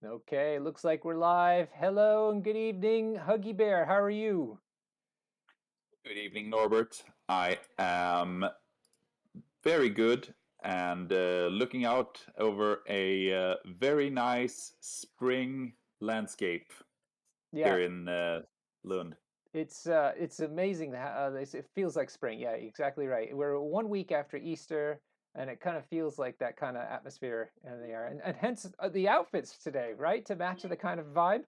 Okay, looks like we're live. Hello and good evening, Huggy Bear. How are you? Good evening, Norbert. I am very good and looking out over a very nice spring landscape Yeah, here in Lund. it's amazing how it feels like spring. Yeah, exactly right. We're 1 week after Easter, and it kind of feels like that kind of atmosphere in the air, and hence the outfits today, right, to match the kind of vibe.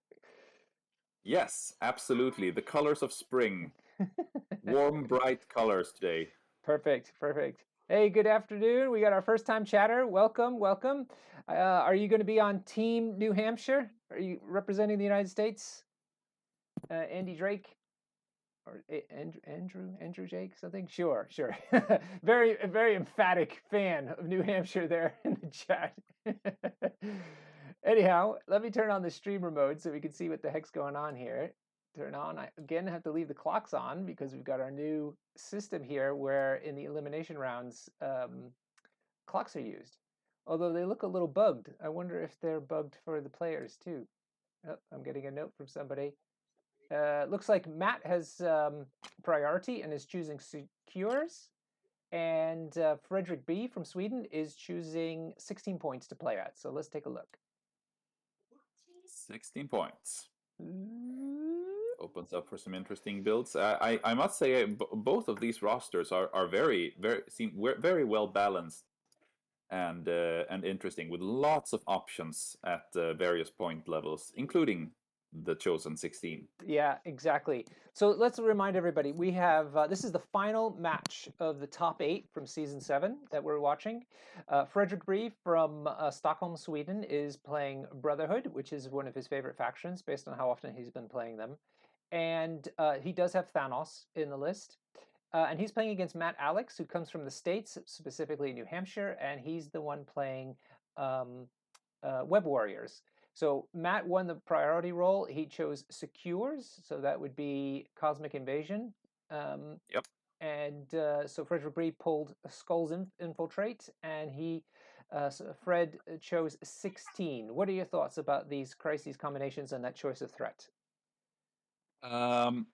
Yes, absolutely. The colors of spring. Warm, bright colors today. Perfect, perfect. Hey, good afternoon. We got our first time chatter. Welcome, welcome. Are you going to be on Team New Hampshire? Are you representing the United States? Andy Drake or Andrew Jake something? Sure, sure. Very emphatic fan of New Hampshire there in the chat. Anyhow, let me turn on the streamer mode so we can see what the heck's going on here. Turn on. I again have to leave the clocks on because we've got our new system here where in the elimination rounds clocks are used. Although they look a little bugged. I wonder if they're bugged for the players too. Oh, I'm getting a note from somebody. Looks like Matt has priority and is choosing secures, and Frederick B from Sweden is choosing 16 points to play at. So let's take a look. 16 points. Opens up for some interesting builds. I must say both of these rosters are very well balanced and interesting with lots of options at various point levels, including the chosen 16. Yeah, exactly. So let's remind everybody we have this is the final match of the top 8 from season 7 that we're watching. Frederick Bree from Stockholm, Sweden is playing Brotherhood, which is one of his favorite factions based on how often he's been playing them. And he does have Thanos in the list. And he's playing against Matt Alex, who comes from the States, specifically New Hampshire, and he's the one playing um, Web Warriors. So Matt won the priority role. He chose Secures, so that would be Cosmic Invasion. Um, Yep. and so Frederick Bree pulled Skulls Infiltrate, and Fred chose 16. What are your thoughts about these crises combinations and that choice of threat? Um,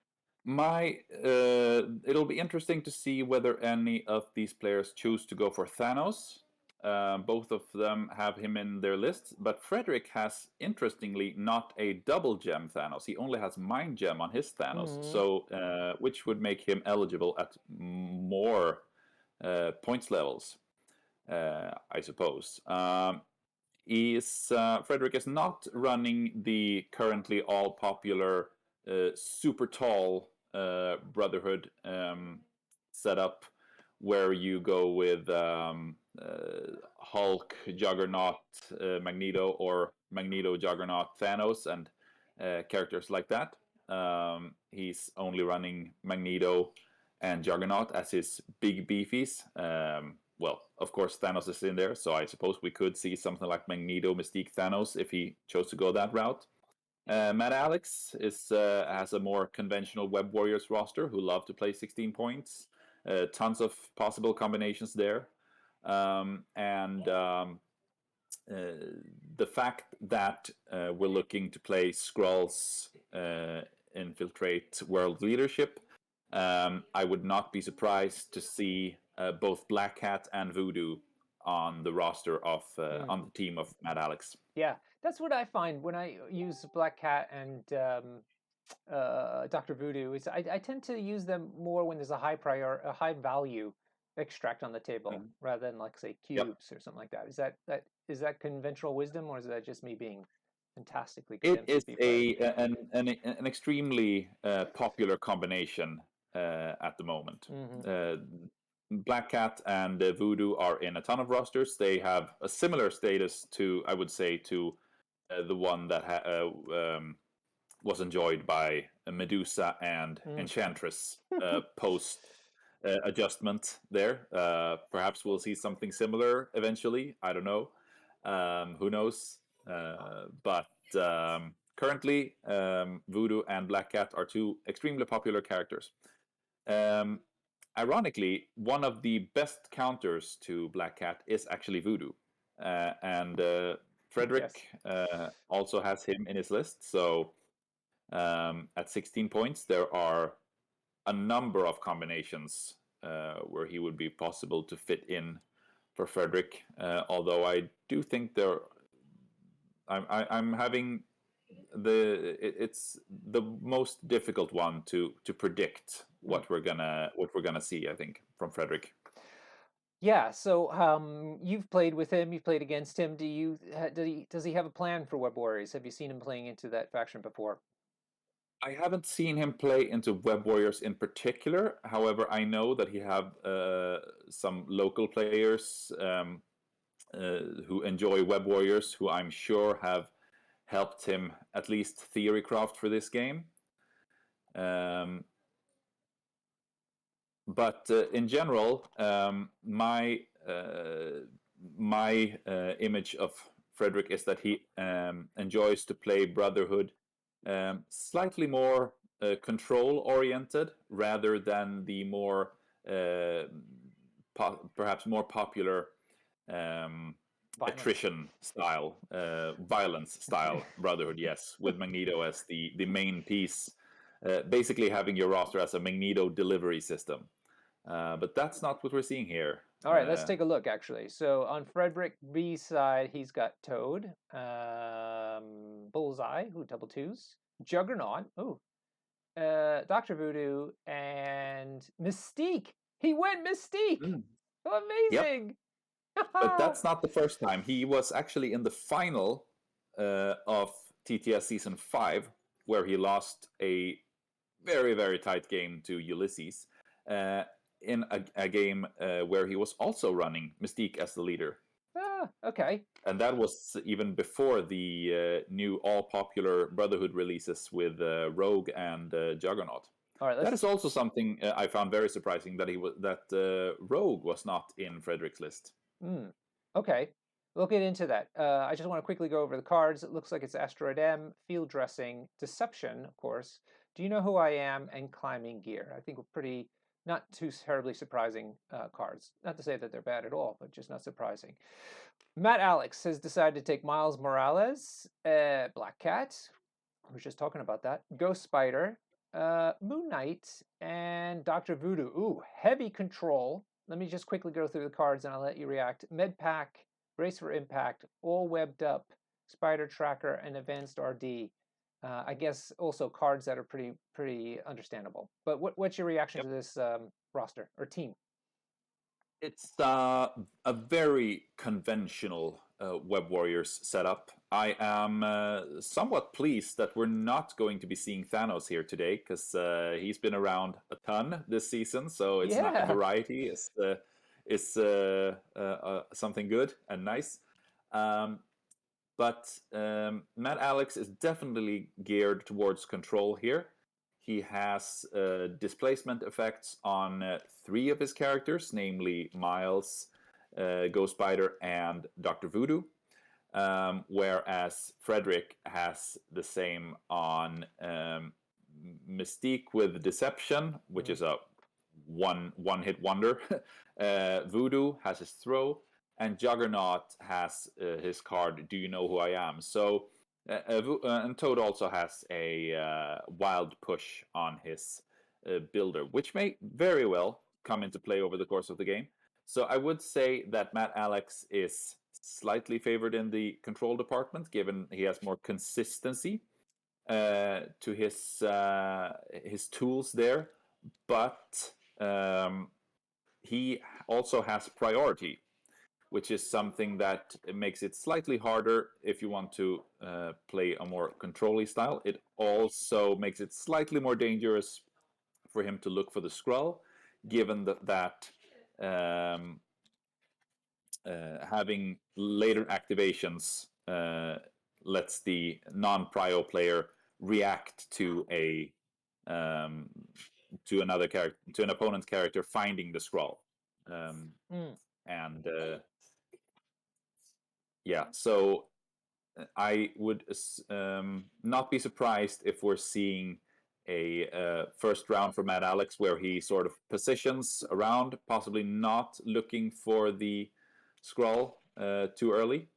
it'll be interesting to see whether any of these players choose to go for Thanos. Both of them have him in their lists, but Frederick has, interestingly, not a double gem Thanos. He only has Mind Gem on his Thanos, Mm-hmm. so which would make him eligible at more points levels, I suppose. Frederick is not running the currently all popular super tall Brotherhood setup where you go with Hulk, Juggernaut, Magneto, or Magneto, Juggernaut, Thanos, and characters like that. He's only running Magneto and Juggernaut as his big beefies. Well, of course, Thanos is in there, so I suppose we could see something like Magneto, Mystique, Thanos if he chose to go that route. Matt Alex has a more conventional Web Warriors roster who love to play 16 points. Tons of possible combinations there. And the fact that we're looking to play Skrulls infiltrate world leadership, I would not be surprised to see both Black Cat and Voodoo on the roster of Mm. on the team of Matt Alex. Yeah, that's what I find when I use Black Cat and Dr. Voodoo. Is I tend to use them more when there's a high value extract on the table Mhm. rather than like say Yep. cubes or something like that. Is that conventional wisdom or is that just me being fantastically good It is MCP player? an extremely popular combination at the moment. Hmm. Uh, Black Cat and Voodoo are in a ton of rosters. They have a similar status to, I would say, to the one that was enjoyed by Medusa and Mm. Enchantress post adjustment there. Perhaps we'll see something similar eventually. I don't know. Who knows? But currently, Voodoo and Black Cat are two extremely popular characters. Um, Ironically, one of the best counters to Black Cat is actually Voodoo. And Frederick Yes. also has him in his list. So at 16 points, there are a number of combinations where he would be possible to fit in for Frederick. Although I do think I'm having it's the most difficult one to predict Mm. what we're gonna see. I think from Frederick. Yeah, so you've played with him, you've played against him. Does he have a plan for Web Warriors? Have you seen him playing into that faction before? I haven't seen him play into Web Warriors in particular. However, I know that he have some local players who enjoy Web Warriors, who I'm sure have helped him at least theorycraft for this game. Um, but in general, my image of Frederick is that he enjoys to play Brotherhood slightly more control oriented rather than the more uh, perhaps more popular um, Violence. attrition style, violence style Brotherhood. Yes, with Magneto as the main piece, basically having your roster as a Magneto delivery system. But that's not what we're seeing here. All right, let's take a look actually. So on Frederick B's side, he's got Toad, Bullseye, who double twos, Juggernaut, Dr. Voodoo, and Mystique. He went Mystique. Mm, yep, Amazing. but that's not the first time. He was actually in the final of TTS Season 5, where he lost a very, very tight game to Ulysses uh, in a game where he was also running Mystique as the leader. Okay. And that was even before the new all popular Brotherhood releases with Rogue and Juggernaut. All right, That let's is also something I found very surprising that Rogue was not in Frederick's list. Mm, okay, we'll get into that. I just want to quickly go over the cards. It looks like it's Asteroid M, Field Dressing, Deception, of course. Do you know who I am? And Climbing Gear. I think we're pretty, not too terribly surprising cards. Not to say that they're bad at all, but just not surprising. Matt Alex has decided to take Miles Morales, Black Cat. I was just talking about that. Ghost Spider, Moon Knight, and Dr. Voodoo. Ooh, heavy control. Let me just quickly go through the cards and I'll let you react. Med Pack, Brace for Impact, All Webbed Up, Spider Tracker, and Advanced RD. I guess also cards that are pretty understandable. But what's your reaction Yep. to this roster or team? It's a very conventional Web Warriors setup. I am somewhat pleased that we're not going to be seeing Thanos here today because he's been around a ton this season. So it's not Yeah. variety. It's something good and nice. Um, but Matt Alex is definitely geared towards control here. He has displacement effects on three of his characters, namely Miles, Ghost Spider, and Dr. Voodoo. Whereas Frederick has the same on Mystique with Deception, which Mm. is a one hit wonder. Voodoo has his throw, and Juggernaut has his card. Do you know who I am? So, and Toad also has a wild push on his builder, which may very well come into play over the course of the game. So I would say that Matt Alex is slightly favored in the control department, given he has more consistency to his tools there, but he also has priority, which is something that makes it slightly harder if you want to play a more controlly style. It also makes it slightly more dangerous for him to look for the scroll, given that um, having later activations lets the non-prio player react um, to another character, to an opponent's character finding the scroll, Mm. and yeah. So I would not be surprised if we're seeing a first round for Matt Alex where he sort of positions around, possibly not looking for the scroll too early.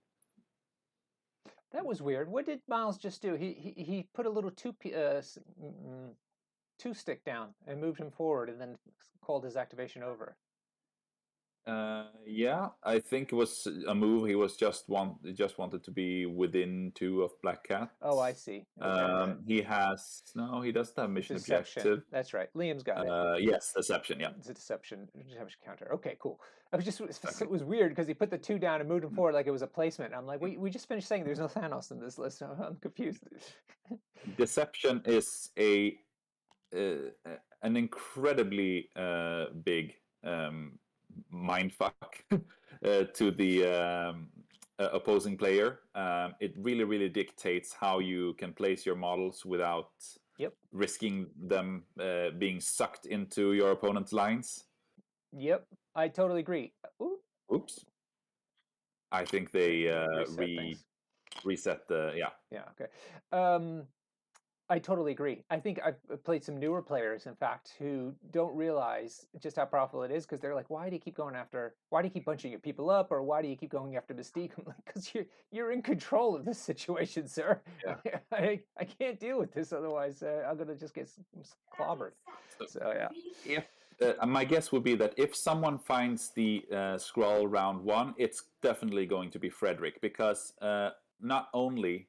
That was weird. What did Miles just do? He put a little two stick down and moved him forward, and then called his activation over. Yeah, I think it was a move. He was just wanted to be within 2 of Black Cat. Oh, I see. Okay. He has no, he doesn't have mission Deception. objective. That's right. Liam's got it. Yes, deception. Yeah, It's a deception counter. Okay, cool. I was just exactly. it was weird because he put the two down and moved him forward like it was a placement. I'm like, we just finished saying there's no Thanos in this list. I'm confused. Deception is a an incredibly big mindfuck to the opposing player. It really dictates how you can place your models without Yep. risking them being sucked into your opponent's lines. Yep. I totally agree. Ooh. Oops. I think they Reset things. reset the Yeah. Okay. I totally agree. I think I've played some newer players, in fact, who don't realize just how powerful it is because they're like, "Why do you keep going after? Why do you keep bunching your people up, or why do you keep going after Mystique?" I'm like, "Because you're in control of this situation, sir. yeah. I can't deal with this otherwise. I'm gonna just get clobbered." So So yeah, if my guess would be that if someone finds the scroll round one, it's definitely going to be Frederick because not only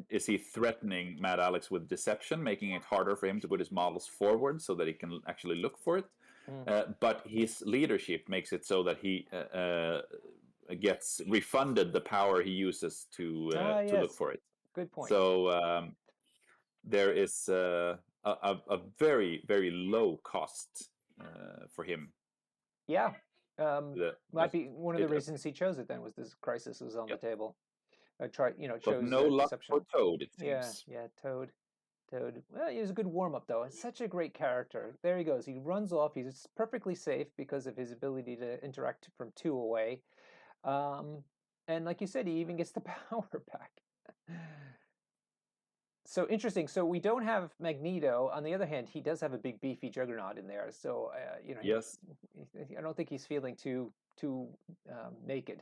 is he threatening Mad Alex with deception, making it harder for him to put his models forward so that he can actually look for it, mm. but his leadership makes it so that he gets refunded the power he uses to look Yes, for it. good point. So there is a very low cost for him. Yeah, might Just be one of the it, reasons he chose it. Then was this crisis was on the yep. table. I try, But chose no luck deception. for Toad, it Yeah, seems. yeah, Toad. Toad. Well, he was a good warm up though. It's such a great character. There he goes. He runs off. He's perfectly safe because of his ability to interact from two away. Um, and like you said, he even gets the power back. So interesting. So we don't have Magneto. On the other hand, he does have a big beefy Juggernaut in there. So Yes. I don't think he's feeling too naked.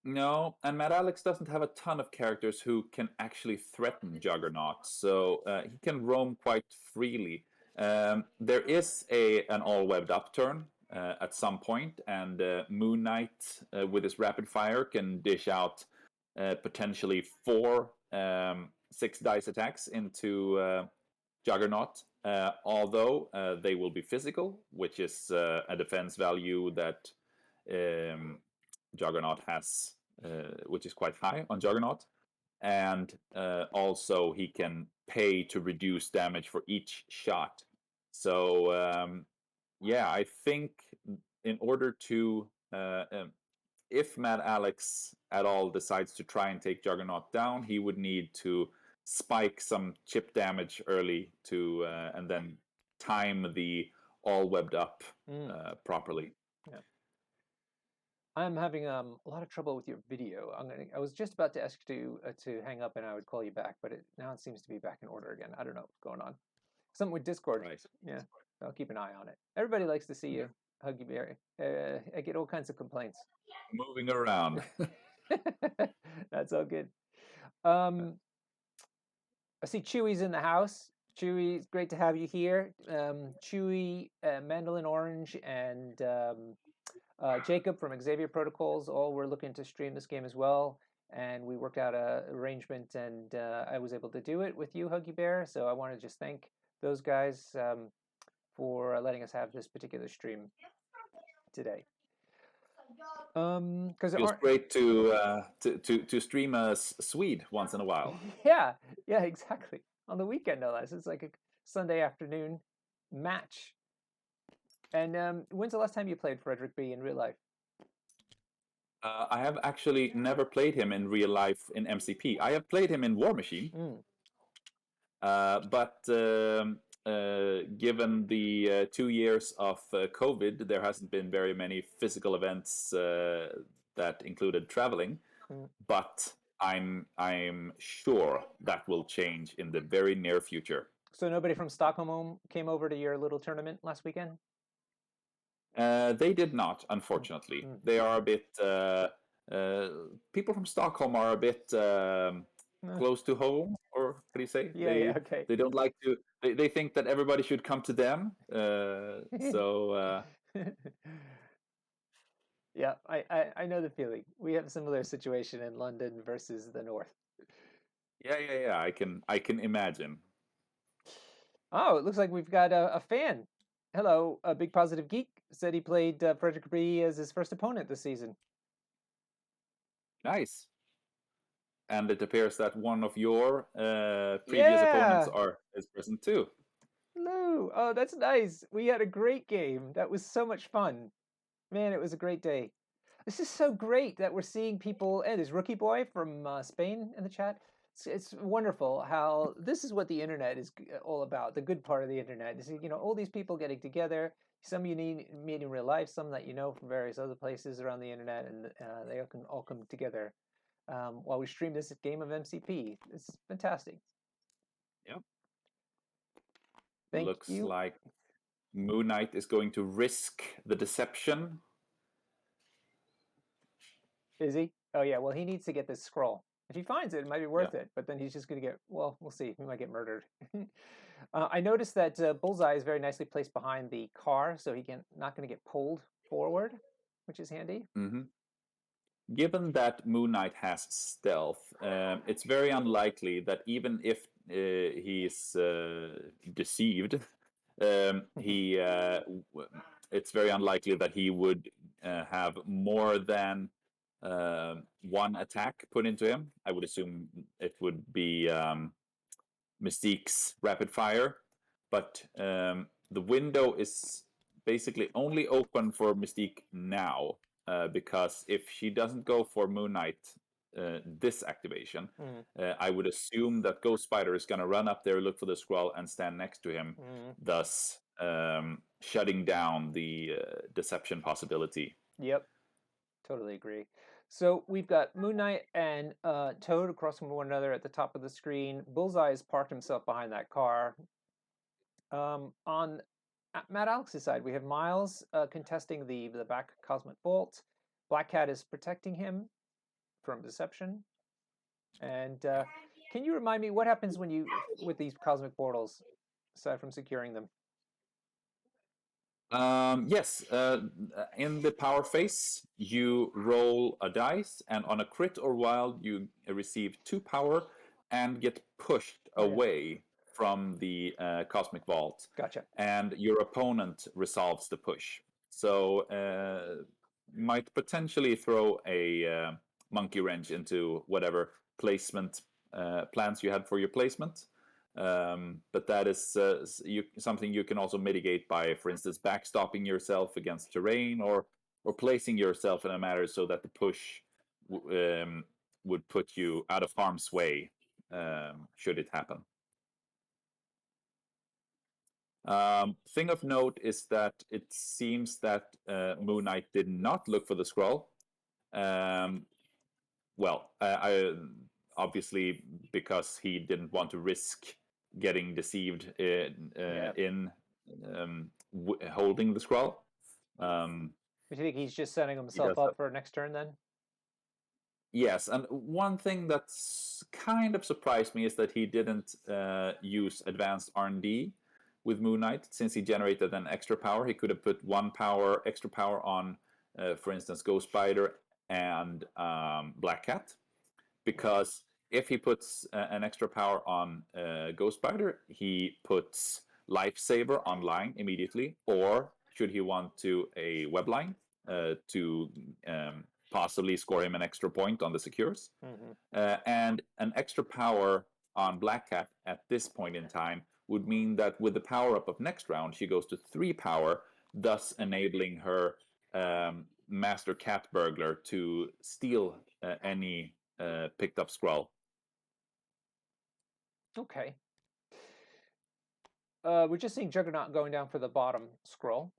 No, and Mad Alex doesn't have a ton of characters who can actually threaten Juggernaut, so he can roam quite freely. There is an all-webbed upturn at some point, and Moon Knight, with his rapid fire, can dish out potentially 4 6 dice attacks into Juggernaut. Although they will be physical, which is a defense value that um, Juggernaut has, which is quite high on Juggernaut. And also, he can pay to reduce damage for each shot. So, yeah, I think in order to, if Mad Alex at all decides to try and take Juggernaut down, he would need to spike some chip damage early to, and then time the all webbed up Mm, properly. yeah. I'm having a lot of trouble with your video. I was just about to ask you to hang up and I would call you back, but now it seems to be back in order again. I don't know what's going on. Something with Discord. Right. Yeah, I'll keep an eye on it. Everybody likes to see you, Huggy Bear. I get all kinds of complaints. Moving around. That's all good. Um, I see Chewy's in the house. Chewy, it's great to have you here. Chewy, Mandolin Orange, and Jacob from Xavier Protocols all were looking to stream this game as well. And we worked out a arrangement, and I was able to do it with you, Huggy Bear. So I want to just thank those guys for letting us have this particular stream today. Because there Feels aren't. great to stream a Swede once in a while. Yeah, yeah, exactly. On the weekend, no less. It's like a Sunday afternoon match. And when's the last time you played Frederick B in real life? I have actually never played him in real life in MCP. I have played him in War Machine, Mm, but given the 2 years of COVID, there hasn't been very many physical events that included traveling. mm. But I'm sure that will change in the very near future. So nobody from Stockholm came over to your little tournament last weekend? They did not, Mm, unfortunately. mm. They are a bit uh, people from Stockholm are a bit close to home, or what do you say? Yeah, yeah, okay. They don't like to. They think that everybody should come to them. Yeah, I know the feeling. We have a similar situation in London versus the North. Yeah. I can imagine. Oh, it looks like we've got a fan. Hello, a big positive geek said he played Frederick B as his first opponent this season. Nice. And it appears that one of your previous opponents Yeah, are is present too. Lou. Oh, that's nice. We had a great game. That was so much fun. Man, it was a great day. This is so great that we're seeing people. And there's Rookie Boy from Spain in the chat. It's wonderful how this is what the internet is all about. The good part of the internet is, all these people getting together. Some you meet in real life, some that you know from various other places around the internet, and they all can all come together while we stream this game of MCP. It's fantastic. Yep. Thank Looks you. like Moon Knight is going to risk the deception. Is he? Oh yeah. Well, he needs to get this scroll. If he finds it, it might be Yeah. worth it. But then he's just going to get. Well, we'll see. He might get murdered. I noticed that Bullseye is very nicely placed behind the car, so he can not going to get pulled forward, which is handy. Hmm. Given that Moon Knight has stealth, it's very unlikely that even if he's deceived, he it's very unlikely that he would have more than one attack put into him. I would assume it would be Mystique's rapid fire, but the window is basically only open for Mystique now because if she doesn't go for Moon Knight this activation, Mm, I would assume that Ghost Spider is going to run up there, look for the scroll, and stand next to him, mm. thus shutting down the deception possibility. Yep, totally agree. So we've got Moon Knight and Toad across from one another at the top of the screen. Bullseye has parked himself behind that car. On Matt Alex's side, we have Miles contesting the back Cosmic Bolt. Black Cat is protecting him from deception. And can you remind me what happens when you with these cosmic portals, aside from securing them? Yes, in the power phase, you roll a dice, and on a crit or wild, you receive 2 power and get pushed Oh yeah, away from the cosmic vault, gotcha. and your opponent resolves the push. So, might potentially throw a monkey wrench into whatever placement plans you had for your placement. But that is something you can also mitigate by, for instance, backstopping yourself against terrain, or placing yourself in a manner so that the push would put you out of harm's way should it happen. Thing of note is that it seems that Moon Knight did not look for the scroll. Um, well, obviously because he didn't want to risk getting deceived Yeah. in holding the scroll. Um, Do you think he's just setting he himself does have. up for next turn then? Yes, and one thing that's kind of surprised me is that he didn't use advanced R&D with Moon Knight, since he generated an extra power. He could have put extra power on, for instance, Ghost Spider and Black Cat, because if he puts an extra power on Ghost Spider, he puts Lifesaver online immediately, or should he want to a webline to possibly score him an extra point on the secures. Mm-hmm. And an extra power on Black Cat at this point in time would mean that with the power up of next round, she goes to 3 power, thus enabling her Master Cat Burglar to steal any picked up scroll. Okay. We're just seeing Juggernaut going down for the bottom scroll.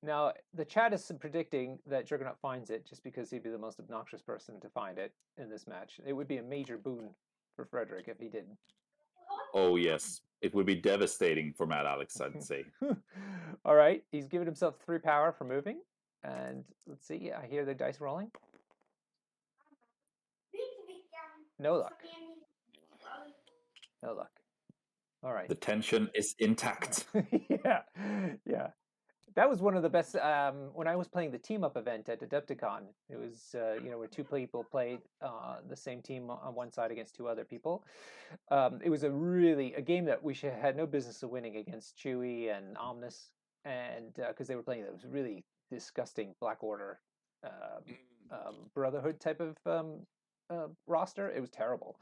Now, the chat is predicting that Juggernaut finds it just because he'd be the most obnoxious person to find it in this match. It would be a major boon for Frederick if he did. Oh, yes. It would be devastating for Mad Alex, I'd say. All right, he's given himself 3 power for moving. And let's see, I hear the dice rolling. No luck. No luck. All right. The tension is intact. Yeah, yeah. That was one of the best when I was playing the team up event at Adepticon. It was where two people played the same team on one side against two other people. It was a game that we had no business of winning against Chewie and Omnis, and because they were playing it was really disgusting Black Order Brotherhood type of roster. It was terrible.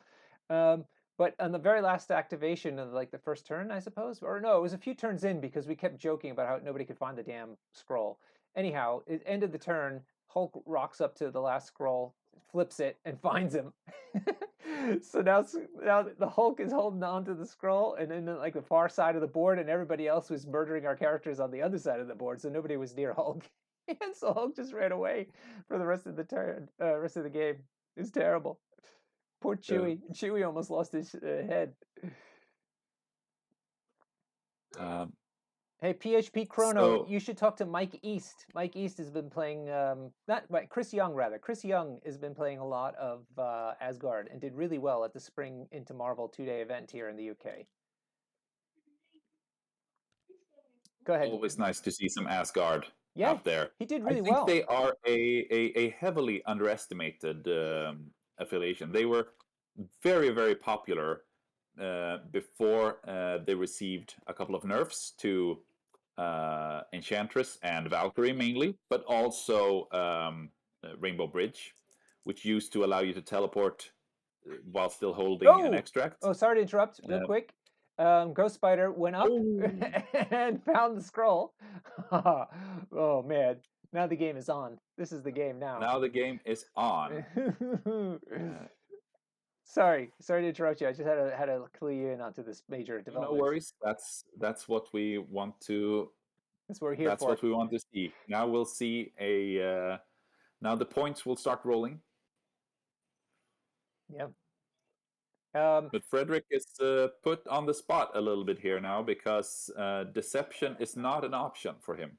Um, but on the very last activation of like the first turn, I suppose, or no, it was a few turns in because we kept joking about how nobody could find the damn scroll. Anyhow, it ended the turn. Hulk rocks up to the last scroll, flips it, and finds him. So now the Hulk is holding on to the scroll, and then like the far side of the board, and everybody else was murdering our characters on the other side of the board, so nobody was near Hulk. And so Hulk just ran away for the rest of the rest of the game. It was terrible. Poor Yeah. Chewie. Chewie almost lost his head. Um, Hey, PHP Chrono, so you should talk to Mike East. Mike East has been playing, not right, Chris Young rather. Chris Young has been playing a lot of Asgard and did really well at the Spring into Marvel 2-day event here in the UK. Go ahead. always nice to see some Asgard Yeah, out there. he did I really think well. they are a heavily underestimated affiliation. They were very, very popular before they received a couple of nerfs to Enchantress and Valkyrie mainly, but also Rainbow Bridge, which used to allow you to teleport while still holding an Oh, extract. oh, sorry to interrupt. Real Uh, quick, Ghost Spider went up oh, and found the scroll. Oh man, now the game is on. This is the game now. now the game is on. Uh, Sorry to interrupt you. I just had to clue you in onto this major no development. worries. That's what we want to. That's what we're here That's for. what we want to see. Now we'll see a. Now the points will start rolling. Yeah. Um, But Frederick is put on the spot a little bit here now because deception is not an option for him.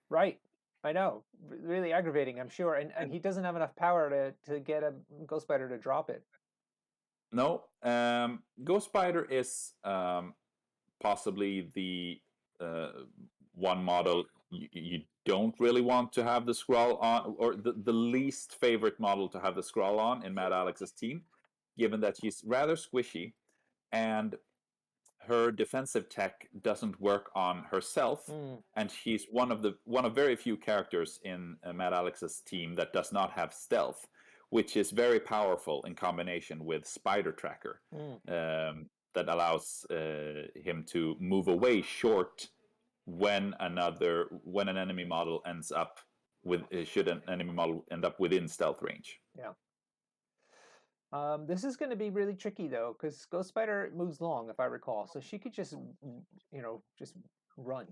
right. I know. Really aggravating, I'm sure. And he doesn't have enough power to get a Ghost Spider to drop it. No, Ghost Spider is possibly the one model you don't really want to have the scroll on, or the least favorite model to have the scroll on in Mad Alex's team, given that she's rather squishy and her defensive tech doesn't work on herself, Mm, and she's one of very few characters in Mad Alex's team that does not have stealth, which is very powerful in combination with Spider Tracker, mm, that allows him to move away short when an enemy model ends up with should an enemy model end up within stealth range. yeah. This is going to be really tricky though, because Ghost Spider moves long, if I recall, so she could just run.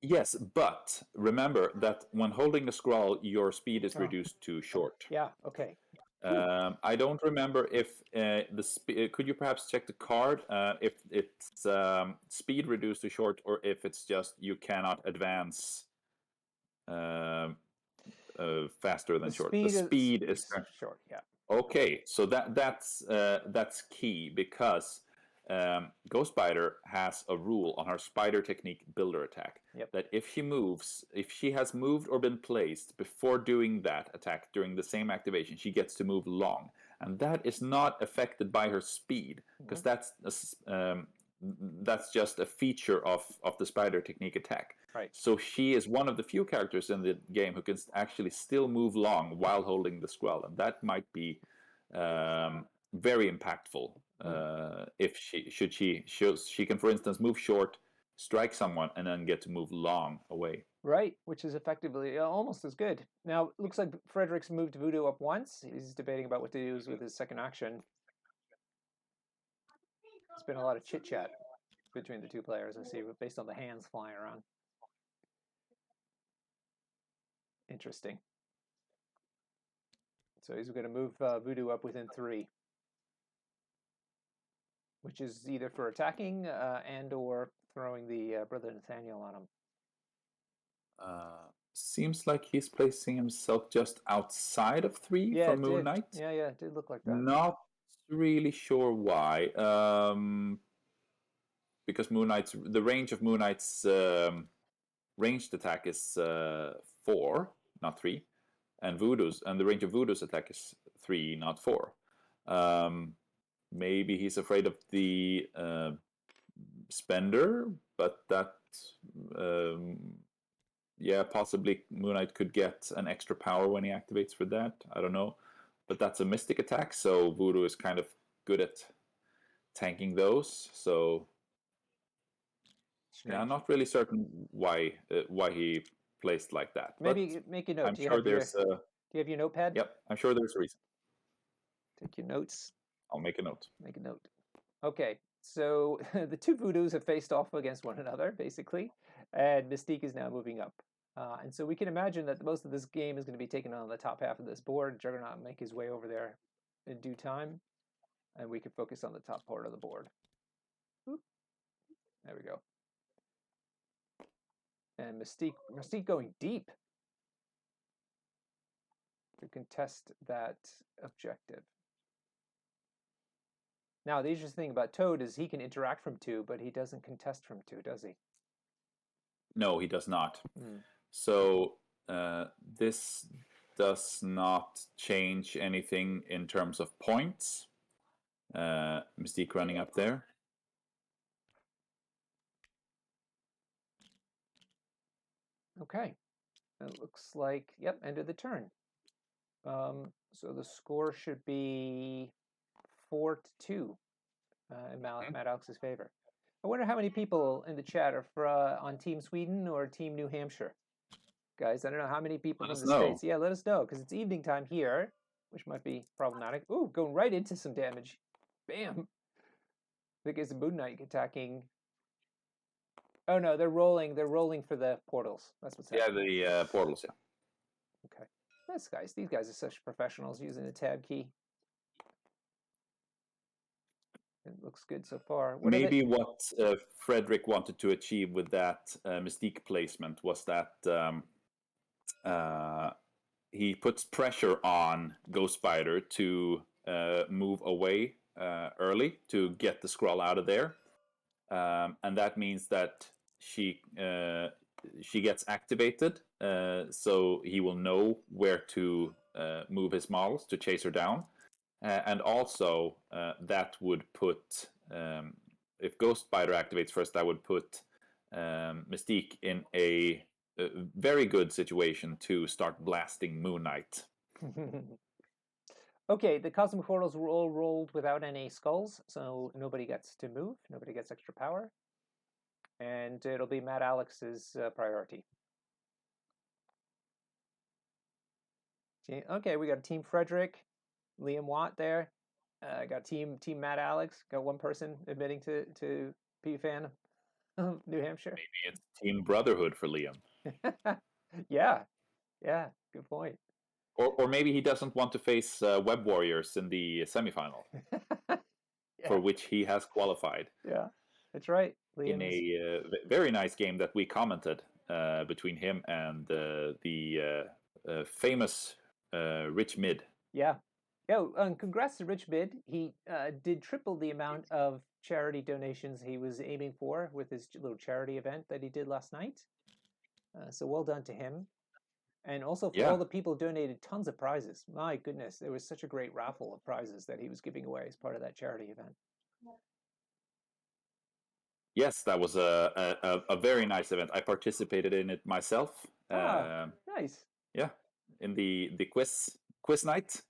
Yes, but remember that when holding the scroll, your speed is Oh, reduced to short. yeah. Okay. Whew. I don't remember if could you perhaps check the card if it's speed reduced to short or if it's just you cannot advance um faster The than short. The speed speed is is short. Yeah. okay. So that's key because Ghost Spider has a rule on her Spider Technique Builder attack Yep. that if she has moved or been placed before doing that attack during the same activation, she gets to move long, and that is not affected by her speed because Mhm. that's just a feature of the Spider Technique attack. Right. So she is one of the few characters in the game who can actually still move long while holding the scroll, and that might be very impactful. Mm. If she can, for instance, move short, strike someone, and then get to move long away. Right, which is effectively almost as good. Now, it looks like Frederick's moved Voodoo up once. He's debating about what to do with his second action. It's been a lot of chit chat between the two players, I see, based on the hands flying around. Interesting. So he's going to move Voodoo up within 3, which is either for attacking and or throwing the Brother Nathaniel on him. seems like he's placing himself just outside of 3 Yeah, for it Moon did. Knight. Yeah, it did look like that. Not really sure why. Because Moon Knight's the range of Moon Knight's ranged attack is 4, not 3, and the range of Voodoo's attack is 3, not 4. Um, Maybe he's afraid of the spender, but that um, yeah, possibly Moon Knight could get an extra power when he activates for that. I don't know, but that's a mystic attack, so Voodoo is kind of good at tanking those. So yeah, I'm Strange. not really certain why he placed like that, but Maybe make a note. I'm Do you sure have your there's a Do you have your notepad? yep. I'm sure there's a reason. Take your notes. I'll make a note. Make a note. Okay, so the two Voodoos have faced off against one another, basically, and Mystique is now moving up. And so we can imagine that most of this game is going to be taken on the top half of this board. Juggernaut will make his way over there in due time, and we can focus on the top part of the board. Oop, there we go. And Mystique going deep to contest that objective. Now, the interesting thing about Toad is he can interact from 2, but he doesn't contest from 2, does he? No, he does not. Hmm. So this does not change anything in terms of points. Mystique running up there. Okay. It looks like, yep, end of the turn. So the score should be 4-2 in Matt Alex's favor. I wonder how many people in the chat are on Team Sweden or Team New Hampshire. Guys, I don't know how many people Let from us the know. States. Yeah, let us know, because it's evening time here, which might be problematic. Ooh, going right into some damage. Bam. I think it's Moon Knight attacking. Oh no, they're rolling. They're rolling for the portals. That's what's Yeah, happening. the portals. Yeah. Okay. These guys are such professionals using the tab key. It looks good so far. What are they? Maybe what Frederick wanted to achieve with that Mystique placement was that he puts pressure on Ghost Spider to move away early to get the scroll out of there, and that means that she gets activated, so he will know where to move his models to chase her down, and also that would put if Ghost Spider activates first, that would put Mystique in a very good situation to start blasting Moon Knight. Okay, the cosmic portals were all rolled without any skulls, so nobody gets to move, nobody gets extra power, and it'll be Matt Alex's priority. Okay, we got Team Frederick, Liam Watt there. Got Team Matt Alex. Got one person admitting to be a fan of New Hampshire. Maybe it's Team Brotherhood for Liam. Yeah, yeah, good point. Or maybe he doesn't want to face Web Warriors in the semifinal, Yeah, for which he has qualified. yeah, that's right. In Liam's. a very nice game that we commented between him and the famous Rich Mid. Yeah. Oh, and congrats to Rich Mid. He did triple the amount of charity donations he was aiming for with his little charity event that he did last night. So well done to him. And also for all Yeah. the people who donated tons of prizes. My goodness, there was such a great raffle of prizes that he was giving away as part of that charity event. Yes, that was a very nice event. I participated in it myself. Nice. Yeah, in the quiz night.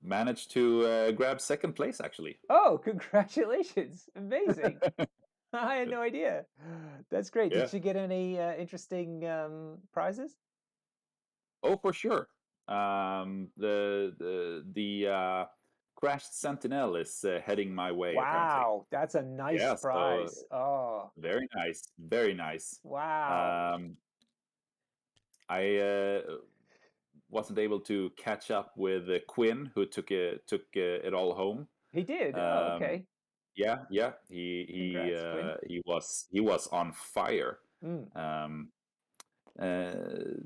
Managed to grab second place actually. Oh, congratulations. Amazing. I had no idea. That's great. Yeah. Did you get any interesting prizes? Oh, for sure. The crashed Sentinel is heading my way apparently. Wow, that's a nice Yeah, so prize. Oh, very nice, very nice. wow. Um, I wasn't able to catch up with Quinn, who took it all home. He did. Oh, Um, okay. yeah, yeah, he he Congrats, Quinn. uh, he was he was on fire. Mm. Um, I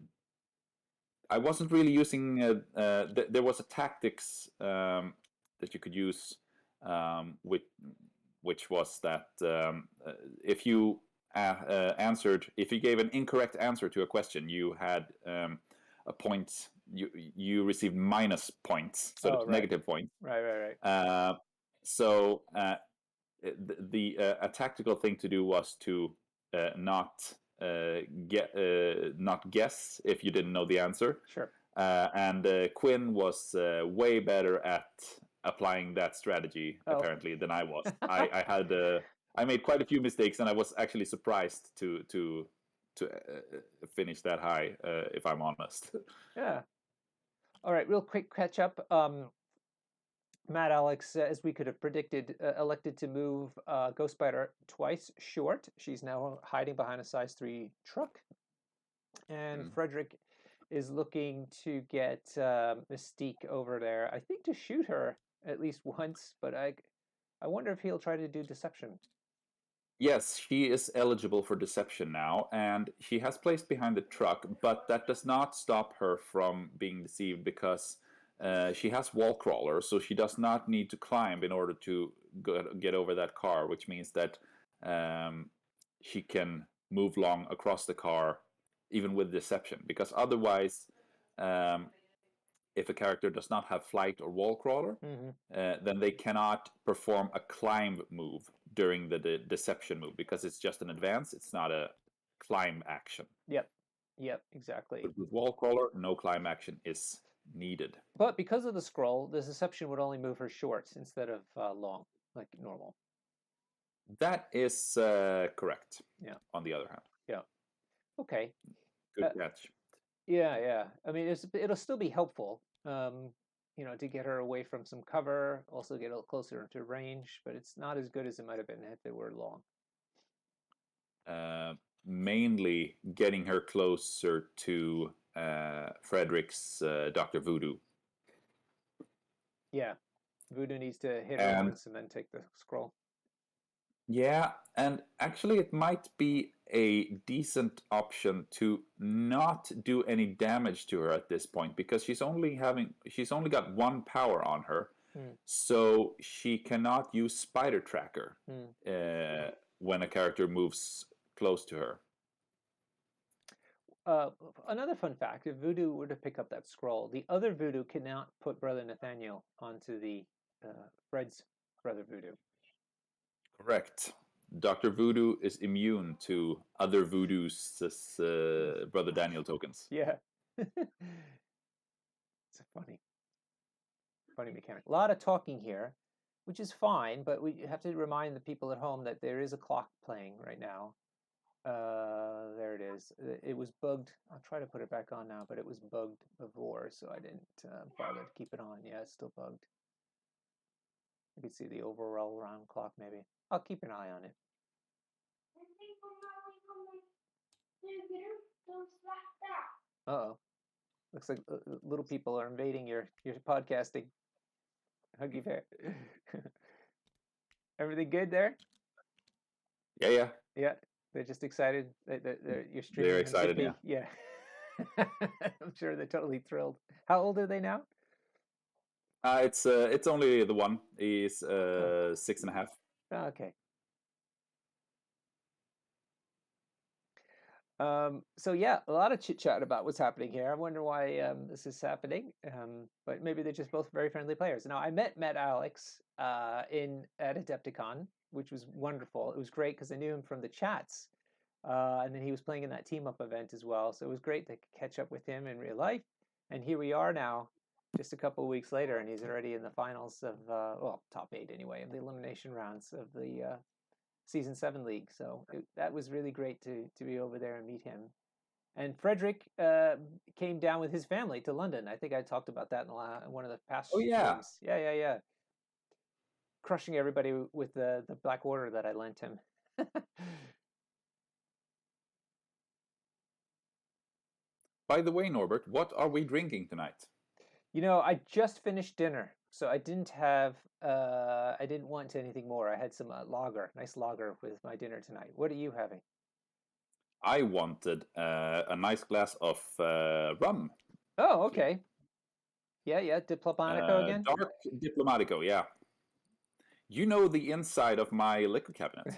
wasn't really using. There was a tactics that you could use, which was that if you if you gave an incorrect answer to a question, you had a point. You received minus points, so Oh, right. negative points. Right. So a tactical thing to do was to not not guess if you didn't know the answer. Sure. And Quinn was way better at applying that strategy apparently than I was. I made quite a few mistakes, and I was actually surprised to finish that high, if I'm honest. Yeah. All right, real quick catch up. Matt Alex, as we could have predicted, elected to move Ghost Spider twice short. She's now hiding behind a size 3 truck. And Frederick is looking to get Mystique over there, I think to shoot her at least once, but I wonder if he'll try to do deception. Yes, she is eligible for deception now, and she has placed behind the truck, but that does not stop her from being deceived because she has wall crawler, so she does not need to climb in order to get over that car, which means that she can move long across the car even with deception, because otherwise if a character does not have flight or wall crawler, then they cannot perform a climb move during the deception move because it's just an advance. It's not a climb action. Yep, exactly. But with wall crawler, no climb action is needed. But because of the scroll, the deception would only move her short instead of long, like normal. That is correct. Yeah. On the other hand. Yeah. Okay. Good catch. Yeah. I mean, it'll still be helpful, to get her away from some cover, also get a little closer to range, but it's not as good as it might have been if it were long. Mainly getting her closer to Frederick's Dr. Voodoo. Yeah. Voodoo needs to hit her once and then take the scroll. Yeah, and actually it might be a decent option to not do any damage to her at this point because she's only got one power on her. So she cannot use Spider Tracker when a character moves close to her. Another fun fact, if Voodoo were to pick up that scroll, the other Voodoo cannot put Brother Nathaniel onto the Fred's Brother Voodoo. Correct. Dr. Voodoo is immune to other Voodoo's Brother Daniel tokens. Yeah. It's a funny mechanic. A lot of talking here, which is fine, but we have to remind the people at home that there is a clock playing right now. There it is. It was bugged. I'll try to put it back on now, but it was bugged before, so I didn't bother to keep it on. Yeah, it's still bugged. You can see the overall round clock, maybe. I'll keep an eye on it. Uh-oh. Looks like little people are invading your podcasting. Huggy Bear. Everything good there? Yeah. Yeah, they're just excited that you're streaming. They're excited, yeah. I'm sure they're totally thrilled. How old are they now? It's only the one. He's 6.5. Oh, okay. So yeah, a lot of chit chat about what's happening here. I wonder why this is happening. But maybe they're just both very friendly players. Now I met Alex at Adepticon, which was wonderful. It was great because I knew him from the chats, and then he was playing in that team up event as well. So it was great to catch up with him in real life. And here we are now, just a couple of weeks later, and he's already in the finals of top 8 anyway of the elimination rounds of the Season 7 league. So that was really great to be over there and meet him. And Frederick came down with his family to London. I think I talked about that in one of the past streams. Yeah. Crushing everybody with the Black Order that I lent him. By the way, Norbert, what are we drinking tonight? I just finished dinner, so I didn't want anything more. I had some lager, nice lager with my dinner tonight. What are you having? I wanted a nice glass of rum. Oh, Actually. okay. Yeah, Diplomatico again. Dark Diplomatico, yeah. You know the inside of my liquor cabinet.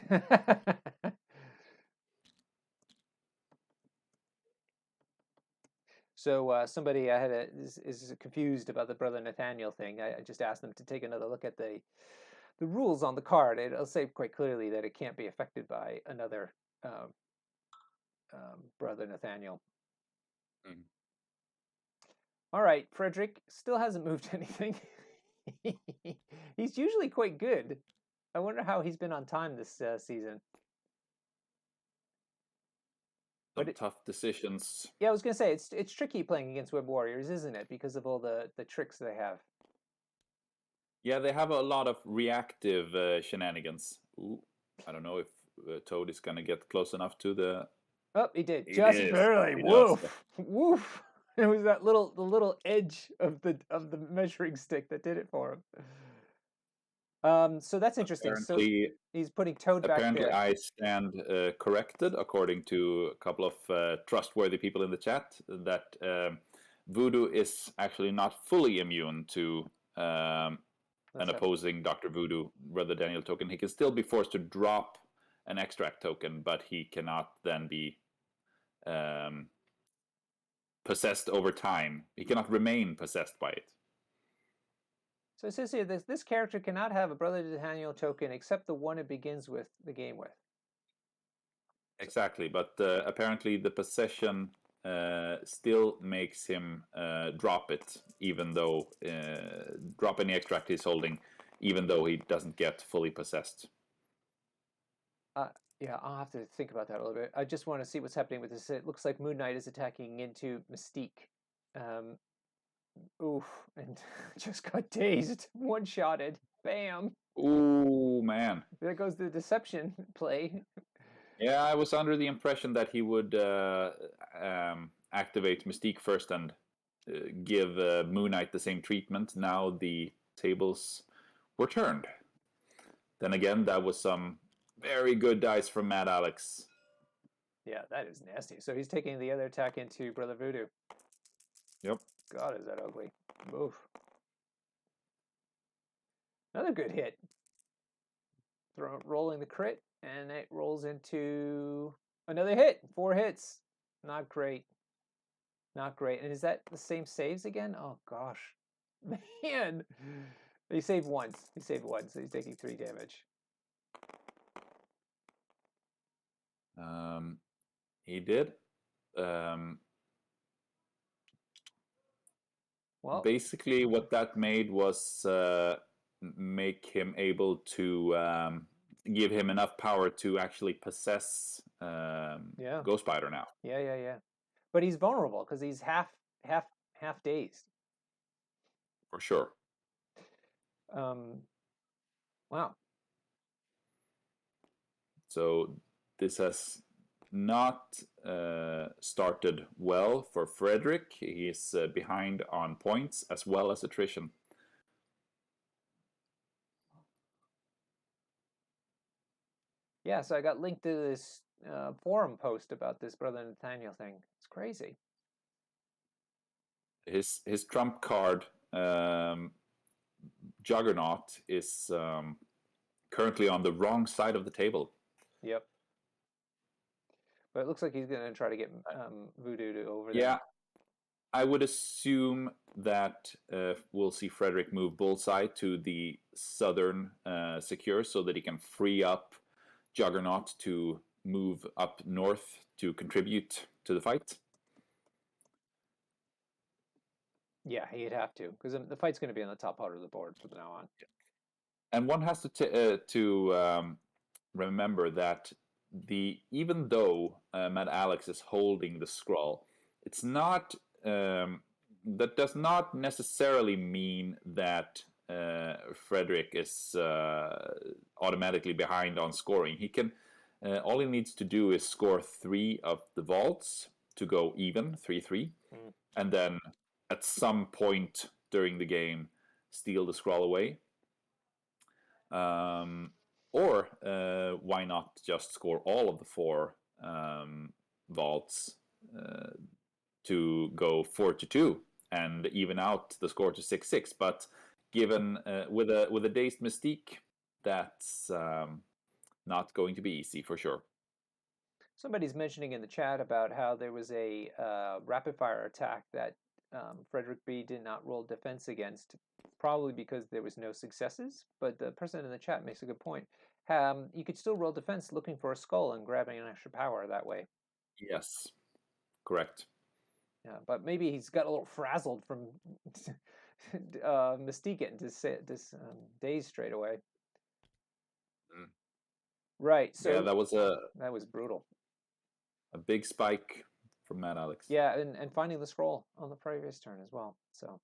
So somebody I had is confused about the Brother Nathaniel thing. I just asked them to take another look at the rules on the card. It'll say quite clearly that it can't be affected by another um, Brother Nathaniel. Mm. All right, Frederick still hasn't moved anything. He's usually quite good. I wonder how he's been on time this season. But Some tough decisions. yeah, I was gonna say it's tricky playing against Web Warriors, isn't it? Because of all the tricks they have. Yeah, they have a lot of reactive shenanigans. Ooh, I don't know if Toad is going to get close enough to the. Oh, he did It just is. barely. He does. Woof, woof. It was that little edge of the measuring stick that did it for him. So that's interesting. So Apparently, he's putting Toad back apparently, there. I stand corrected, according to a couple of trustworthy people in the chat, that Voodoo is actually not fully immune to an Let's have opposing Dr. Voodoo, Brother Daniel token. He can still be forced to drop an extract token, but he cannot then be um, possessed over time. He cannot remain possessed by it. So it says here this character cannot have a Brother Nathaniel token except the one it begins with the game with. Exactly, but apparently the possession still makes him drop it, even though drop any extract he's holding, even though he doesn't get fully possessed. Yeah, I'll have to think about that a little bit. I just want to see what's happening with this. It looks like Moon Knight is attacking into Mystique. Um, oof, and just got dazed, one-shotted. Bam! Ooh, man. There goes the deception play. Yeah, I was under the impression that he would activate Mystique first and give Moon Knight the same treatment. Now the tables were turned. Then again, that was some very good dice from Mad Alex. Yeah, that is nasty. So he's taking the other attack into Brother Voodoo. Yep. God, is that ugly. Oof. Another good hit. Rolling the crit, and it rolls into another hit. 4 hits. Not great. Not great. And is that the same saves again? Oh gosh. Man. He saved once. He saved once, so he's taking 3 damage. He did. Um, Well, Basically, what that made was make him able to give him enough power to actually possess yeah. Ghost Spider now. Yeah. But he's vulnerable because he's half half dazed. For sure. Um wow. So this has not started well for Frederick. He's behind on points as well as attrition. Yeah, so I got linked to this forum post about this Brother Nathaniel thing. It's crazy. His trump card Juggernaut is currently on the wrong side of the table. Yep. But it looks like he's going to try to get Voodoo to over there. Yeah, I would assume that we'll see Frederick move Bullseye to the southern secure so that he can free up Juggernaut to move up north to contribute to the fight. Yeah, he'd have to because the fight's going to be on the top part of the board from now on. And one has to remember that even though Mad Alex is holding the scroll, it's not that does not necessarily mean that Frederick is automatically behind on scoring. He can all he needs to do is score 3 of the vaults to go even 3-3, and then at some point during the game steal the scroll away. Or why not just score all of the 4 vaults to go 4-2 and even out the score to 6-6. But given with a dazed Mystique, that's not going to be easy for sure. Somebody's mentioning in the chat about how there was a rapid fire attack that Frederick B did not roll defense against, probably because there was no successes. But the person in the chat makes a good point. You could still roll defense looking for a skull and grabbing an extra power that way. Yes, correct. Yeah, but maybe he's got a little frazzled from Mystique getting dazed straight away. Mm. Right. So yeah, that was brutal. A big spike from Mad Alex. Yeah, and finding the scroll on the previous turn as well. So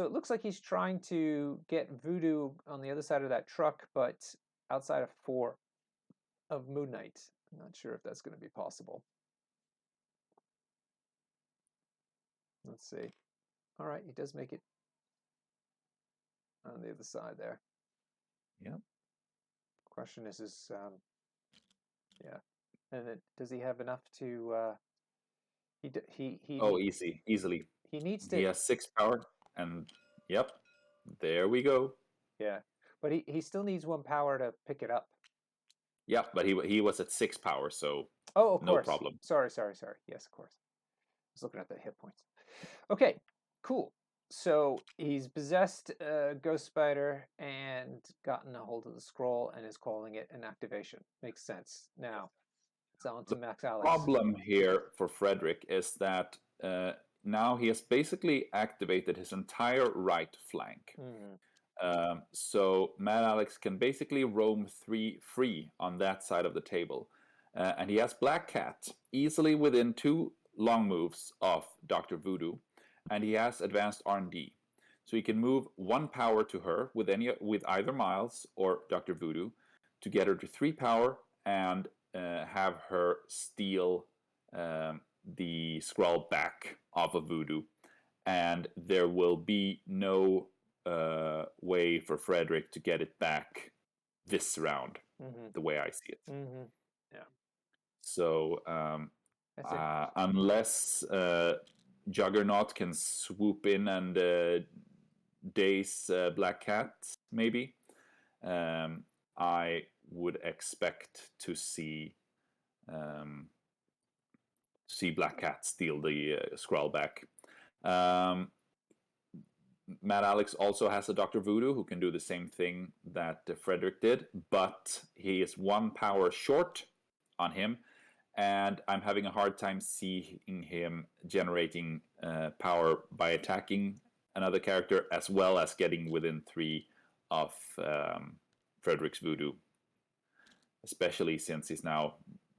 it looks like he's trying to get Voodoo on the other side of that truck, but outside of 4 of Moon Knight. I'm not sure if that's going to be possible. Let's see. All right, he does make it on the other side there. Yeah. Question is yeah, and does he have enough to? Easily. He needs to. He has 6 power, and yep, there we go. Yeah, but he still needs 1 power to pick it up. Yeah, but he was at 6 power, so oh, of no course. problem. Sorry. Yes, of course. I was looking at the hit points. Okay, cool. So he's possessed Ghost Spider and gotten a hold of the scroll and is calling it an activation. Makes sense. Now it's on to Max Alex. Problem here for Frederick is that now he has basically activated his entire right flank. So Mad Alex can basically roam free on that side of the table. And he has Black Cat easily within 2 long moves of Dr. Voodoo. And he has advanced R&D. So he can move 1 power to her with either Miles or Dr. Voodoo to get her to 3 power and have her steal the scroll back off of Voodoo. And there will be no way for Frederick to get it back this round, the way I see it. Yeah. So unless Juggernaut can swoop in and daze Black Cat, maybe, I would expect to see Black Cat steal the scroll back. Mad Alex also has a Dr. Voodoo who can do the same thing that Frederick did, but he is 1 power short on him, and I'm having a hard time seeing him generating power by attacking another character as well as getting within 3 of Frederick's Voodoo, especially since he's now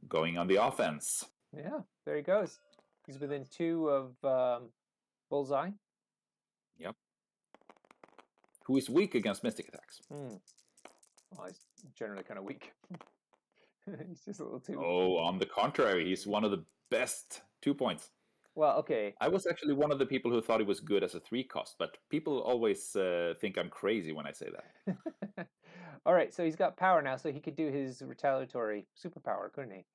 going on the offense. Yeah, there he goes. He's within 2 of Bullseye. Yep. Who is weak against mystic attacks. Well, he's generally kind of weak. He's just a little too... Oh, on the contrary, he's one of the best 2 points. Well, okay. I was actually one of the people who thought he was good as a 3 cost, but people always think I'm crazy when I say that. All right, so he's got power now, so he could do his retaliatory superpower, couldn't he?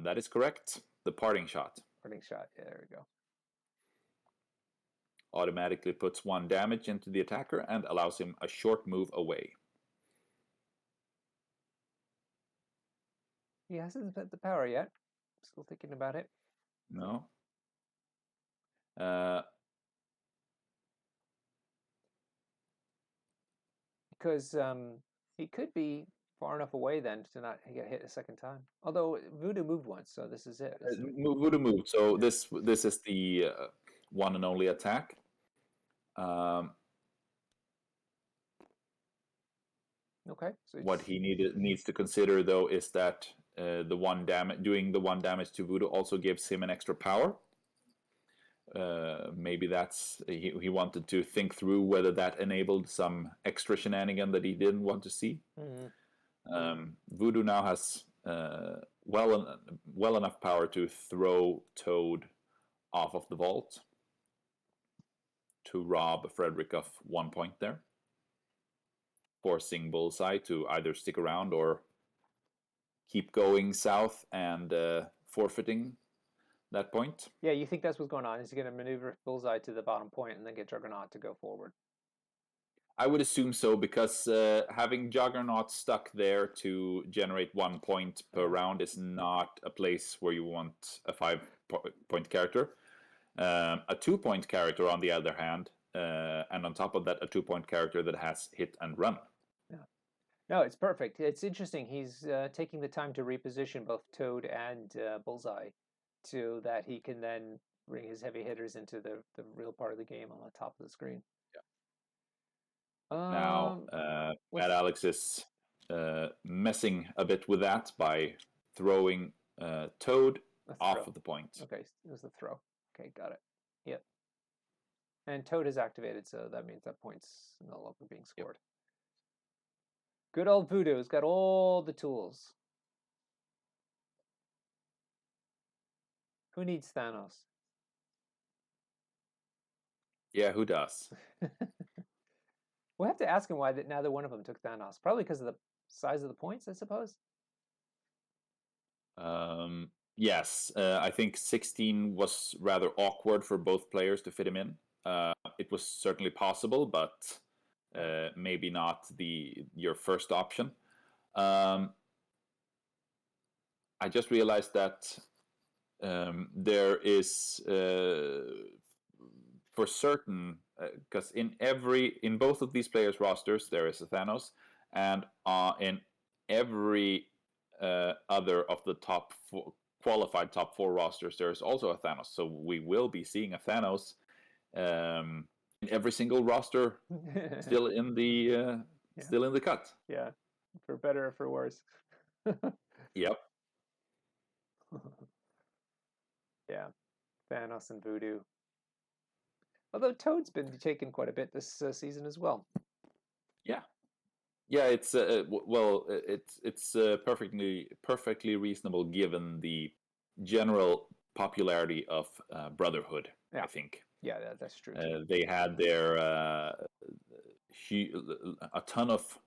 That is correct. The parting shot. Parting shot, yeah, there we go. Automatically puts 1 damage into the attacker and allows him a short move away. He hasn't spent the power yet. Still thinking about it. No. Because he could be far enough away then to not get hit a second time. Although Voodoo moved once, so this is it. Voodoo moved, so yeah. This is the one and only attack. Okay. So what he needs to consider though is that doing the 1 damage to Voodoo also gives him an extra power. Maybe that's he wanted to think through whether that enabled some extra shenanigan that he didn't want to see. Voodoo now has well enough power to throw Toad off of the vault to rob Frederick of 1 point there, forcing Bullseye to either stick around or keep going south and forfeiting that point. Yeah, you think that's what's going on? Is he going to maneuver Bullseye to the bottom point and then get Juggernaut to go forward? I would assume so because having Juggernaut stuck there to generate 1 point per round is not a place where you want a 5-point character. A 2-point character, on the other hand, and on top of that, a 2-point character that has hit and run. Yeah. No, it's perfect. It's interesting. He's taking the time to reposition both Toad and Bullseye so that he can then bring his heavy hitters into the real part of the game on the top of the screen. Now, Mad Alex is messing a bit with that by throwing Toad off of the point. Okay, it was the throw. Okay, got it. Yep. And Toad is activated, so that means that point's no longer being scored. Yep. Good old Voodoo's got all the tools. Who needs Thanos? Yeah, who does? We'll have to ask him why neither one of them took Thanos. Probably because of the size of the points, I suppose. Yes, I think 16 was rather awkward for both players to fit him in. It was certainly possible, but maybe not your first option. I just realized that there is for certain because in both of these players' rosters there is a Thanos, and in every other of the qualified top 4 rosters there is also a Thanos. So we will be seeing a Thanos in every single roster, still in the cut. Yeah, for better or for worse. Yep. Yeah, Thanos and Voodoo. Although Toad's been taken quite a bit this season as well. Yeah, it's it's perfectly reasonable given the general popularity of Brotherhood. Yeah. I think. Yeah, that's true. They had their a ton of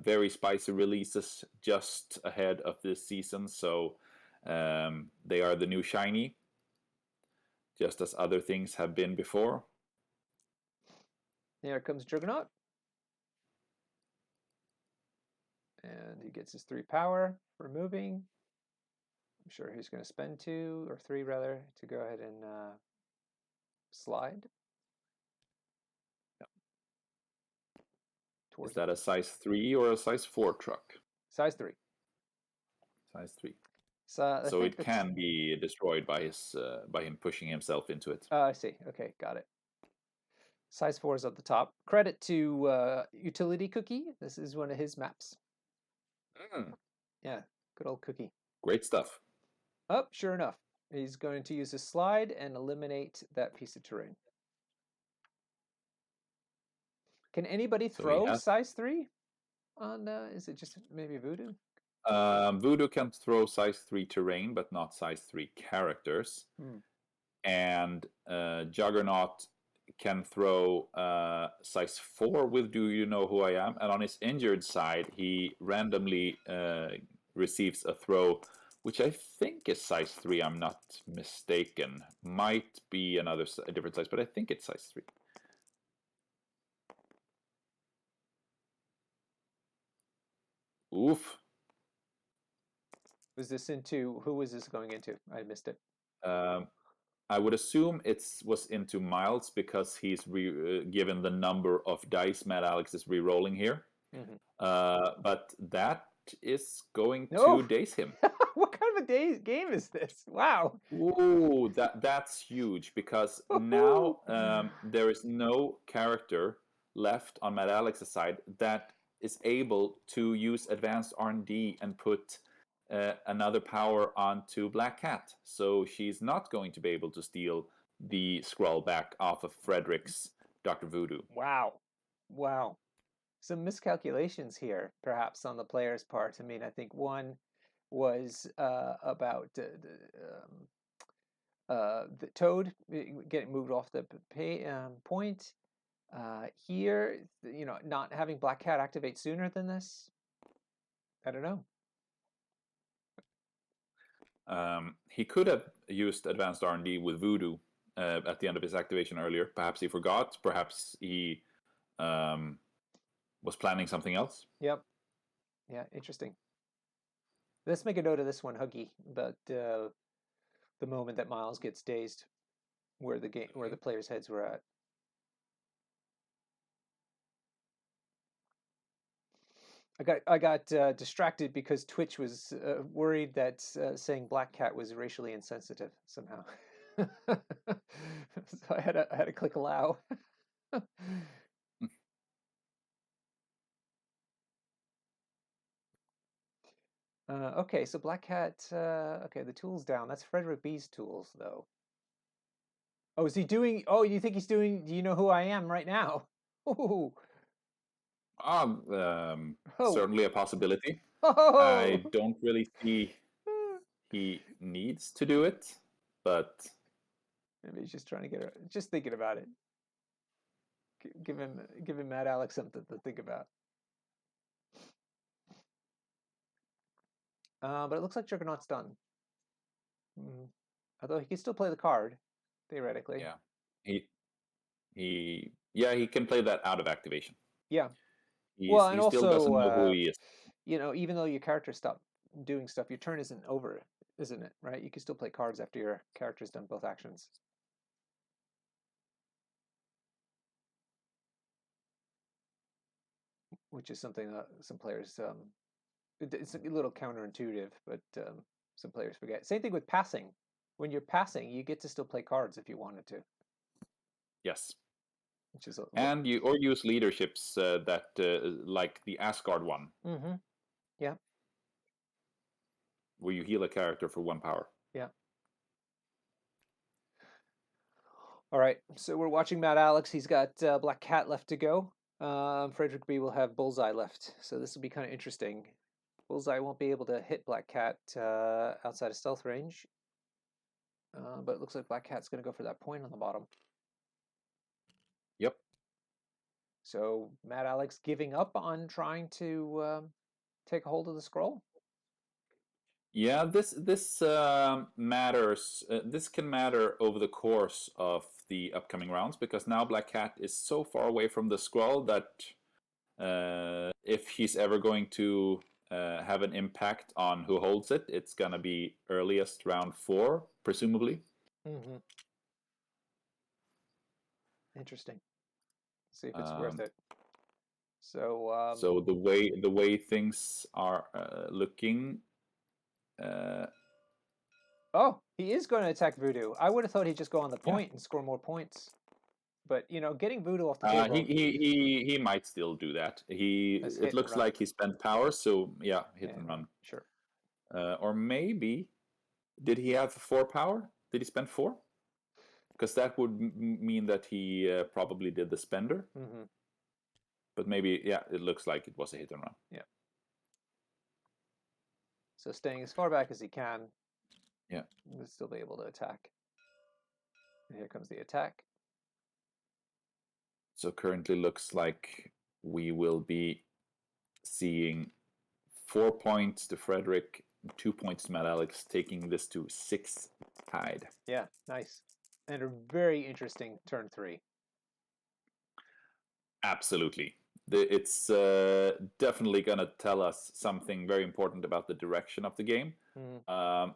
very spicy releases just ahead of this season, so they are the new shiny, just as other things have been before. Here comes Juggernaut. And he gets his 3 power for moving. I'm sure he's going to spend 2 or 3 rather to go ahead and slide. Yep. Is that a size 3 or a size 4 truck? Size 3. Size 3. So it can be destroyed by him pushing himself into it. I see. Okay, got it. Size 4 is at the top. Credit to Utility Cookie. This is one of his maps. Yeah, good old Cookie. Great stuff. Oh, sure enough. He's going to use a slide and eliminate that piece of terrain. Can anybody throw size 3 on, is it just maybe Voodoo? Voodoo can throw size 3 terrain, but not size 3 characters. And Juggernaut can throw size 4 with Do You Know Who I Am? And on his injured side, he randomly receives a throw, which I think is size 3. I'm not mistaken. Might be a different size, but I think it's size 3. Oof. Was this into, who was this going into? I missed it. I would assume it was into Miles because he's given the number of dice Mad Alex is re-rolling here. But that is going to daze him. What kind of a game is this? Wow. Ooh, that's huge because now there is no character left on Mad Alex's side that is able to use advanced R&D and put another power onto Black Cat. So she's not going to be able to steal the scroll back off of Frederick's Dr. Voodoo. Wow. Some miscalculations here, perhaps, on the player's part. I mean, I think one was about the Toad getting moved off the point. Here, not having Black Cat activate sooner than this. I don't know. He could have used advanced R&D with Voodoo at the end of his activation earlier. Perhaps he forgot. Perhaps he was planning something else. Yep. Yeah, interesting. Let's make a note of this one, Huggy, about the moment that Miles gets dazed, where the players' heads were at. I got distracted because Twitch was worried that saying Black Cat was racially insensitive somehow. So I had to click allow. Okay, so Black Cat. Okay, the tool's down. That's Frederick B's tools, though. Oh, is he doing? Oh, you think he's doing? Do you know who I am right now? Oh, oh, Certainly a possibility. I oh! don't really see he needs to do it, but Maybe he's just trying to get her. Just thinking about it. Give him Mad Alex something to think about. But it looks like Juggernaut's done. Mm. Although he can still play the card, theoretically. yeah, he he can play that out of activation. Yeah. Well, and He still doesn't know who also, he is. even though your character stopped doing stuff, your turn isn't over, isn't it? Right? You can still play cards after your character's done both actions. Which is something some players it's a little counterintuitive, but some players forget. Same thing with passing. When you're passing, you get to still play cards if you wanted to, Yes, which is a and you or use leaderships that like the Asgard one, mm-hmm. Yeah, where you heal a character for 1 power. yeah. All right, so we're watching Matt Alex. He's got Black Cat left to go. Frederick B will have Bullseye left, so this will be kind of interesting. Bullseye won't be able to hit Black Cat outside of stealth range, but it looks like Black Cat's going to go for that point on the bottom. Yep. So Matt Alex giving up on trying to take a hold of the scroll. Yeah, this matters. This can matter over the course of the upcoming rounds because now Black Cat is so far away from the scroll that if he's ever going to have an impact on who holds it, it's gonna be earliest round 4, presumably. Mm-hmm. Interesting. See if it's worth it. So So the way things are looking. oh, he is going to attack Voodoo. I would have thought he'd just go on the Yeah. point and score more points. But getting Voodoo off the He, table he he he might still do that. is It hit and looks run. like he spent power, so yeah, hit and And run. sure. Or maybe did he have 4 power? Did he spend 4? Because that would mean that he probably did the spender. Mm-hmm. But maybe yeah, it looks like it was a hit and run. Yeah. So staying as far back as he can. Yeah. He'll still be able to attack. And here comes the attack. So currently looks like we will be seeing 4 points to Frederick, 2 points to Matt Alex, taking this to 6 tied. Yeah, nice. And a very interesting turn 3. Absolutely. It's definitely going to tell us something very important about the direction of the game. Mm-hmm.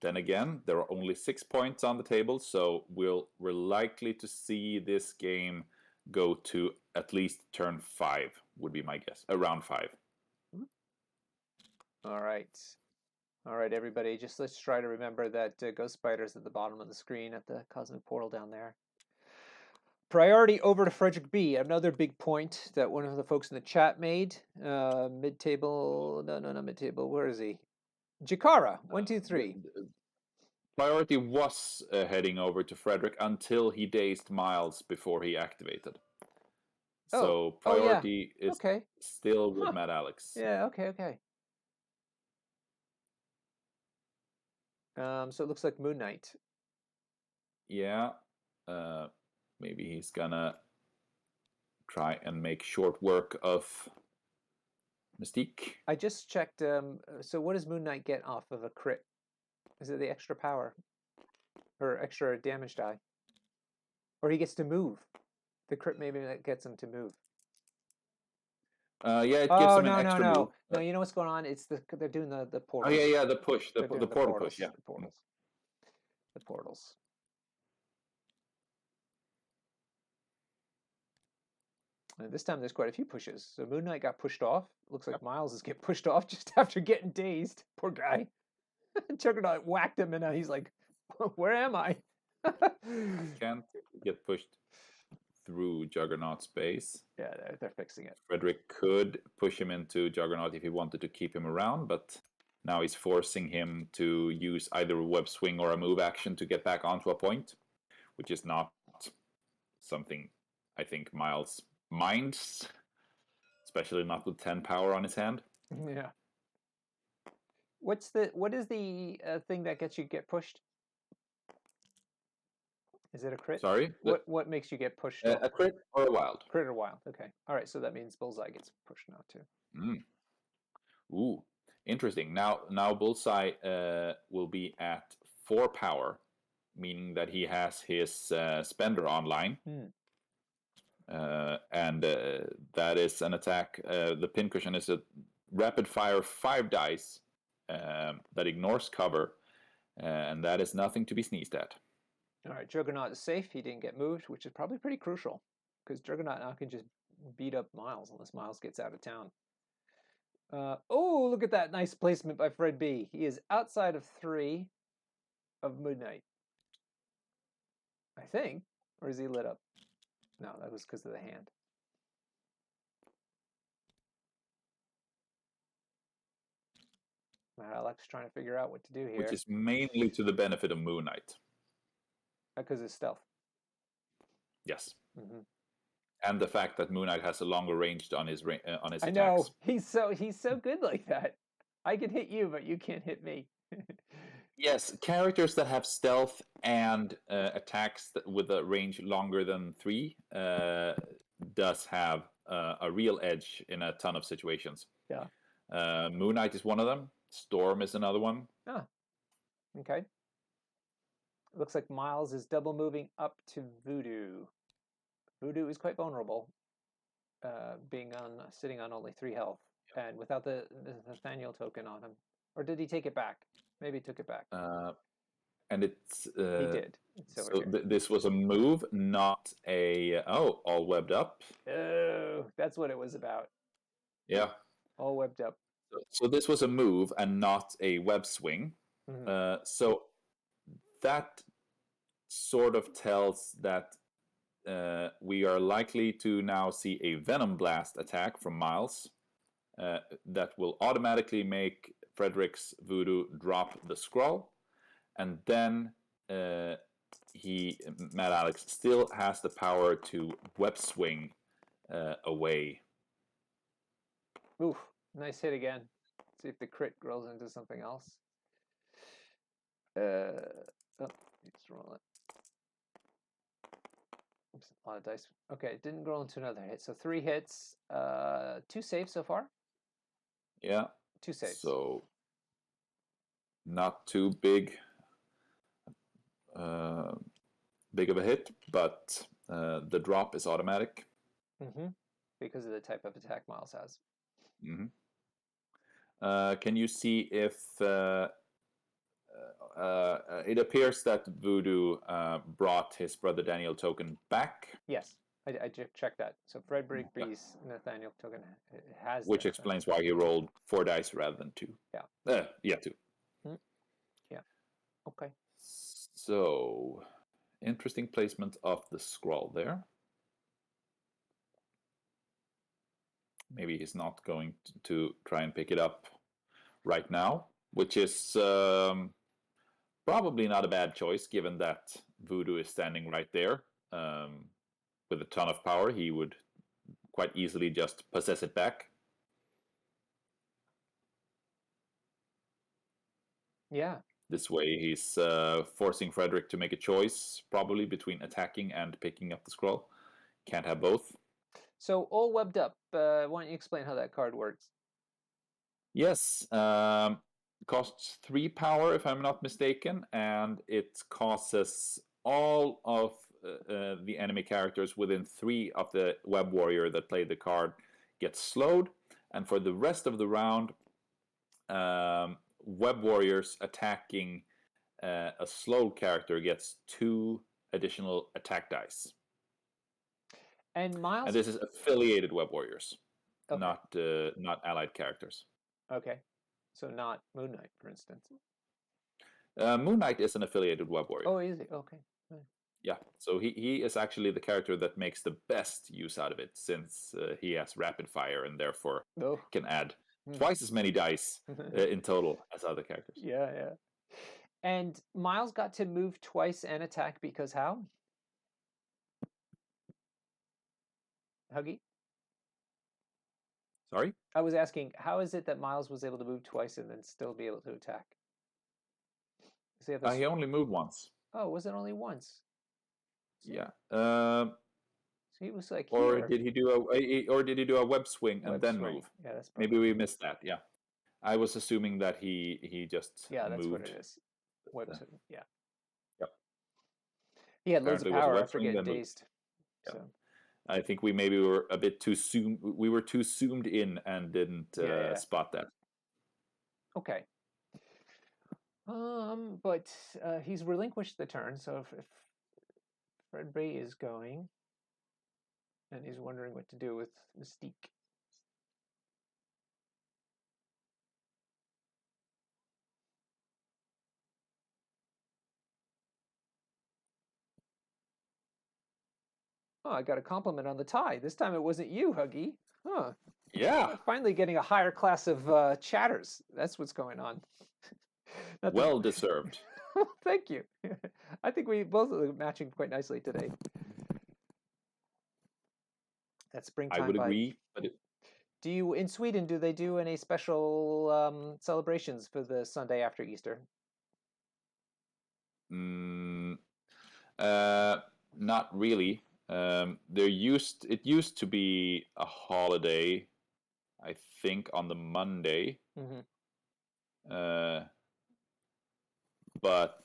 Then again, there are only 6 points on the table, so we're likely to see this game go to at least turn 5, would be my guess. Around 5. All right. All right, everybody. Just let's try to remember that Ghost Spider's at the bottom of the screen at the Cosmic Portal down there. Priority over to Frederick B. Another big point that one of the folks in the chat made. Mid-table. No, not mid-table. Where is he? Jakara. 1, 2, 3. Priority was heading over to Frederick until he dazed Miles before he activated. So priority is okay. still with Matt Alex. Yeah, okay. So it looks like Moon Knight. Yeah. Maybe he's gonna try and make short work of Mystique. I just checked. So what does Moon Knight get off of a crit Is it the extra power? Or extra damage die? Or he gets to move. The crit maybe that gets him to move. Yeah, it gives Oh, him an no, no, extra move. no. No, you know what's going on? It's they're doing the Oh portals. yeah, the push, They're the doing portal push. Yeah. The portals. The portals. And this time there's quite a few pushes. So Moon Knight got pushed off. Looks like Miles is getting pushed off just after getting dazed. Poor guy. Juggernaut whacked him and now he's like, where am I? Can't get pushed through Juggernaut's base. Yeah, they're fixing it. Frederick could push him into Juggernaut if he wanted to keep him around, but now he's forcing him to use either a web swing or a move action to get back onto a point, which is not something I think Miles minds, especially not with 10 power on his hand. Yeah. What is the thing that gets you get pushed? Is it a crit? Sorry? What makes you get pushed off? A crit or a wild? Crit or wild? Okay. All right. So that means Bullseye gets pushed now too. Mm. Ooh, interesting. Now Bullseye will be at 4 power, meaning that he has his spender online. And that is an attack. The pincushion is a rapid fire 5 dice that ignores cover, and that is nothing to be sneezed at. All right, Juggernaut is safe. He didn't get moved, which is probably pretty crucial because Juggernaut now can just beat up Miles unless Miles gets out of town. Oh, look at that nice placement by Fred B. He is outside of 3 of Midnight. I think. Or is he lit up? No, that was because of the hand. Alex trying to figure out what to do here. Which is mainly to the benefit of Moon Knight. Because it's stealth. Yes. And the fact that Moon Knight has a longer range on his attacks. I know. He's so good like that. I can hit you, but you can't hit me. Yes, characters that have stealth and attacks with a range longer than 3 does have a real edge in a ton of situations. Yeah. Moon Knight is one of them. Storm is another one. Oh, okay. Looks like Miles is double moving up to Voodoo. Voodoo is quite vulnerable, sitting on only 3 health, and without the Nathaniel token on him. Or did he take it back? Maybe he took it back. And it's he did. So this was a move, not a all webbed up. Oh, that's what it was about. Yeah, all webbed up. So this was a move and not a web swing. So that sort of tells that we are likely to now see a Venom Blast attack from Miles that will automatically make Frederick's Voodoo drop the scroll, and then Mad Alex still has the power to web swing away. Oof, nice hit again. See if the crit grows into something else. Let's roll it. Oops, a lot of dice. Okay, it didn't grow into another hit. So 3 hits, 2 saves so far. Yeah. 2 saves. So not too big of a hit, but the drop is automatic. Because of the type of attack Miles has. Can you see if it appears that Voodoo brought his brother Daniel token back? Yes, I checked that. So Frederick B's Nathaniel token has. Which explains why he rolled 4 dice rather than 2. Yeah. 2. Yeah. Okay. So, interesting placement of the scroll there. Maybe he's not going to try and pick it up right now, which is probably not a bad choice, given that Voodoo is standing right there with a ton of power. He would quite easily just possess it back. Yeah. This way, he's forcing Frederick to make a choice, probably between attacking and picking up the scroll. Can't have both. So, all webbed up. Why don't you explain how that card works? Yes. costs 3 power, if I'm not mistaken, and it causes all of the enemy characters within 3 of the web warrior that played the card get slowed, and for the rest of the round, web warriors attacking a slowed character gets 2 additional attack dice. And And Miles, this is affiliated web warriors, okay, not allied characters. okay, so not Moon Knight, for instance. Moon Knight is an affiliated web warrior. Oh, is it? Okay. Yeah, so he is actually the character that makes the best use out of it, since he has rapid fire and therefore Oh. can add twice as many dice in total as other characters. Yeah, yeah. And Miles got to move twice and attack because how? Huggy? Sorry? I was asking, how is it that Miles was able to move twice and then still be able to attack? Does he have this? He only moved once. Oh, was it only once? Yeah. So he was like Or here. did he do a web swing and Web then swing. move? Yeah, that's Maybe probably. we missed that. Yeah, I was assuming that he just Yeah, that's what moved. it is. Web Uh, swing. Yeah. yep. He had loads of Apparently, it was a power web after swing getting then moved. dazed. Yeah. So I think we maybe were a bit too soon. We were too zoomed in and didn't yeah. spot that. Okay. But he's relinquished the turn, so if Fredbury is going, and he's wondering what to do with Mystique. Oh, I got a compliment on the tie. This time it wasn't you, Huggy. Huh. Yeah, Finally getting a higher class of chatters. That's what's going on. Not the... well deserved. Thank you. I think we both are matching quite nicely today. That's I springtime would vibe. agree, but Do you in Sweden? Do they do any special celebrations for the Sunday after Easter? mm, uh, not really. It used to be a holiday, I think, on the Monday. Mm-hmm. Uh, but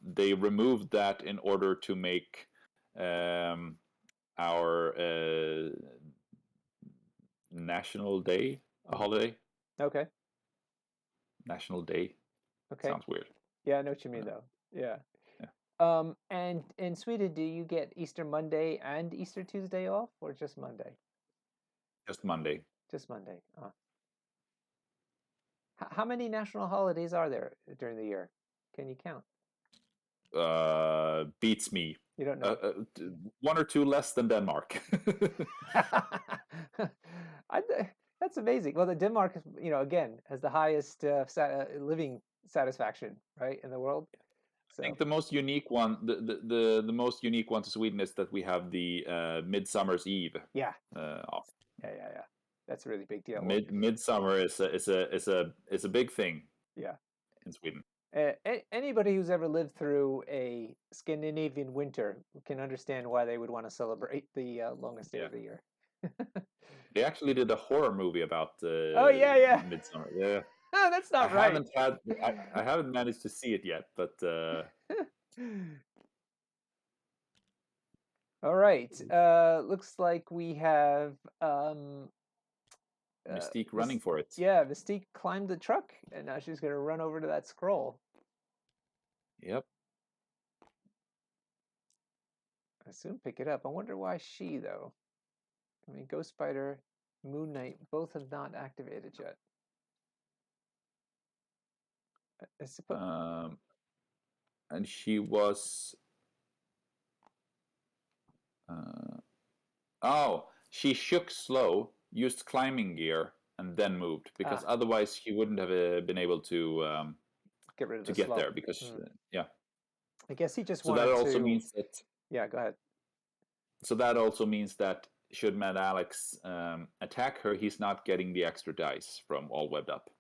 they removed that in order to make our national day a holiday. Okay. National day Okay. sounds weird. Yeah, I know what you mean, Uh, though. Yeah. yeah, And in Sweden, do you get Easter Monday and Easter Tuesday off, or just Monday? just Monday. Just Monday. How many national holidays are there during the year? Can you count? Beats me. You don't know. 1 or 2 less than Denmark. I, that's amazing. Well, the Denmark, again, has the highest living satisfaction, right, in the world. I So think the most unique one, the most unique one to Sweden is that we have the Midsummer's Eve yeah, off. yeah. That's a really big deal. Midsummer is a big thing Yeah. in Sweden. Anybody who's ever lived through a Scandinavian winter can understand why they would want to celebrate the longest day Yeah, of the year. they actually did a horror movie about Oh yeah. Midsummer. Yeah, Oh, that's not right. I haven't managed to see it yet, but All right. Looks like we have Mystique running for it. yeah, Mystique climbed the truck, and now she's gonna run over to that scroll. Yep. I soon pick it up. I wonder why she though. I mean, Ghost Spider, Moon Knight, both have not activated yet. I suppose. And she was. Uh, oh, she shook slow, used climbing gear, and then moved because otherwise she wouldn't have been able to get rid of the get slow. there. Because yeah. I guess he just So that wanted also to. means that. Yeah, go ahead. So that also means that should Mad Alex attack her, he's not getting the extra dice from all webbed up.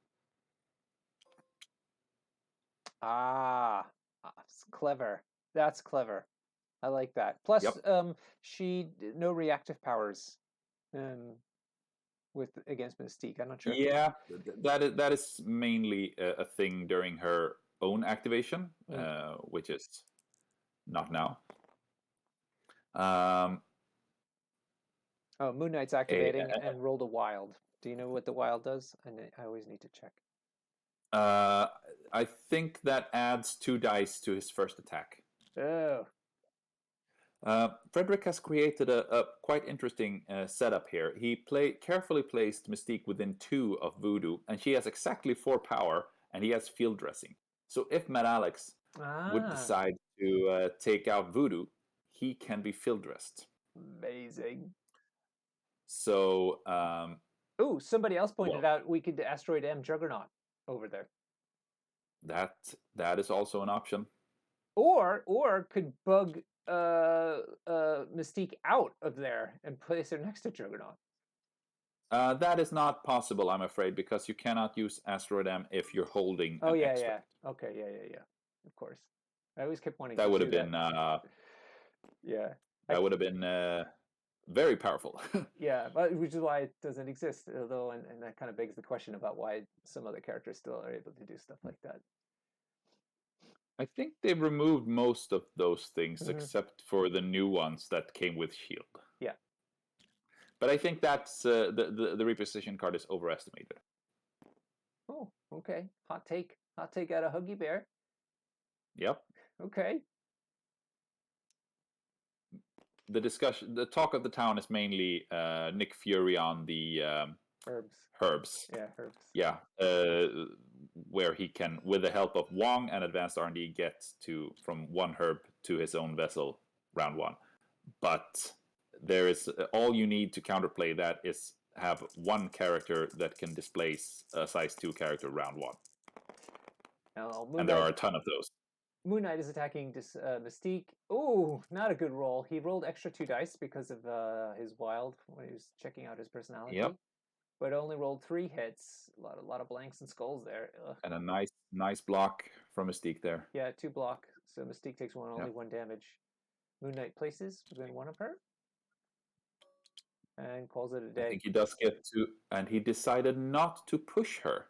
It's clever. That's clever. I like that. Plus, Yep. she no reactive powers. Um, against Mystique. I'm not sure. Yeah, that is mainly a thing during her own activation, which is not now. Oh, Moon Knight's activating and rolled a wild. Do you know what the wild does? I always need to check. I think that adds 2 dice to his first attack. Oh. Frederick has created a quite interesting setup here. He carefully placed Mystique within 2 of Voodoo, and she has exactly 4 power, and he has field dressing. So if Mad Alex would decide to take out Voodoo, he can be field dressed. Amazing. So, somebody else pointed out we could Asteroid M Juggernaut over there. That is also an option. Or could bug Mystique out of there and place her next to Juggernaut. That is not possible, I'm afraid, because you cannot use Asteroid M if you're holding an extract. Yeah. Okay, yeah. Of course. I always kept wanting that to would do have been yeah. That would have been very powerful. Yeah, but which is why it doesn't exist, although, and that kind of begs the question about why some other characters still are able to do stuff like that. I think they've removed most of those things except for the new ones that came with Shield. Yeah. But I think that's the reposition card is overestimated. Oh, okay. Hot take out of Huggy Bear. Yep. Okay. The talk of the town is mainly Nick Fury on the Herbs. Yeah, Herbs. Yeah, where he can, with the help of Wong and advanced R&D, get from 1 herb to his own vessel round 1. But there is all you need to counterplay that is have 1 character that can displace a size 2 character round 1. And there are a ton of those. Moon Knight is attacking Mystique. Ooh, not a good roll. He rolled extra 2 dice because of his wild when he was checking out his personality. Yep. But only rolled 3 hits. A lot of blanks and skulls there. Ugh. And a nice block from Mystique there. Yeah, 2 block. So Mystique takes only 1 damage. Moon Knight places within 1 of her. And calls it a day. I think he does get to, and he decided not to push her.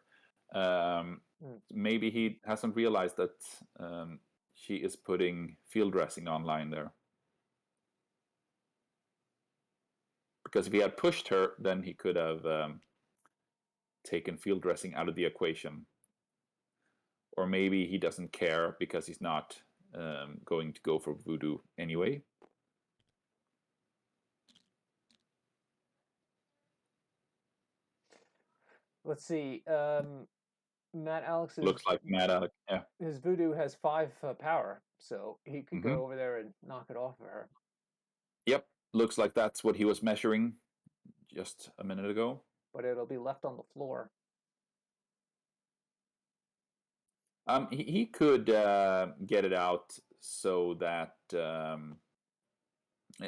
Maybe he hasn't realized that she is putting field dressing online there. Because if he had pushed her, then he could have taken field dressing out of the equation. Or maybe he doesn't care because he's not going to go for Voodoo anyway. Let's see. Matt Alex's looks like Matt Alex. Yeah. His Voodoo has 5 power, so he could go over there and knock it off of her. Yep. Looks like that's what he was measuring just a minute ago. But it'll be left on the floor. He could get it out so that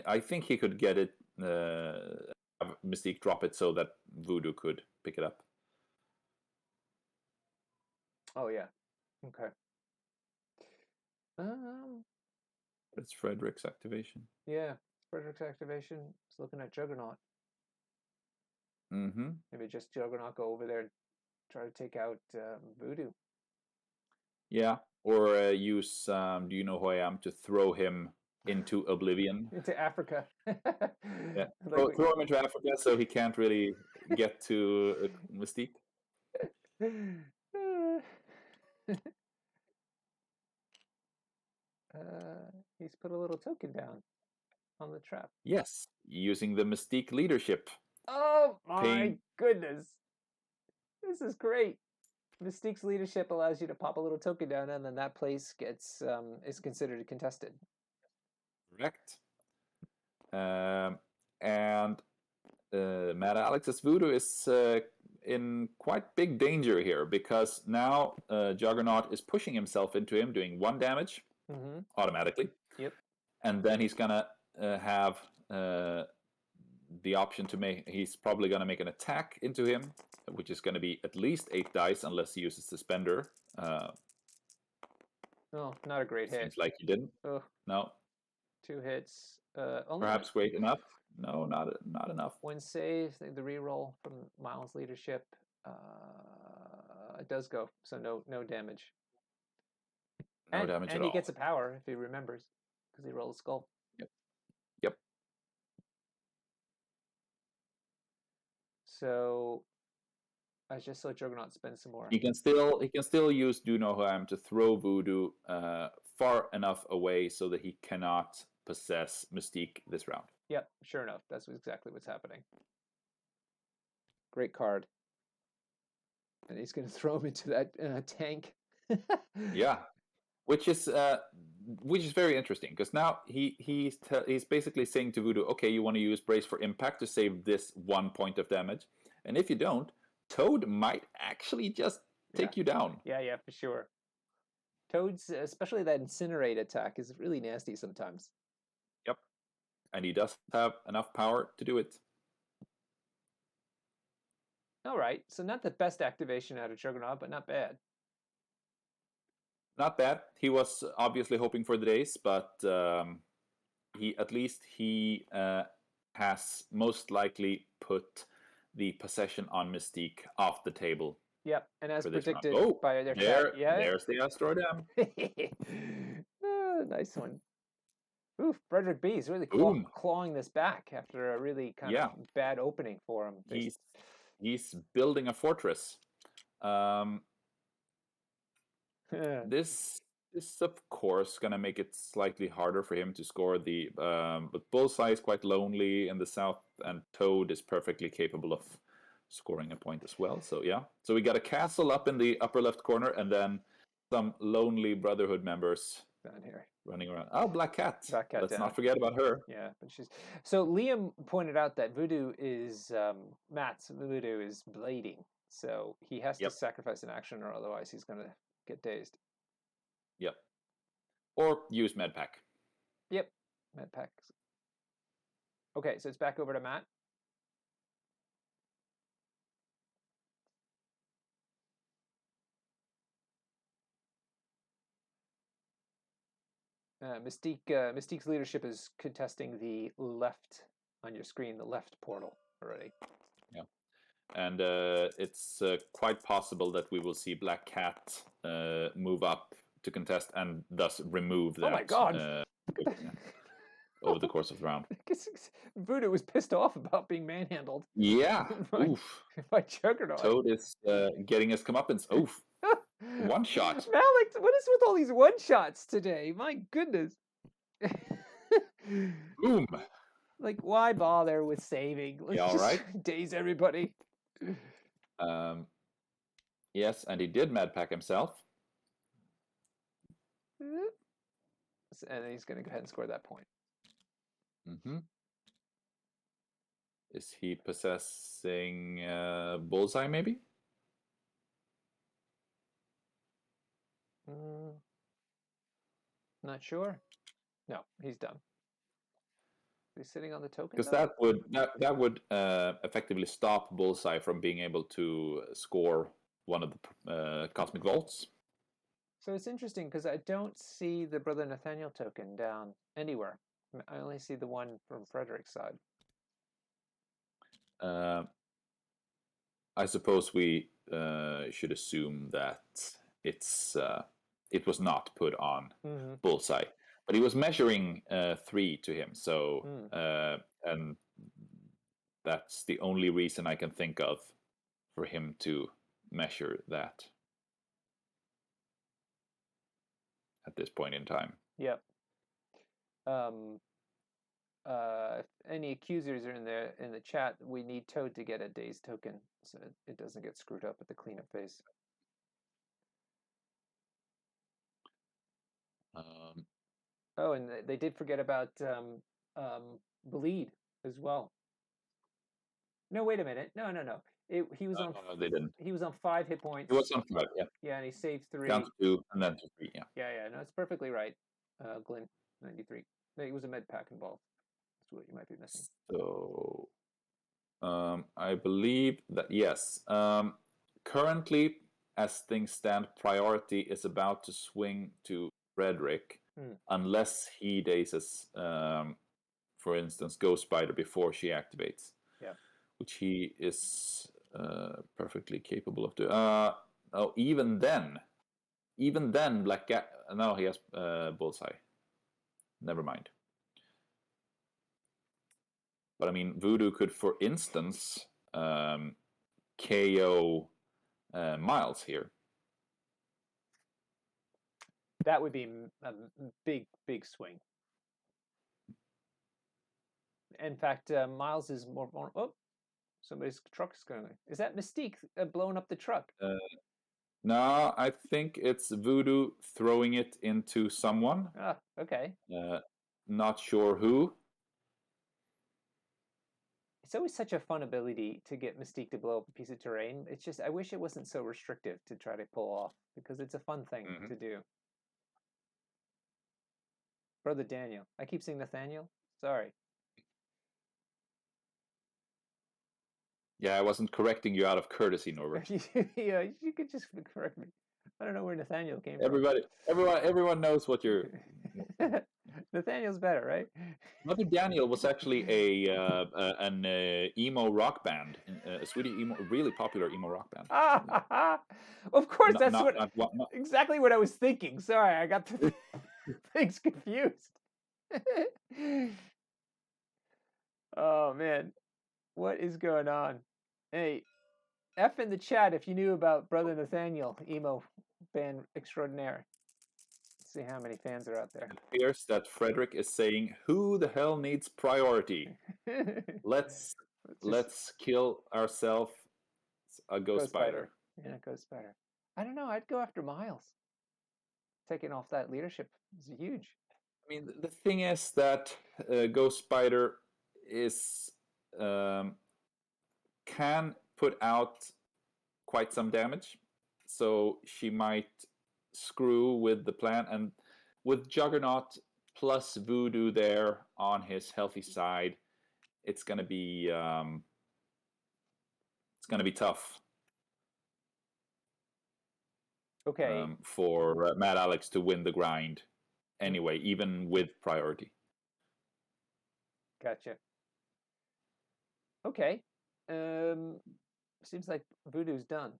I think he could get it, have Mystique drop it so that Voodoo could pick it up. Oh yeah, okay. It's Frederick's activation. Yeah, Frederick's activation. It's looking at Juggernaut. Maybe just Juggernaut go over there and try to take out Voodoo. Yeah, or use Do You Know Who I Am to throw him into oblivion. Into Africa. Yeah, throw him into Africa so he can't really get to Mystique. He's put a little token down on the trap. Yes, using the Mystique leadership. Oh my goodness. This is great. Mystique's leadership allows you to pop a little token down, and then that place gets is considered contested. Correct. And Mad Alex's Voodoo is in quite big danger here because now Juggernaut is pushing himself into him, doing 1 damage automatically. Yep. And then he's gonna have the option to make. He's probably gonna make an attack into him, which is gonna be at least 8 dice unless he uses the spender. Oh, not a great hit. Seems like he didn't. Oh. No. 2 hits. Perhaps great enough. No, not enough. One save, the reroll from Miles' leadership. It does go, so no damage. No damage at he all. gets a power if he remembers, because he rolled a skull. Yep. Yep. So I just saw Juggernaut spend some more. He can still use Do Know Who I Am to throw Voodoo far enough away so that he cannot possess Mystique this round. Yep, sure enough, that's exactly what's happening. Great card. And he's going to throw him into that tank. Yeah, which is very interesting, because now he's basically saying to Voodoo, okay, you want to use Brace for Impact to save this 1 point of damage, and if you don't, Toad might actually just take you down. Yeah, for sure. Toad's, especially that Incinerate attack, is really nasty sometimes. Yep, and he does have enough power to do it. All right, so not the best activation out of Juggernaut, but not bad. Not bad. He was obviously hoping for the days, but he has most likely put the possession on Mystique off the table. Yep, and as predicted by their chat, there's the Asteroid M. Nice one. Oof, Frederick B is really clawing this back after a really kind of bad opening for him. He's building a fortress. This is, of course, going to make it slightly harder for him to score the... but Bullseye is quite lonely in the south, and Toad is perfectly capable of scoring a point as well. So, yeah. So we got a castle up in the upper left corner, and then some lonely Brotherhood members down here running around. Oh, Black Cat. Let's down. not forget about her. Yeah, but she's... So Liam pointed out that Voodoo is... Matt's Voodoo is blading. So he has to sacrifice an action, or otherwise he's going to get dazed. Yep. Or use Medpack. Yep, Medpack. Okay, so it's back over to Matt. Mystique's leadership is contesting the left on your screen, the left portal already. Yeah, and it's quite possible that we will see Black Cat move up to contest and thus remove that. Oh my god! Over the course of the round. Voodoo was pissed off about being manhandled. Yeah. by Juggernaut. Toad is getting his comeuppance. Oof. One shot. Malik, what is with all these one shots today? My goodness. Boom. Like, why bother with saving? Let's just daze everybody. Yes, and he did Medpack himself. And he's going to go ahead and score that point. Mm-hmm. Is he possessing Bullseye, maybe? Not sure. No, he's done. He's sitting on the token. Because that would effectively stop Bullseye from being able to score one of the Cosmic Vaults. So it's interesting because I don't see the Brother Nathaniel token down anywhere. I only see the one from Frederick's side. I suppose we should assume that it was not put on Bullseye, but he was measuring 3 to him. So and that's the only reason I can think of for him to measure that at this point in time. Yep. If any accusers are in the chat, we need Toad to get a dazed token so it doesn't get screwed up at the cleanup phase. Oh, and they did forget about Bleed as well. No, wait a minute. No. He was on. No, they didn't. He was on 5 hit points. He was on 5, yeah. Yeah, and he saved 3. Down to 2, and then to 3, yeah. Yeah. No, it's perfectly right. Glenn, 93. It was a med pack involved. That's what you might be missing. So, I believe that yes. Currently, as things stand, priority is about to swing to Frederick, unless he dazes for instance, Ghost Spider before she activates. Yeah. Which he is perfectly capable of doing. Oh, even then, Black Cat. No, he has Bullseye. Never mind. But I mean, Voodoo could, for instance, KO Miles here. That would be a big swing. In fact, Miles is more vulnerable. Oh, somebody's truck is going. Is that Mystique blowing up the truck? No, I think it's Voodoo throwing it into someone. Ah, okay. Not sure who. It's always such a fun ability to get Mystique to blow up a piece of terrain. It's just, I wish it wasn't so restrictive to try to pull off, because it's a fun thing to do. Brother Daniel. I keep saying Nathaniel. Sorry. Yeah, I wasn't correcting you out of courtesy, Norbert. Yeah, you could just correct me. I don't know where Nathaniel came Everyone knows what you're. Nathaniel's better, right? Brother Daniel was actually an emo rock band, a Swedish really popular emo rock band. Of course, Not, that's not, exactly what I was thinking. Sorry, I got the things confused. Oh man, what is going on? Hey, F in the chat if you knew about Brother Nathaniel, emo band extraordinaire. Let's see how many fans are out there. It appears that Frederick is saying, "Who the hell needs priority? Let's kill ourselves a Ghost Spider." Yeah, Ghost Spider. I don't know. I'd go after Miles. Taking off that leadership is huge. I mean, the thing is that Ghost Spider is can put out quite some damage, so she might screw with the plan. And with Juggernaut plus Voodoo there on his healthy side, it's gonna be tough. Okay. For Mad Alex to win the grind anyway, even with priority. Gotcha. Okay. Seems like Voodoo's done.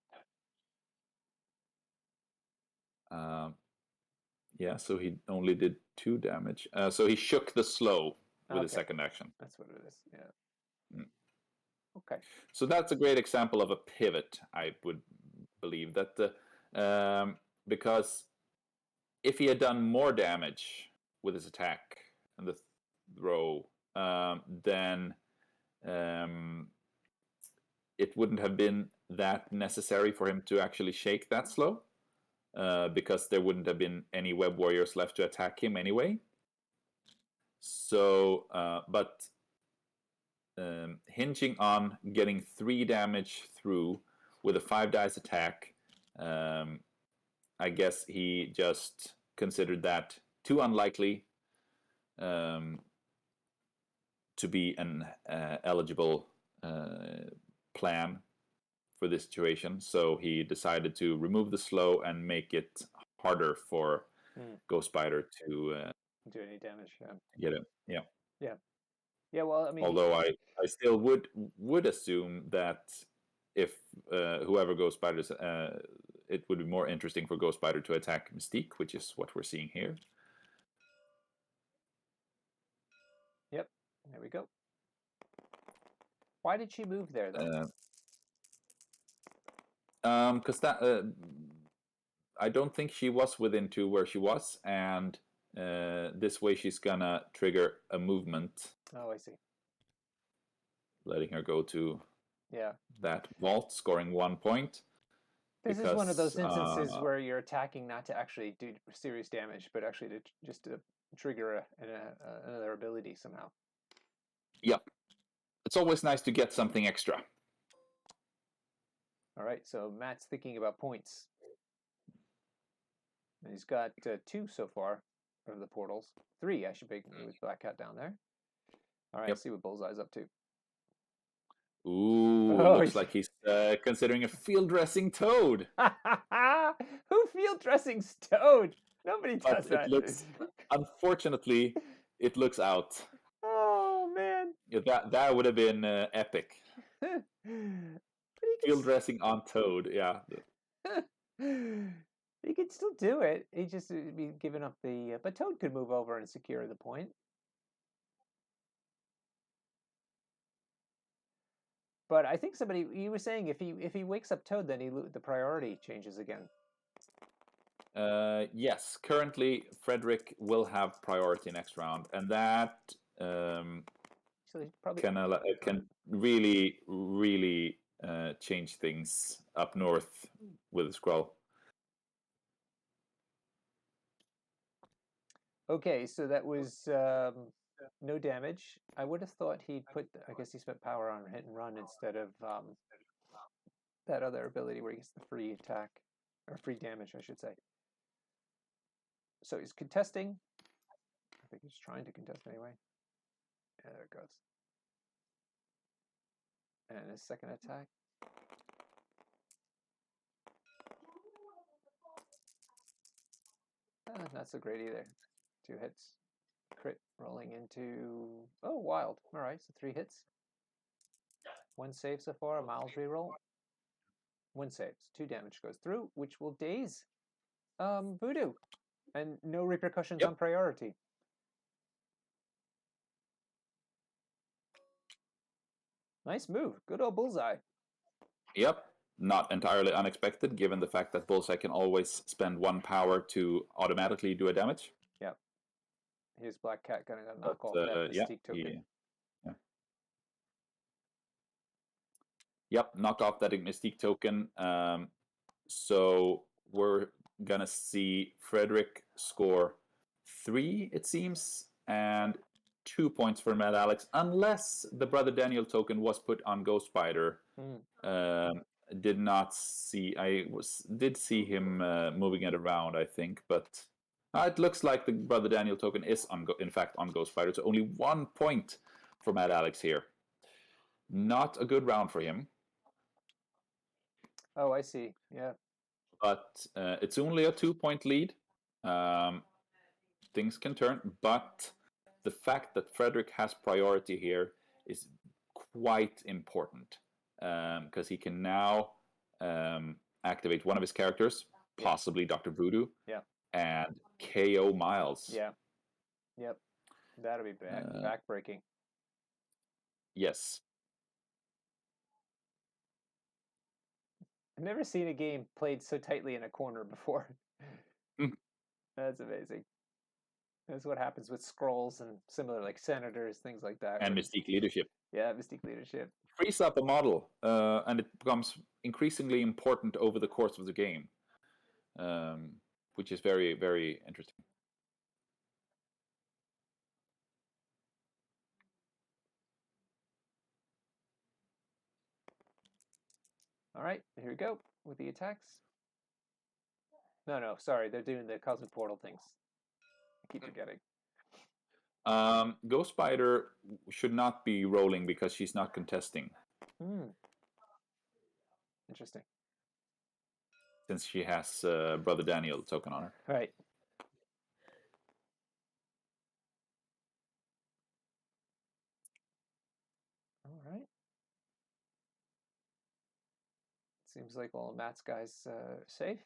Yeah, so he only did 2 damage. So he shook the slow with his second action. That's what it is. Yeah. Okay. So that's a great example of a pivot, I would believe. That because if he had done more damage with his attack and the throw, then it wouldn't have been that necessary for him to actually shake that slow, because there wouldn't have been any web warriors left to attack him anyway. So, but hinging on getting 3 damage through with a 5 dice attack, I guess he just considered that too unlikely to be an eligible plan for this situation. So he decided to remove the slow and make it harder for Ghost Spider to do any damage. Get it. Yeah. Yeah. Yeah. Well, I mean, although I still would assume that if whoever Ghost Spider's, it would be more interesting for Ghost Spider to attack Mystique, which is what we're seeing here. Yep. There we go. Why did she move there, though? Because I don't think she was within 2 where she was, and this way she's gonna trigger a movement. Oh, I see. Letting her go to yeah that vault, scoring 1 point. This is one of those instances where you're attacking not to actually do serious damage, but actually to just to trigger another ability somehow. Yep. It's always nice to get something extra. All right, so Matt's thinking about points. And he's got 2 so far of the portals. 3, I should be, with Black Cat down there. All right, let's see what Bullseye's up to. Ooh, looks like he's considering a field dressing Toad. Who field dressings Toad? Nobody does that. It looks, unfortunately, it looks out. Oh Yeah, that would have been epic. But Field dressing on Toad, yeah. he could still do it. He just be giving up the. But Toad could move over and secure the point. But I think somebody you were saying if he wakes up Toad, then the priority changes again. Yes, currently Frederick will have priority next round, and that So he's probably can really change things up north with Skrull. okay. So that was no damage. I would have thought he'd put. I guess he spent power on hit and run instead of that other ability where he gets the free attack or free damage, I should say. So he's contesting. I think he's trying to contest anyway. Yeah, there it goes. And his second attack. Not so great either. 2 hits. Crit rolling into... Oh, wild. All right, so 3 hits. 1 save so far, a Miles reroll. 1 saves. 2 damage goes through, which will daze Voodoo. And no repercussions on priority. Nice move. Good old Bullseye. Yep. Not entirely unexpected, given the fact that Bullseye can always spend 1 power to automatically do a damage. Yep. Here's Black Cat going to knock off that Yeah, Mystique token. Yep, knock off that Mystique token. So we're gonna see Frederick score 3, it seems, and 2 points for Mad Alex, unless the Brother Daniel token was put on Ghost Spider. Did not see. Did see him moving it around, I think, but it looks like the Brother Daniel token is in fact on Ghost Spider. So only 1 point for Mad Alex here. Not a good round for him. Oh, I see. Yeah. But it's only a 2-point lead. Things can turn, but the fact that Frederick has priority here is quite important because he can now activate one of his characters, possibly Dr. Voodoo, and KO Miles. Yeah. Yep. That'll be backbreaking. Yes. I've never seen a game played so tightly in a corner before. That's amazing. That's what happens with scrolls and similar, like senators, things like that. And Mystique Leadership. Yeah, Mystique Leadership. Frees up a model, and it becomes increasingly important over the course of the game, which is very, very interesting. All right, here we go with the attacks. No, sorry, they're doing the Cosmic Portal things. I keep forgetting. Ghost Spider should not be rolling because she's not contesting. Interesting. Since she has Brother Daniel token on her. Right. All right. Seems like all Matt's guys safe.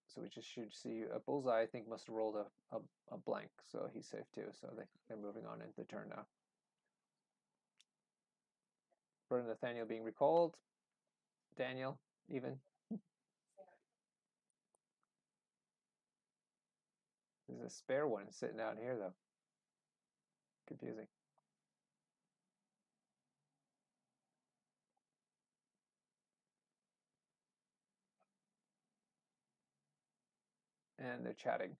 So we just should see a Bullseye. I think must have rolled a blank, so he's safe too. So they're moving on into the turn now. Brother Nathaniel being recalled. Daniel even. There's a spare one sitting out here though. Confusing. And they're chatting.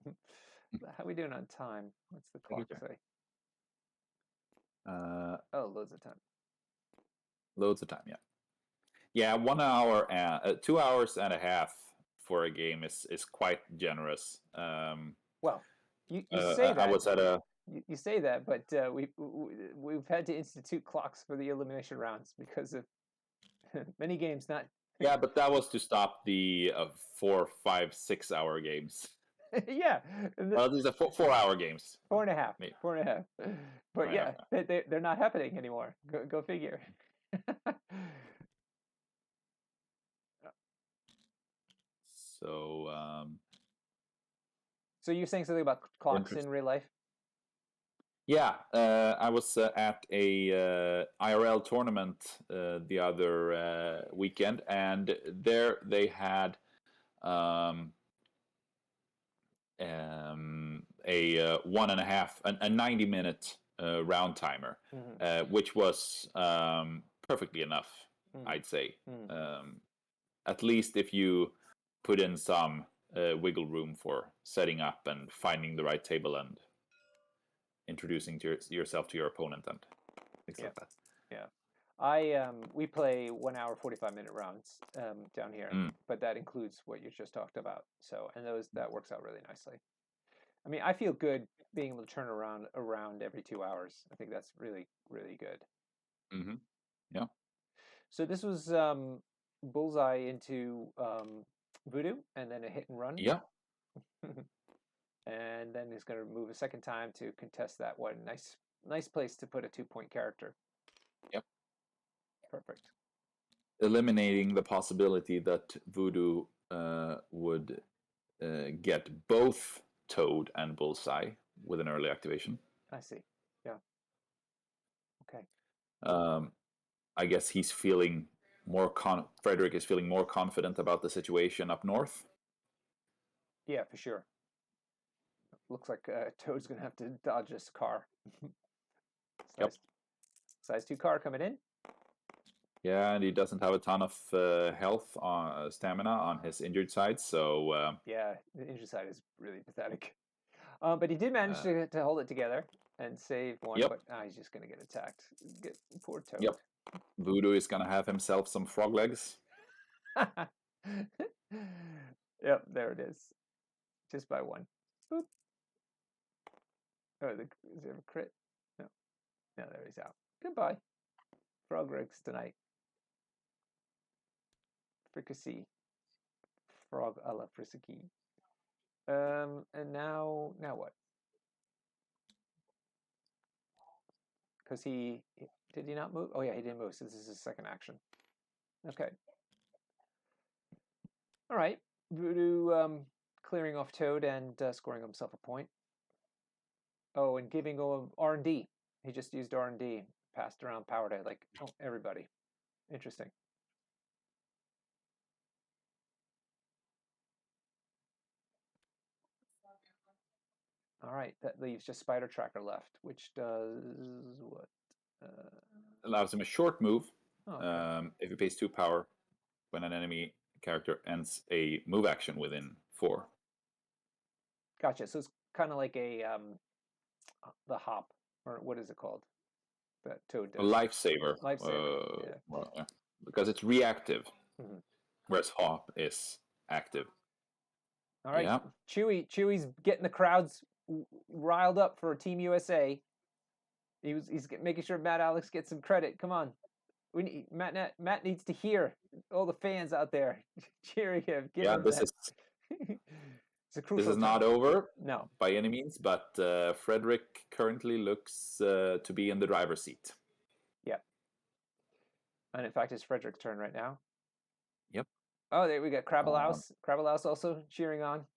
How are we doing on time? What's the clock say? Oh, loads of time. Loads of time, yeah. Yeah, 1 hour and 2 hours and a half for a game is quite generous. Well, you say that. I was at a. You say that, but we've had to institute clocks for the elimination rounds because of many games not. Yeah, but that was to stop the 4, 5, 6 hour games. Yeah, Well, these are 4 hour games. 4.5, Maybe 4.5. But 4.5. yeah, they're not happening anymore. Go figure. So So you're saying something about clocks in interesting. real life? Yeah, I was at a IRL tournament the other weekend, and there they had um, a 90-minute round timer, Mm-hmm. which was perfectly enough, I'd say. Mm-hmm. Um, at least if you put in some wiggle room for setting up and finding the right table and introducing yourself to your opponent and things Yeah, like that. yeah. We play 1 hour 45-minute rounds down here, Mm. but that includes what you just talked about. So, and that works out really nicely. I mean, I feel good being able to turn around every 2 hours. I think that's really, really good. Mm-hmm. Yeah. So this was bullseye into voodoo, and then a hit and run, Yeah. and then he's going to move a second time to contest that one. Nice place to put a 2-point character. Yep. Perfect. Eliminating the possibility that Voodoo would get both Toad and Bullseye with an early activation. I see. Yeah. Okay. Um, I guess he's feeling more Frederick is feeling more confident about the situation up north. Yeah, for sure. Looks like Toad's going to have to dodge this car. Yep. Size 2 car coming in. Yeah, and he doesn't have a ton of health on stamina on his injured side, so Yeah, the injured side is really pathetic. But he did manage to hold it together and save one, yep, but he's just going to get attacked. Get poor Toad. yep. Voodoo is gonna have himself some frog legs. Yep, there it is. Just by one. Boop. Oh, is there a crit? No. No, there he's out. Goodbye. Frog legs tonight. Fricassee. Frog a la fricassee. And now what? Because did he not move? Oh yeah, he didn't move. So this is his second action. Okay. All right. Voodoo clearing off Toad and scoring himself a point. Oh, and giving R&D. He just used R&D, passed around power to everybody. Interesting. All right, that leaves just Spider Tracker left, which does what? Allows him a short move Oh, okay. if he pays 2 power when an enemy character ends a move action within 4. Gotcha. So it's kind of like the hop, or what is it called? That Toad A does. lifesaver, Lifesaver. Yeah. well, yeah, because it's reactive, Mm-hmm. whereas Hop is active. All right, Yeah, Chewie's getting the crowds riled up for Team USA. He's making sure Matt Alex gets some credit. Come on, Matt needs to hear all the fans out there cheering him. Give yeah. him that. It's a This crucial is turn. not over No, by any means, but Frederick currently looks to be in the driver's seat. yeah, and in fact, it's Frederick's turn right now. Yep. Oh, there we got Um, Crabalaus. Crabalaus also cheering on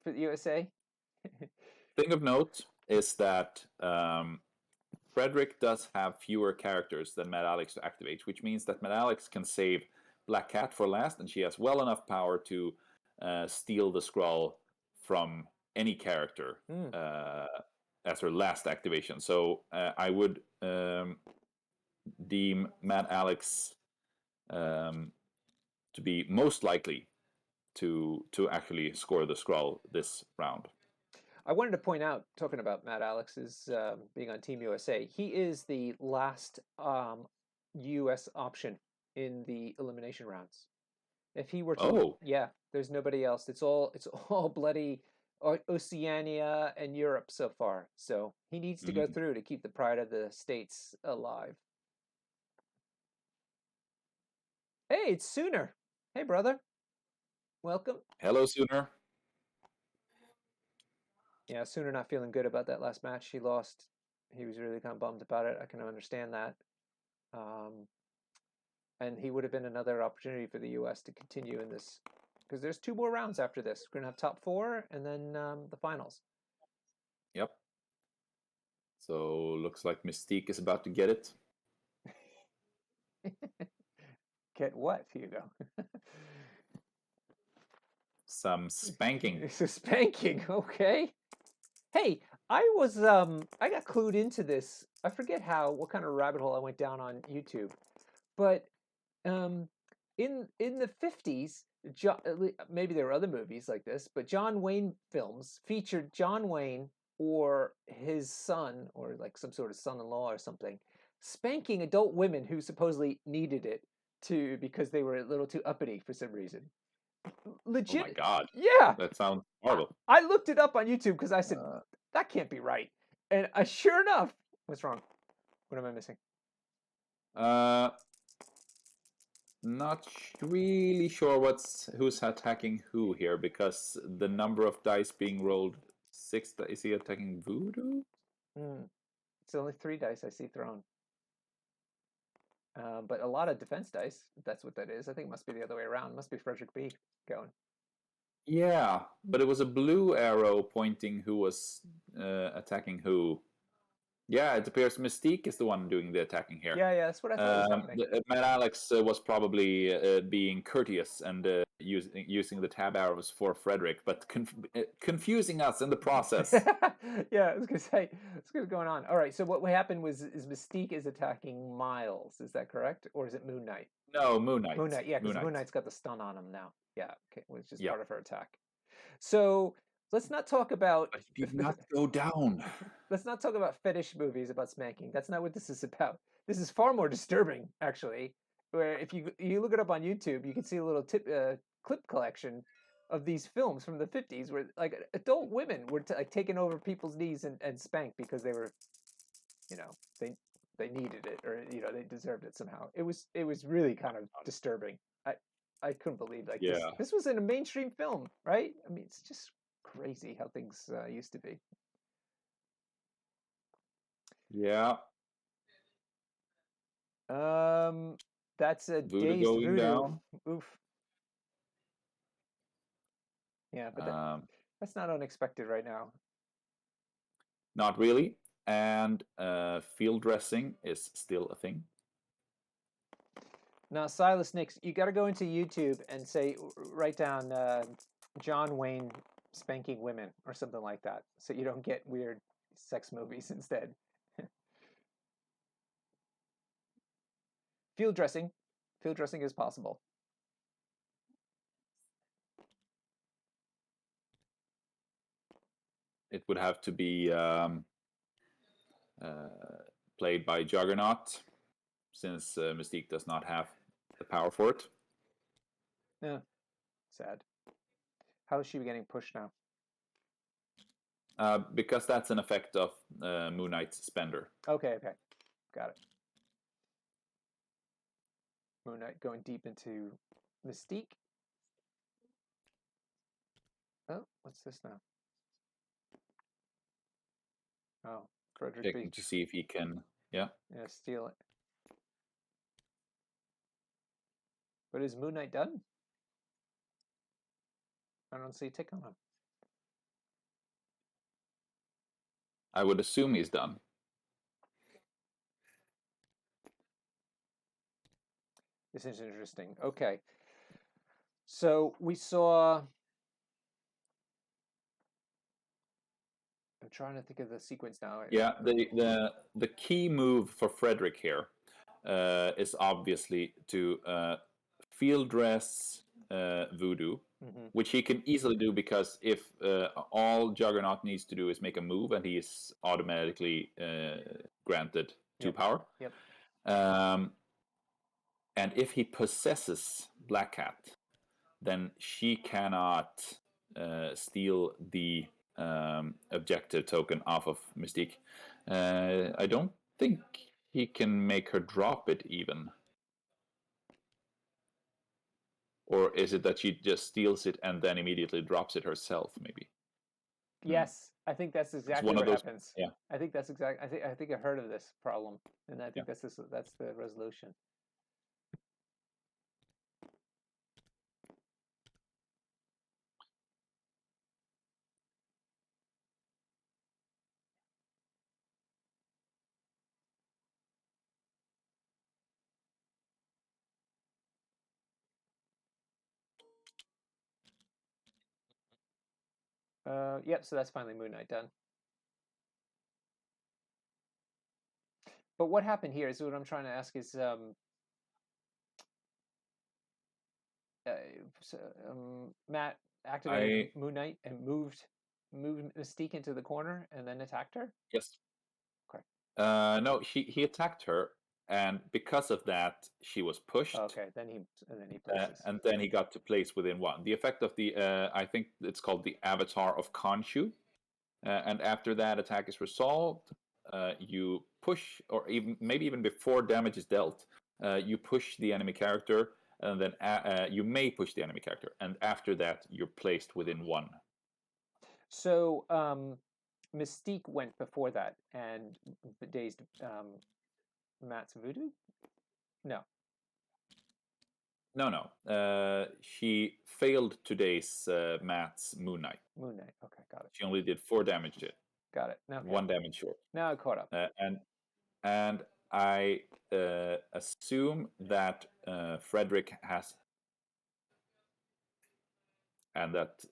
for the USA. thing of note is that Frederick does have fewer characters than Mad Alex to activate, which means that Mad Alex can save Black Cat for last, and she has well enough power to steal the scroll from any character Mm. as her last activation. So I would deem Mad Alex to be most likely to actually score the scroll this round. I wanted to point out, talking about Matt Alex's being on Team USA, he is the last U.S. option in the elimination rounds. If he were to, Oh. yeah, there's nobody else. It's all bloody Oceania and Europe so far. So he needs to go Mm. through to keep the pride of the states alive. Hey, it's Sooner. Hey, brother. Welcome. Hello, Sooner. Yeah, Sooner not feeling good about that last match. He lost. He was really kind of bummed about it. I can understand that. Um, and he would have been another opportunity for the U.S. to continue in this because there's 2 more rounds after this. We're gonna have top 4 and then the finals. Yep. So looks like Mystique is about to get it. Get what, Hugo? Some spanking. It's a spanking, okay. Hey, I got clued into this. I forget what kind of rabbit hole I went down on YouTube, but um, in the 50s, maybe there were other movies like this, but John Wayne films featured John Wayne or his son or like some sort of son-in-law or something spanking adult women who supposedly needed it because they were a little too uppity for some reason. Oh my Legit, God. yeah. That sounds I, horrible. I looked it up on YouTube because I said Uh, that can't be right, and sure enough, what's wrong? What am I missing? uh, Not really sure who's attacking who here because the number of dice being rolled, 6. Is he attacking Voodoo? Hmm. It's only 3 dice I see thrown. But a lot of defense dice, if that's what that is. I think it must be the other way around. It must be Frederick B going. Yeah, but it was a blue arrow pointing who was attacking who. Yeah, it appears Mystique is the one doing the attacking here. Yeah, that's what I thought was happening. Matt Alex was probably being courteous and using the tab arrows for Frederick, but confusing us in the process. Yeah, I was gonna say what's going on. All right, so what happened is Mystique is attacking Miles. Is that correct, or is it Moon Knight? No, Moon Knight. Moon Knight, yeah, Moon because Moon Knight. Knight's got the stun on him now. Yeah, okay, which is Yeah. part of her attack. So let's not talk about. But he did not go down. Let's not talk about fetish movies about spanking. That's not what this is about. This is far more disturbing, actually. Where if you look it up on YouTube, you can see a little clip collection of these films from the 50s where like adult women were like taking over people's knees and spanked because they were, you know, they needed it or they deserved it somehow. It was really kind of disturbing. I couldn't believe like this. Yeah. This was in a mainstream film, right? I mean, it's just crazy how things used to be. Yeah. Um, that's a Voodoo dazed going voodoo. down. Oof. Yeah, but Um, that's not unexpected right now. Not really. And field dressing is still a thing. Now, Silas Nix, you got to go into YouTube and write down John Wayne spanking women or something like that, so you don't get weird sex movies instead. Field dressing, field dressing is possible. It would have to be played by Juggernaut, since Mystique does not have the power for it. Yeah, sad. How is she getting pushed now? Because that's an effect of Moon Knight's Spender. Okay, got it. Moon Knight going deep into Mystique. Oh, what's this now? Oh, Frederick Checking B. to see if he can, yeah. Yeah, steal it. But is Moon Knight done? I don't see a tick on him. I would assume he's done. This is interesting. Okay. So we saw. I'm trying to think of the sequence now. Yeah, the key move for Frederick here is obviously to field dress Voodoo, which he can easily do because if all Juggernaut needs to do is make a move and he is automatically granted 2 power. Yep. And if he possesses Black Cat, then she cannot steal the objective token off of Mystique. I don't think he can make her drop it even. Or is it that she just steals it and then immediately drops it herself, maybe? Yes, I think that's It's exactly one of what those. happens. Yeah, I think that's exact. I think I heard of this problem, and I yeah. think that's the resolution. Yep. So that's finally Moon Knight done. But what happened here is what I'm trying to ask is uh, Matt activated I Moon Knight and moved Mystique into the corner and then attacked her. Yes. Okay. No, he attacked her, and because of that, she was pushed, Okay. Then he places. and then he got to place within one. The effect of the I think it's called the Avatar of Khonshu, and after that attack is resolved, you push, or even maybe even before damage is dealt, you push the enemy character, and then you may push the enemy character, and after that, you're placed within one. So Mystique went before that and dazed Matt's voodoo. No. No, no. She failed today's Matt's Moon Knight. Moon Knight. Okay, got it. She only did 4 damage to it, Got it. Okay. 1 damage short. Now I caught up. And I assume that Frederick has, and that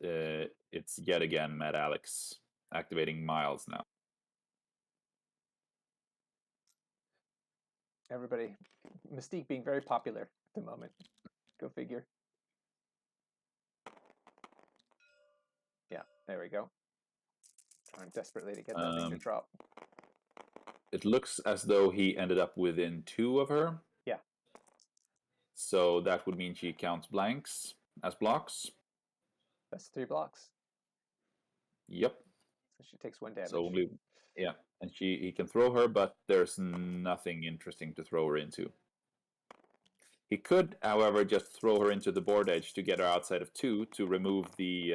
it's yet again Mad Alex activating Miles now. Everybody, Mystique being very popular at the moment. Go figure. Yeah, there we go. Trying desperately to get that thing to drop. It looks as though he ended up within 2 of her. Yeah. So that would mean she counts blanks as blocks. That's 3 blocks. Yep. So she takes 1 damage. So only, yeah, and he can throw her, but there's nothing interesting to throw her into. He could, however, just throw her into the board edge to get her outside of 2 to remove the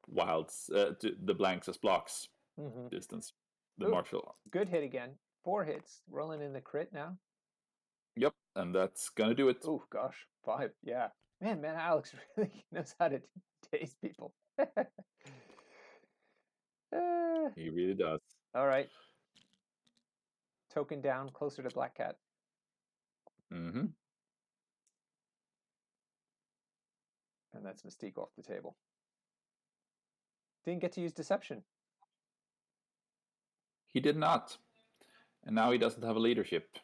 wilds, the blanks as blocks distance. The Ooh, martial arm. good hit again. 4 hits. Rolling in the crit now. Yep, and that's gonna do it. Oh gosh, 5. Yeah, man, Alex really knows how to taste people. He really does. All right. Token down closer to Black Cat. Mm-hmm. And that's Mystique off the table. Didn't get to use Deception. He did not, and now he doesn't have a leadership.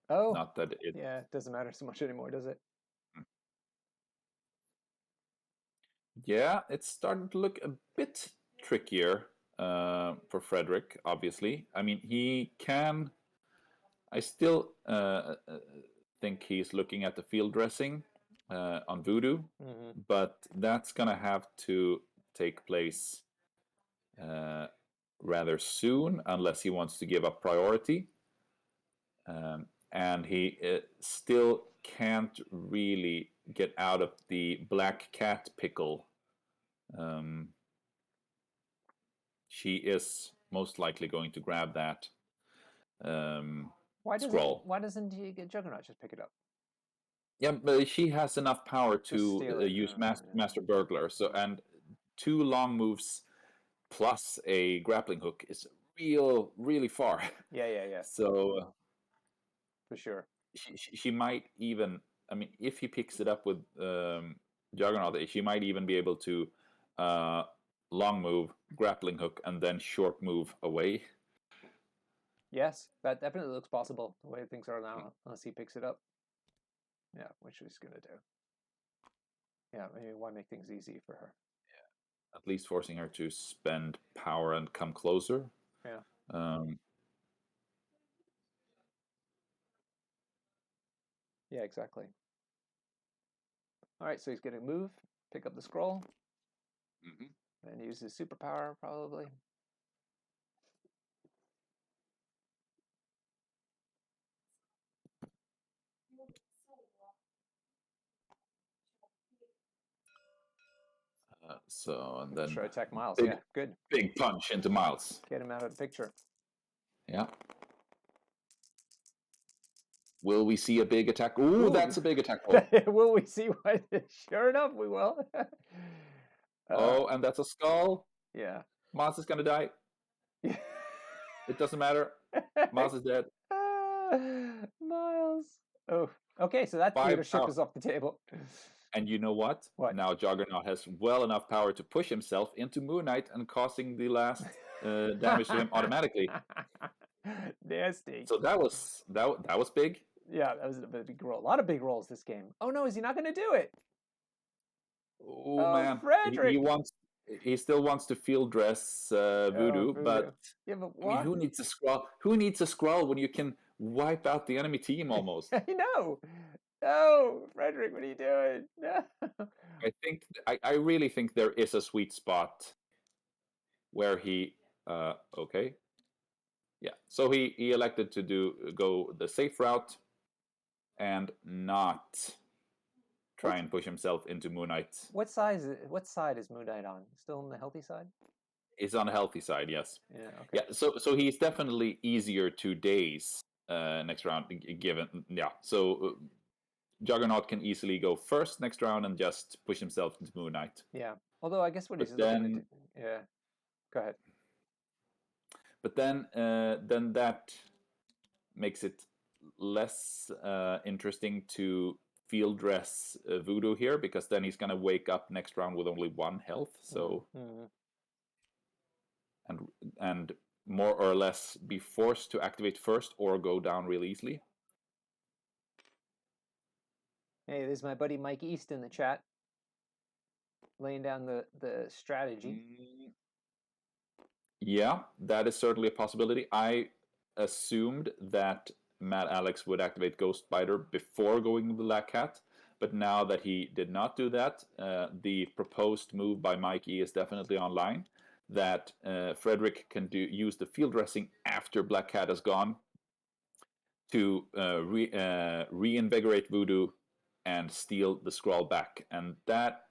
Oh, Not that it. yeah, it doesn't matter so much anymore, does it? Yeah, it's starting to look a bit trickier for Frederick. Obviously, I mean he can. I still think he's looking at the field dressing on Voodoo, but that's gonna have to take place rather soon unless he wants to give up priority. And he still can't really get out of the Black Cat pickle. She is most likely going to grab that scroll. Why doesn't he get Juggernaut just pick it up? Yeah, but she has enough power Just steal to it. use Yeah. Master Burglar. So, and 2 long moves plus a grappling hook is really far. Yeah. So For sure. she might even. I mean, if he picks it up with Juggernaut, she might even be able to long move, grappling hook, and then short move away. Yes, that definitely looks possible the way things are now, unless he picks it up. Yeah, which he's gonna do. Yeah, I mean, why make things easy for her? Yeah, at least forcing her to spend power and come closer. Yeah. Yeah, exactly. All right, so he's gonna move, pick up the scroll, and use his superpower probably. So, and then Try to attack Miles. big, Yeah, good. big punch into Miles. Get him out of the picture. Yeah. Will we see a big attack? Ooh, that's a big attack roll. Will we see what? Sure enough, we will. Oh, and that's a skull. Yeah. Miles is gonna die. It doesn't matter. Miles is dead. Miles. Oh, okay. So that 5 leadership power. is off the table. And you know what? What? Now Juggernaut has well enough power to push himself into Moon Knight and causing the last damage to him automatically. Nasty. So that was big. Yeah, that was a big roll. A lot of big rolls this game. Oh no, is he not going to do it? Oh Oh, man, Frederick. he still wants to field dress Voodoo, Voodoo. but Yeah, but I mean, what? who needs a scroll? Who needs a scroll when you can wipe out the enemy team almost? I know. No, Frederick, what are you doing? No. I really think there is a sweet spot where he okay. Yeah. So he elected to go the safe route and not try and push himself into Moon Knight. What size? What side is Moon Knight on? Still on the healthy side? He's on the healthy side, yes. Yeah. Okay. Yeah. So he's definitely easier to daze next round. Given yeah. So Juggernaut can easily go first next round and just push himself into Moon Knight. Yeah. Although I guess what But he's looking to do. then Yeah. Go ahead. but then that makes it less interesting to field dress Voodoo here, because then he's gonna wake up next round with only 1 health. So and more or less be forced to activate first or go down really easily. Hey, there's my buddy Mike East in the chat, laying down the strategy. Yeah, that is certainly a possibility. I assumed that Matt Alex would activate Ghost Spider before going to the Black Cat, but now that he did not do that, the proposed move by Mikey is definitely online. That Frederick can use the field dressing after Black Cat is gone to reinvigorate Voodoo and steal the scroll back, and that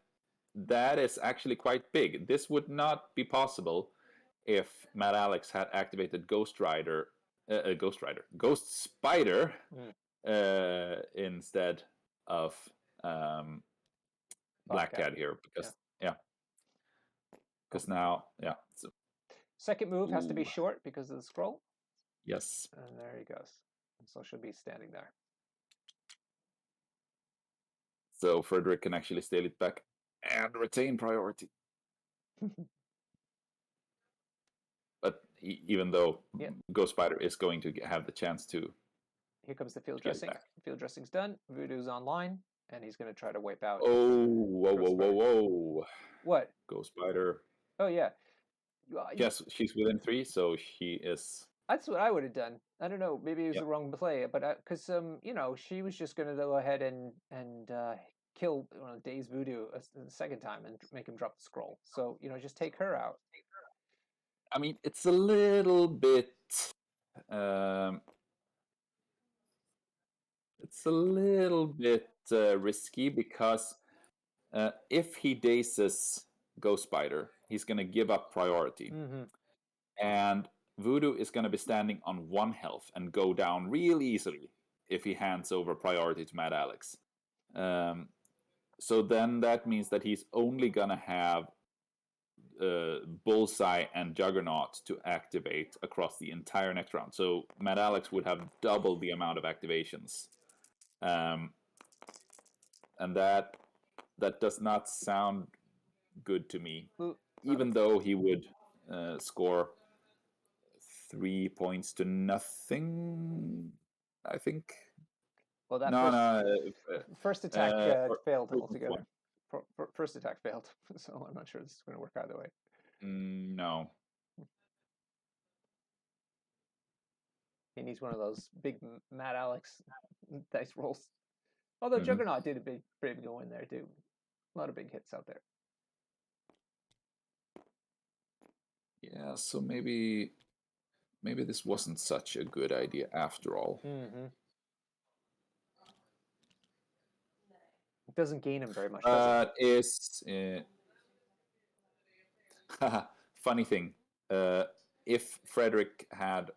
is actually quite big. This would not be possible if Matt Alex had activated Ghost Spider instead of Black Cat here, because because now so, second move has to be short because of the scroll. Yes. And there he goes. So she'll be standing there. So Frederick can actually steal it back and retain priority. But even though Ghost Spider is going to have the chance to. Here comes the field dressing. Field dressing's done. Voodoo's online, and he's going to try to wipe out. Oh, whoa. What? Ghost Spider. Oh, yeah. Yes, she's within 3, so she is. That's what I would have done. I don't know. Maybe it was the wrong play, but because she was just going to go ahead and kill Daze Voodoo the second time and make him drop the scroll. So just take her out. I mean, it's a little bit. It's a little bit risky, because if he dazes Ghost Spider, he's going to give up priority. And Voodoo is going to be standing on 1 health and go down really easily if he hands over priority to Mad Alex. So then that means that he's only going to have Bullseye and Juggernaut to activate across the entire next round. So Mad Alex would have double the amount of activations. And that does not sound good to me. Even though he would score 3 points to nothing, I think. Well, that first attack failed altogether. First attack failed, so I'm not sure this is going to work either way. No. He needs one of those big Mad Alex dice rolls. Although Juggernaut did a big go in there too. A lot of big hits out there. Yeah, so maybe this wasn't such a good idea after all. It doesn't gain him very much, does it? Funny thing, if Frederick had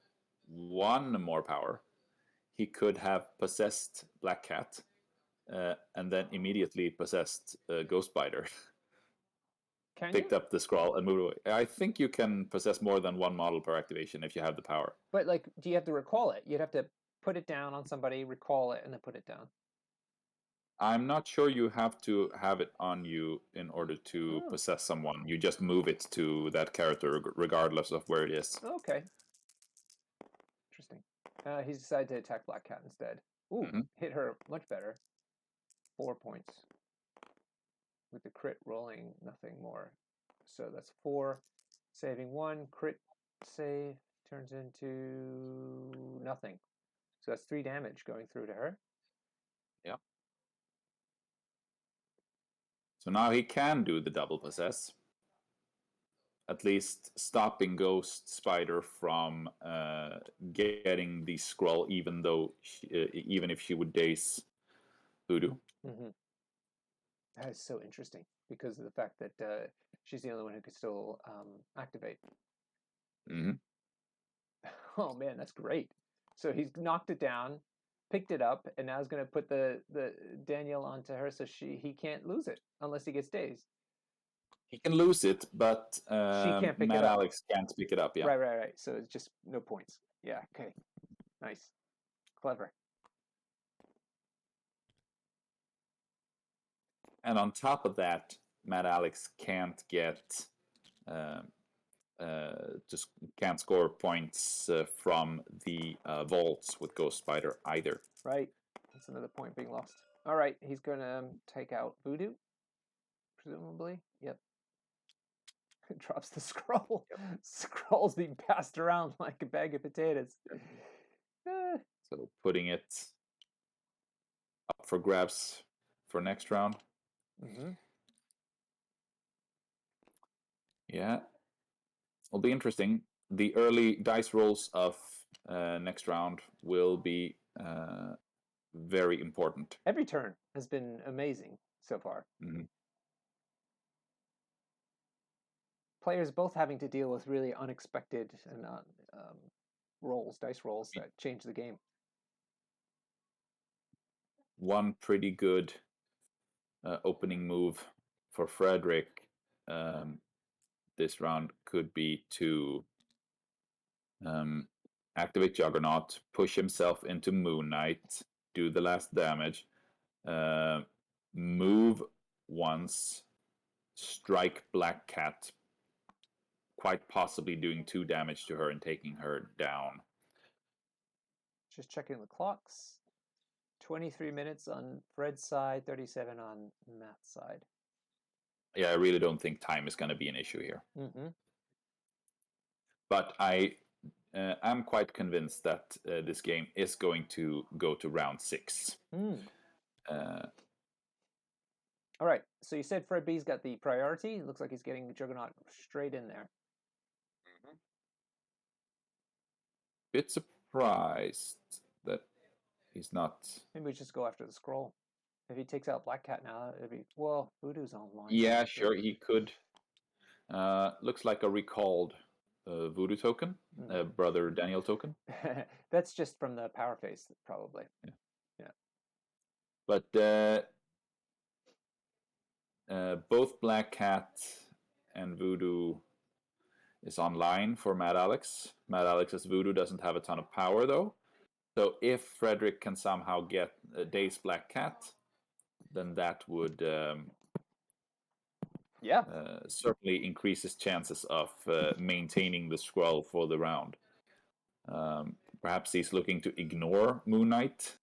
one more power, he could have possessed Black Cat and then immediately possessed Ghost Spider. Can Picked you? up the scroll and moved away. I think you can possess more than one model per activation if you have the power. But like, do you have to recall it? You'd have to put it down on somebody, recall it, and then put it down. I'm not sure you have to have it on you in order to Oh. possess someone. You just move it to that character regardless of where it is. Okay. Interesting. He's decided to attack Black Cat instead. Ooh, hit her much better. 4 points. With the crit rolling nothing more. So that's 4. Saving 1. Crit save turns into nothing. So that's 3 damage going through to her. Yeah. So now he can do the double possess. At least stopping Ghost Spider from getting the scroll, even if she would daze Voodoo. Mm-hmm. That is so interesting because of the fact that she's the only one who could still activate. Mm-hmm. Oh man, that's great. So he's knocked it down, picked it up, and now he's going to put the Daniel onto her so he can't lose it unless he gets dazed. He can lose it, but She can't pick it Mad up. Alex can't pick it up. Yeah. Right. So it's just no points. Yeah. Okay. Nice. Clever. And on top of that, Mad Alex can't get just can't score points from the vaults with Ghost Spider either. Right. That's another point being lost. All right. He's going to take out Voodoo, presumably. Yep. Drops the scroll. Yep. Scroll's being passed around like a bag of potatoes. So putting it up for grabs for next round. Mm-hmm. Yeah. It'll be interesting. The early dice rolls of next round will be very important. Every turn has been amazing so far. Mm-hmm. Players both having to deal with really unexpected and dice rolls that change the game. One pretty good opening move for Frederick this round could be to activate Juggernaut, push himself into Moon Knight, do the last damage, move once, strike Black Cat, quite possibly doing 2 damage to her and taking her down. Just checking the clocks. 23 minutes on Fred's side, 37 on Matt's side. Yeah, I really don't think time is going to be an issue here. Mm-hmm. But I'm quite convinced that this game is going to go to round 6. All right, so you said Fred B's got the priority. It looks like he's getting Juggernaut straight in there. Mm-hmm. Bit surprised that he's not. Maybe we just go after the scroll. If he takes out Black Cat now, it'd be Voodoo's online. Yeah, sure, he could. Looks like a recalled Voodoo token, Brother Daniel token. That's just from the power phase, probably. Yeah. But both Black Cat and Voodoo is online for Mad Alex. Mad Alex's Voodoo doesn't have a ton of power though. So if Frederick can somehow get a Daze Black Cat, then that would certainly increase his chances of maintaining the scroll for the round. Perhaps he's looking to ignore Moon Knight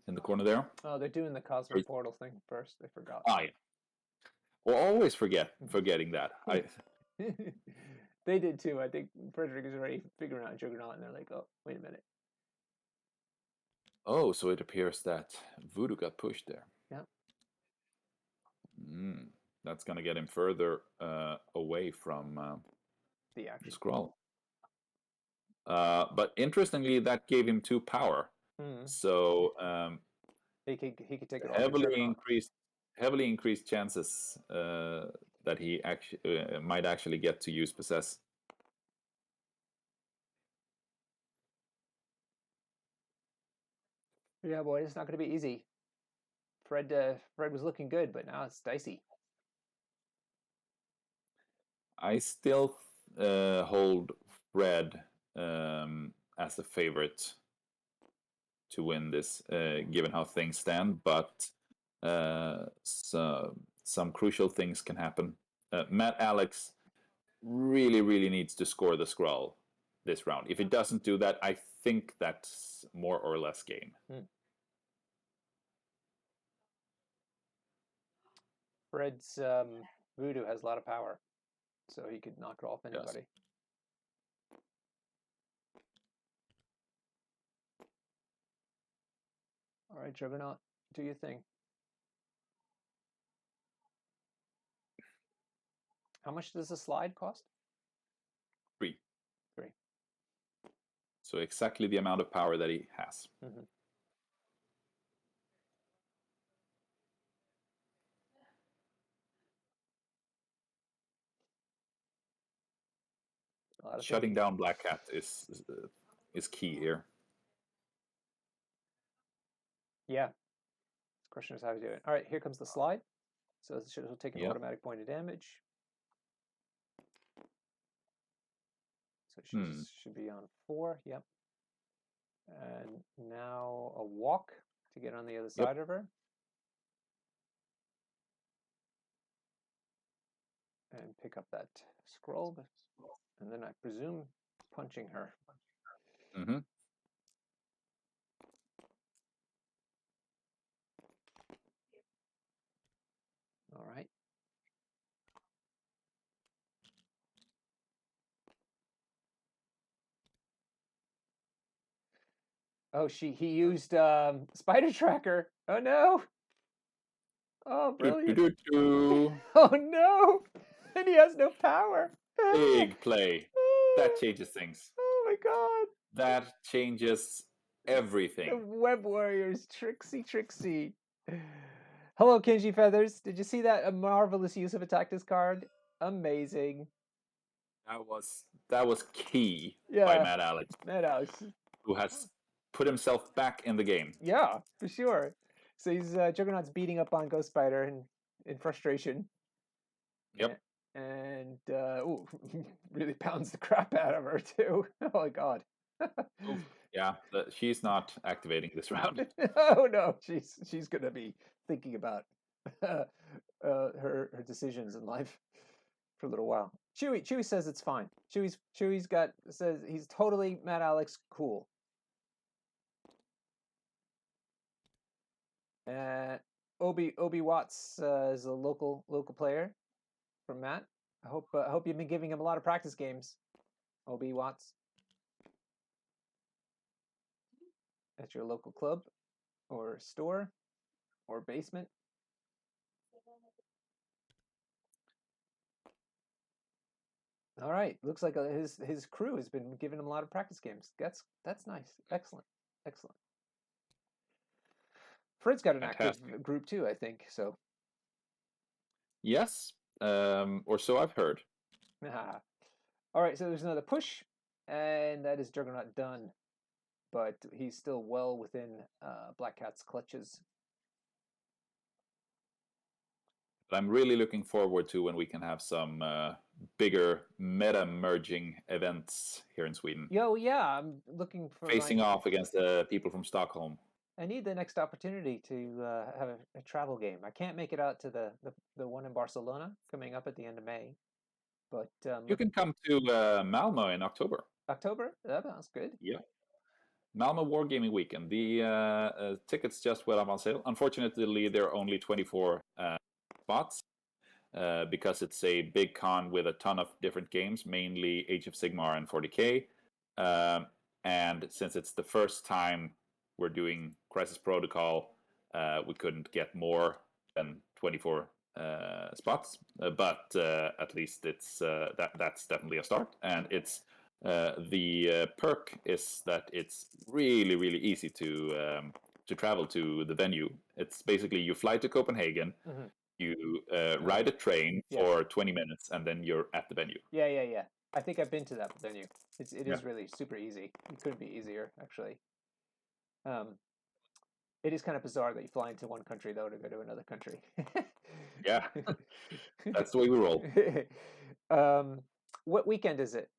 in the corner there. Oh, they're doing the Cosmic Portal thing first. They forgot. Ah, yeah. We'll always forgetting that. They did too. I think Frederick is already figuring out Juggernaut, and they're like, "Oh, wait a minute." Oh, so it appears that Voodoo got pushed there. Yeah. That's gonna get him further away from the scroll. But interestingly, that gave him 2 power. So he could take it heavily increased chances that he actually might actually get to use possess. Yeah, boy, it's not going to be easy. Fred was looking good, but now it's dicey. I still hold Fred as a favorite to win this, given how things stand. But some crucial things can happen. Matt Alex really needs to score the scroll this round. If he doesn't do that, I think that's more or less game. Fred's voodoo has a lot of power, so he could knock off anybody. Yes. All right, Juggernaut, do your thing. How much does a slide cost? 3. 3. So exactly the amount of power that he has. Mm-hmm. Shutting down Black Cat is key here. Yeah. The question is how to do it. All right, here comes the slide. So it will take an automatic point of damage. So she should be on 4. Yep. And now a walk to get on the other side of her. And pick up that scroll. And then I presume punching her. Mm-hmm. All right. Oh, he used Spider Tracker. Oh no! Oh, brilliant! Oh no! And he has no power. Big play. That changes things. Oh my god! That changes everything. The Web Warriors, Trixie. Hello, Kenji Feathers. Did you see that? A marvelous use of a tactics card. Amazing. That was key by Matt Alex. Matt Alex, who has put himself back in the game. Yeah, for sure. So he's Juggernaut's beating up on Ghost Spider in frustration. Yep. And really pounds the crap out of her too. Oh my god. Yeah, she's not activating this round. Oh no, she's gonna be thinking about her decisions in life for a little while. Chewie says it's fine. Chewie's says he's totally Matt Alex cool. Obi Watts is a local player from Matt. I hope you've been giving him a lot of practice games, Obi Watts. At your local club or store or basement. All right, looks like his crew has been giving him a lot of practice games. That's nice. Excellent. Fred's got an active group too, I think. So. Yes, or so I've heard. All right, so there's another push, and that is Juggernaut done, but he's still well within Black Cat's clutches. But I'm really looking forward to when we can have some bigger meta merging events here in Sweden. Yeah, I'm looking for facing off against the people from Stockholm. I need the next opportunity to have a travel game. I can't make it out to the one in Barcelona coming up at the end of May, but you can come to Malmo in October. October? That sounds good. Yeah. Malmo Wargaming Weekend. The tickets just went up on sale. Unfortunately, there are only 24 spots because it's a big con with a ton of different games, mainly Age of Sigmar and 40K. And since it's the first time we're doing Crisis Protocol, we couldn't get more than 24 spots. But at least it's that's definitely a start. And it's the perk is that it's really easy to travel to the venue. It's basically you fly to Copenhagen, You ride a train Yeah. for 20 minutes and then you're at the venue. Yeah. I think I've been to that venue. It Yeah. is really super easy. It couldn't be easier, actually. Um, it is kind of bizarre that you fly into one country though to go to another country. Yeah. That's the way we roll. What weekend is it?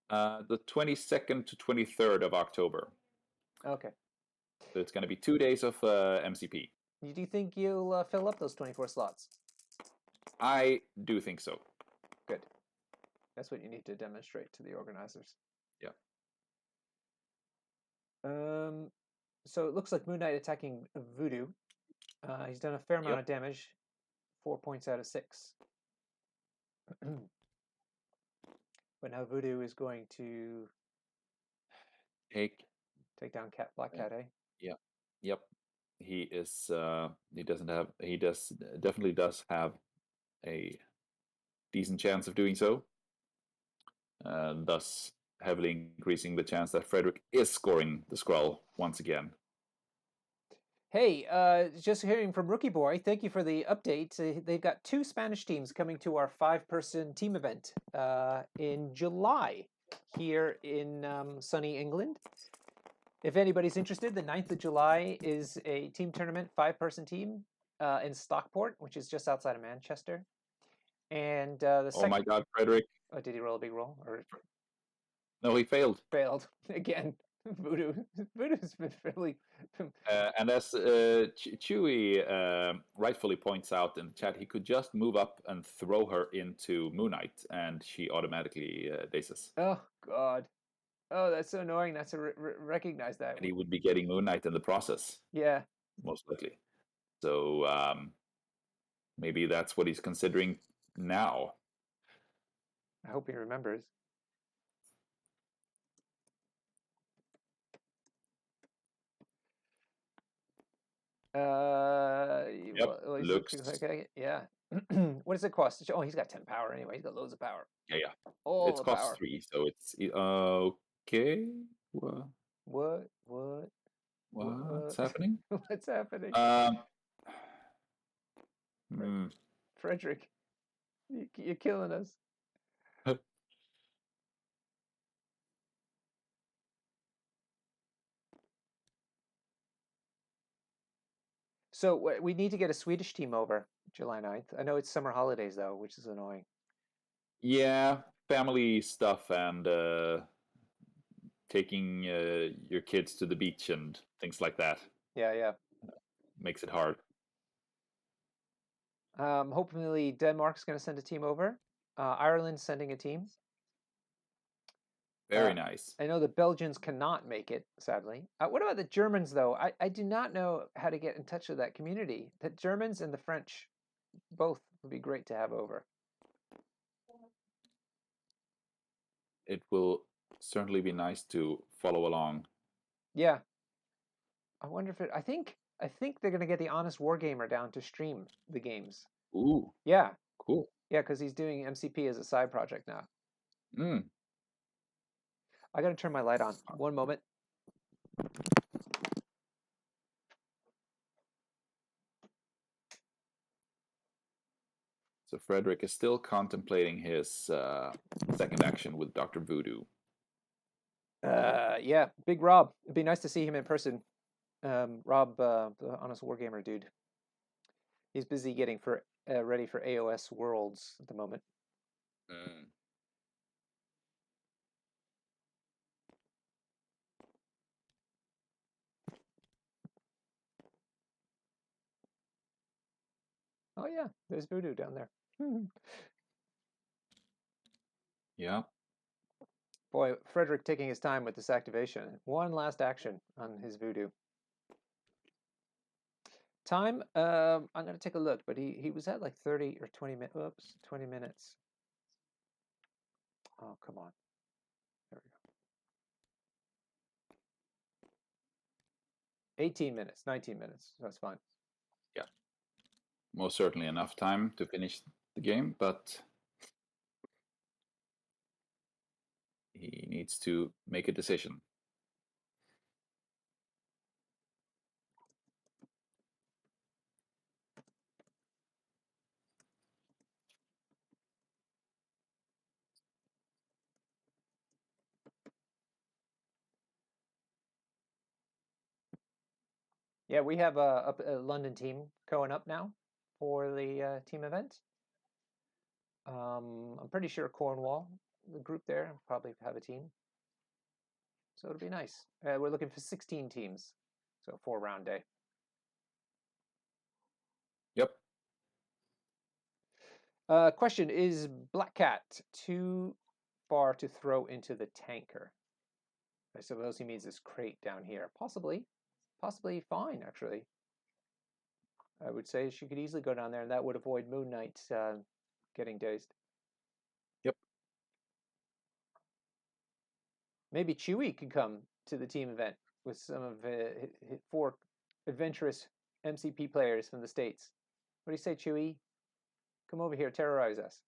The 22nd to 23rd of October. Okay. So it's going to be 2 days of MCP. Do you think you'll fill up those 24 slots? I do think so. Good. That's what you need to demonstrate to the organizers. Yeah. So it looks like Moon Knight attacking Voodoo. He's done a fair amount of damage, 4 points out of 6. But now Voodoo is going to Take down Black Cat, eh? Yeah. Yep. He is. He doesn't have. He does definitely does have a decent chance of doing so. Thus, heavily increasing the chance that Frederick is scoring the Skrull once again. Hey, just hearing from Rookie Boy, thank you for the update. They've got 2 Spanish teams coming to our 5-person team event in July here in sunny England. If anybody's interested, the 9th of July is a team tournament, 5-person team in Stockport, which is just outside of Manchester. And the Oh my God, Frederick! Oh, did he roll a big roll or No, he failed. failed again? Voodoo's been fairly. And as Chewie rightfully points out in the chat, he could just move up and throw her into Moon Knight, and she automatically dazes. Oh God! Oh, that's so annoying. Not to recognize that. And he would be getting Moon Knight in the process. Yeah. Most likely. So maybe that's what he's considering now. I hope he remembers. Yep, well, looks. Okay, yeah. What does it cost? Oh, he's got 10 power anyway. He's got loads of power. Yeah. All It's the cost power. 3, so it's okay. What's happening? What's happening? Frederick, you're killing us. So we need to get a Swedish team over July 9th. I know it's summer holidays though, which is annoying. Yeah, family stuff and taking your kids to the beach and things like that. Yeah. Makes it hard. Hopefully Denmark's going to send a team over. Ireland's sending a team. Very nice. I know the Belgians cannot make it, sadly. What about the Germans, though? I do not know how to get in touch with that community. The Germans and the French both would be great to have over. It will certainly be nice to follow along. Yeah. I wonder if I think they're going to get the Honest Wargamer down to stream the games. Ooh. Yeah. Cool. Yeah, because he's doing MCP as a side project now. Mm. I got to turn my light on. One moment. So Frederick is still contemplating his second action with Dr. Voodoo. Yeah, Big Rob. It'd be nice to see him in person. Rob, the Honest Wargamer dude. He's busy getting ready for AOS Worlds at the moment. Mm. Oh yeah, there's Voodoo down there. Yeah. Boy, Frederick taking his time with this activation. One last action on his Voodoo. Time, I'm going to take a look, but he was at like 30 or 20 minutes. Oops, 20 minutes. Oh, come on. There we go. 18 minutes, 19 minutes. That's fine. Yeah. Most certainly enough time to finish the game, but he needs to make a decision. Yeah, we have a London team going up now for the team event. I'm pretty sure Cornwall, the group there, probably have a team. So it'll be nice. We're looking for 16 teams, so 4-round day. Yep. Question: is Black Cat too far to throw into the tanker? I suppose he means this crate down here. Possibly, possibly fine actually. I would say she could easily go down there, and that would avoid Moon Knight getting dazed. Yep. Maybe Chewie could come to the team event with some of 4 adventurous MCP players from the States. What do you say, Chewie? Come over here, terrorize us.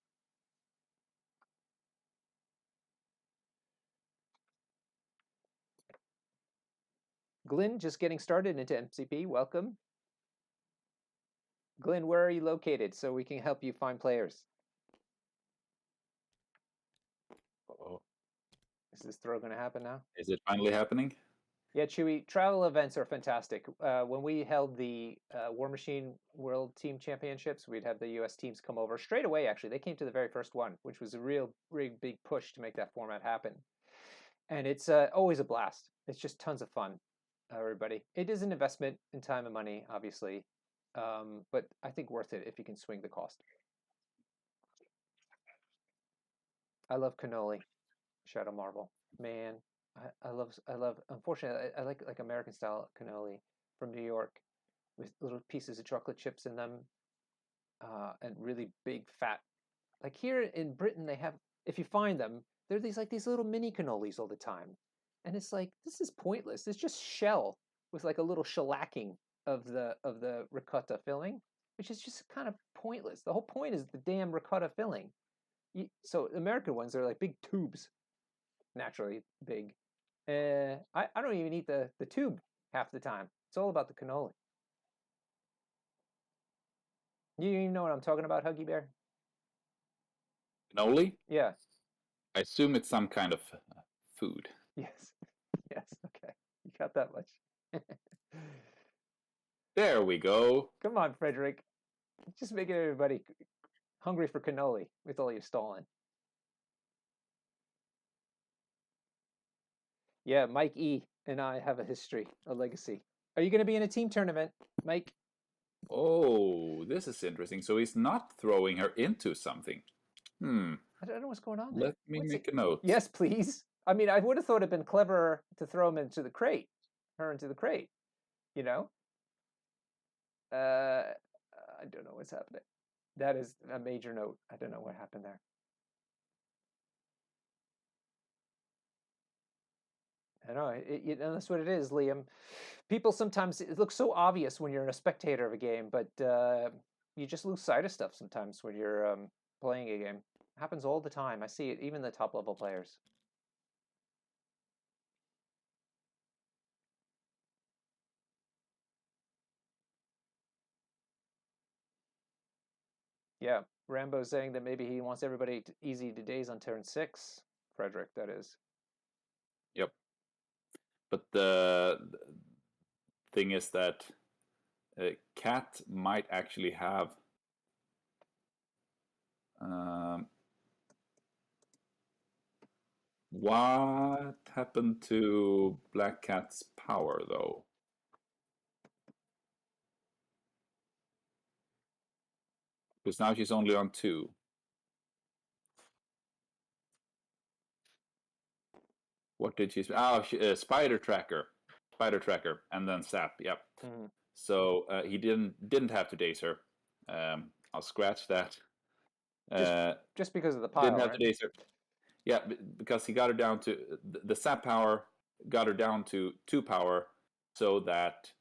Glenn, just getting started into MCP. Welcome. Glenn, where are you located so we can help you find players? Uh-oh. Is this throw going to happen now? Is it finally happening? Yeah, Chewy, travel events are fantastic. When we held the War Machine World Team Championships, we'd have the U.S. teams come over straight away, actually. They came to the very first one, which was a real big push to make that format happen. And it's always a blast. It's just tons of fun, everybody. It is an investment in time and money, obviously, but I think worth it if you can swing the cost. I love cannoli, Shadow Marvel. Man, I love. Unfortunately, I like American style cannoli from New York with little pieces of chocolate chips in them, and really big fat. Like here in Britain, they have, if you find them, they're these little mini cannolis all the time, and it's like this is pointless. It's just shell with like a little shellacking of the ricotta filling, which is just kind of pointless. The whole point is the damn ricotta filling. So American ones are like big tubes, naturally big. I don't even eat the tube half the time. It's all about the cannoli. You know what I'm talking about, Huggy Bear? Cannoli? Yeah. I assume it's some kind of food. Yes. Yes. Okay. You got that much. There we go. Come on, Frederick. Just making everybody hungry for cannoli with all your stalling. Yeah, Mike E and I have a history, a legacy. Are you going to be in a team tournament, Mike? Oh, this is interesting. So he's not throwing her into something. Hmm. I don't know what's going on there. Let me What's it? make a note. Yes, please. I mean, I would have thought it'd been cleverer to throw him into the crate, her into the crate. You know, I don't know what's happening. That is a major note. I don't know what happened there. I know and that's what it is, Liam. People sometimes it looks so obvious when you're a spectator of a game, but you just lose sight of stuff sometimes when you're playing a game. It happens all the time. I see it, even the top level players. Yeah, Rambo's saying that maybe he wants everybody easy to days on turn 6. Frederick, that is. Yep. But the thing is that Cat might actually have um, what happened to Black Cat's power, though? Because now she's only on 2. What did she? Oh, Spider Tracker, and then Sap. Yep. Mm-hmm. So he didn't have to daze her. I'll scratch that. Just Uh, just because of the didn't pile, have to right? daze her. Yeah, because he got her down to the Sap power, got her down to 2 power, so that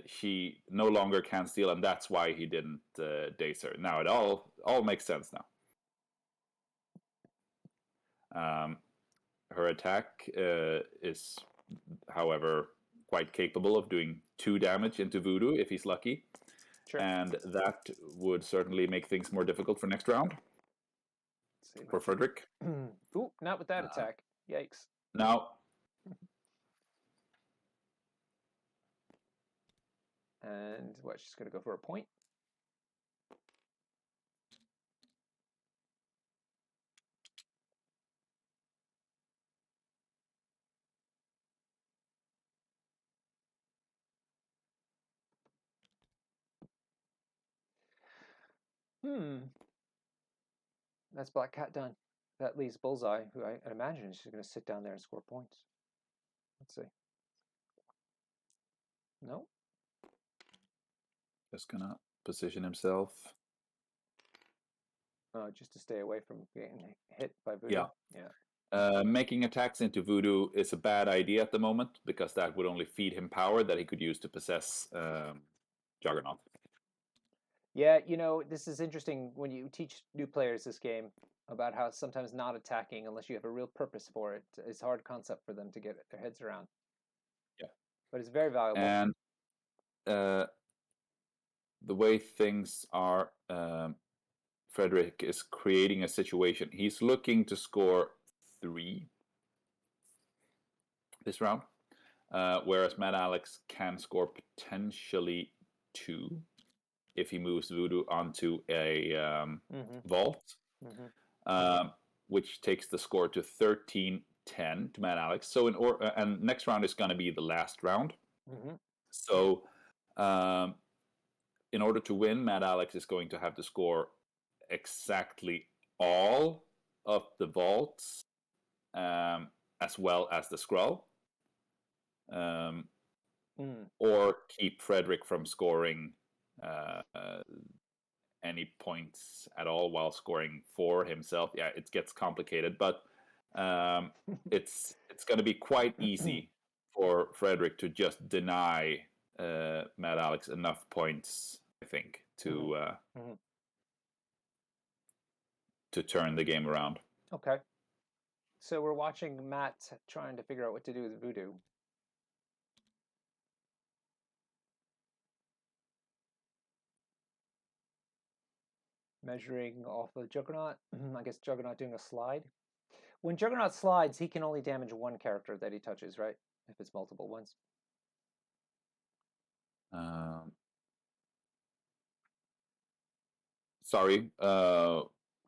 she no longer can steal, and that's why he didn't daze her. Now it all makes sense now. Her attack is, however, quite capable of doing 2 damage into Voodoo if he's lucky. Sure. And that would certainly make things more difficult for next round for Frederick. Ooh, not with that attack. Yikes. Now, And what? She's going to go for a point. That's Black Cat done. That leaves Bullseye, who I imagine she's going to sit down there and score points. Let's see. No. Just gonna position himself. Just to stay away from getting hit by Voodoo. Yeah. Yeah. Making attacks into Voodoo is a bad idea at the moment because that would only feed him power that he could use to possess Juggernaut. Yeah, this is interesting when you teach new players this game about how sometimes not attacking unless you have a real purpose for it is a hard concept for them to get their heads around. Yeah. But it's very valuable. And the way things are, Frederick is creating a situation. He's looking to score 3 this round, whereas Mad Alex can score potentially 2 if he moves Voodoo onto a vault, which takes the score to 13-10 to Mad Alex. So and next round is going to be the last round. So in order to win, Mad Alex is going to have to score exactly all of the vaults as well as the scroll, or keep Frederick from scoring any points at all while scoring for himself. Yeah, it gets complicated, but it's going to be quite easy for Frederick to just deny Mad Alex enough points, I think, to turn the game around. Okay. So we're watching Matt trying to figure out what to do with Voodoo. Measuring off of Juggernaut. I guess Juggernaut doing a slide. When Juggernaut slides, he can only damage one character that he touches, right? If it's multiple ones. Sorry,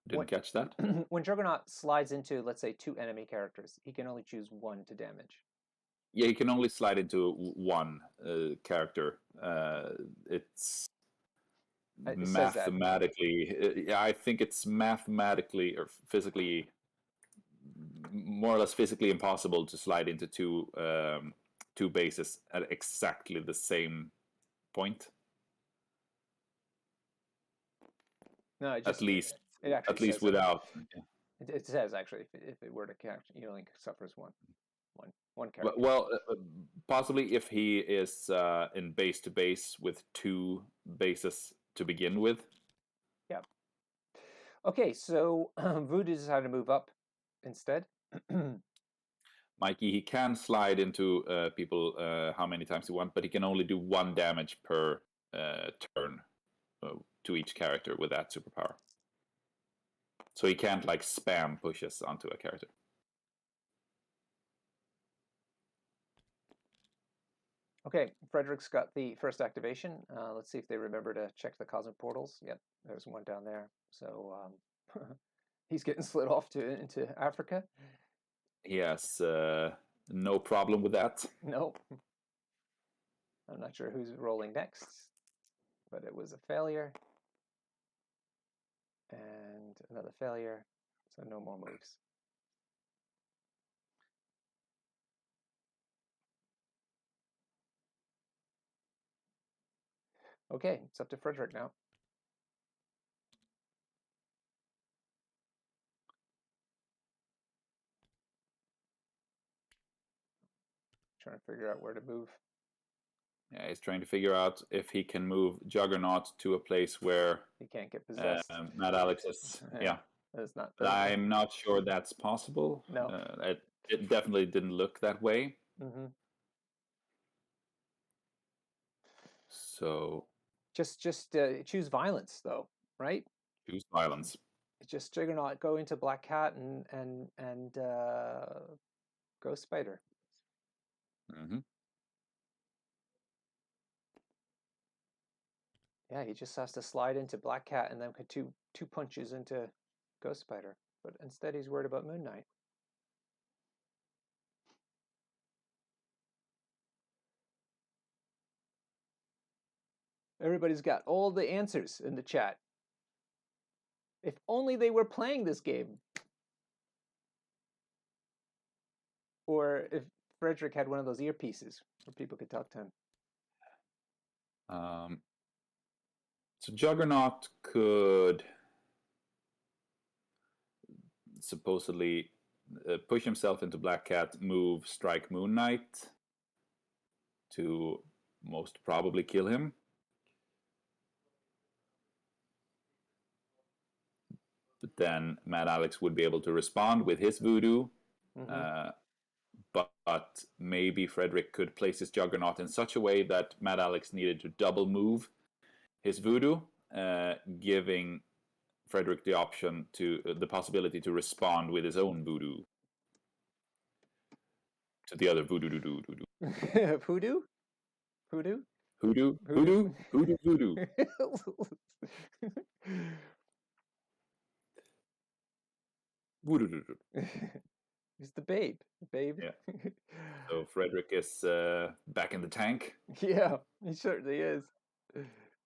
didn't catch that. When Juggernaut slides into, let's say, 2 enemy characters, he can only choose 1 to damage. Yeah, you can only slide into 1 character. It's mathematically, yeah, I think it's mathematically or physically, more or less physically impossible to slide into 2 bases at exactly the same point. No, it just, at least without. It says actually if it were to catch, he only suffers one character. Well, possibly if he is in base to base with 2 bases to begin with. Yeah. Okay, so Voodoo decided to move up instead. Mikey, he can slide into people how many times he wants, but he can only do 1 damage per turn to each character with that superpower. So he can't like spam pushes onto a character. Okay, Frederick's got the first activation. Let's see if they remember to check the cosmic portals. Yep, there's one down there. So he's getting slid off into Africa. He has no problem with that. Nope. I'm not sure who's rolling next, but it was a failure. And another failure, so no more moves. Okay, it's up to Frederick now. Trying to figure out where to move. Yeah, he's trying to figure out if he can move Juggernaut to a place where he can't get possessed. Mad Alex is. Yeah. That's not. I'm not sure that's possible. No. It definitely didn't look that way. So. Just choose violence, though, right? Choose violence. Just Juggernaut, go into Black Cat and go Spider. Yeah, he just has to slide into Black Cat and then put two punches into Ghost Spider. But instead, he's worried about Moon Knight. Everybody's got all the answers in the chat. If only they were playing this game. Or if Frederick had one of those earpieces where people could talk to him. So Juggernaut could supposedly push himself into Black Cat, move, strike Moon Knight to most probably kill him. But then Mad Alex would be able to respond with his voodoo. Mm-hmm. But maybe Frederick could place his Juggernaut in such a way that Mad Alex needed to double move his voodoo, giving Frederick the option to the possibility to respond with his own voodoo to the other voodoo doo doo doo. Voodoo? Voodoo? Hoodoo, hoodoo, hoodoo, voodoo. Voodoo doo doo. He's the babe. Babe. Yeah. So Frederick is back in the tank. Yeah, he certainly is.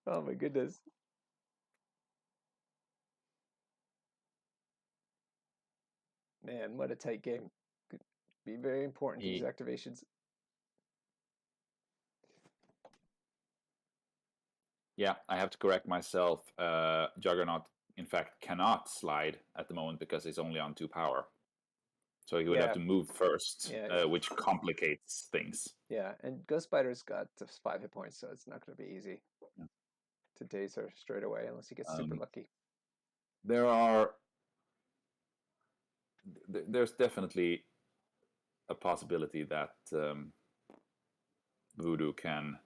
Oh my goodness. Man, what a tight game. Could be very important, these activations. Yeah, I have to correct myself. Juggernaut, in fact, cannot slide at the moment because he's only on 2 power. So he would have to move first, which complicates things. Yeah, and Ghost Spider's got 5 hit points, so it's not going to be easy to daze her straight away unless he gets super lucky. There's definitely a possibility that Voodoo can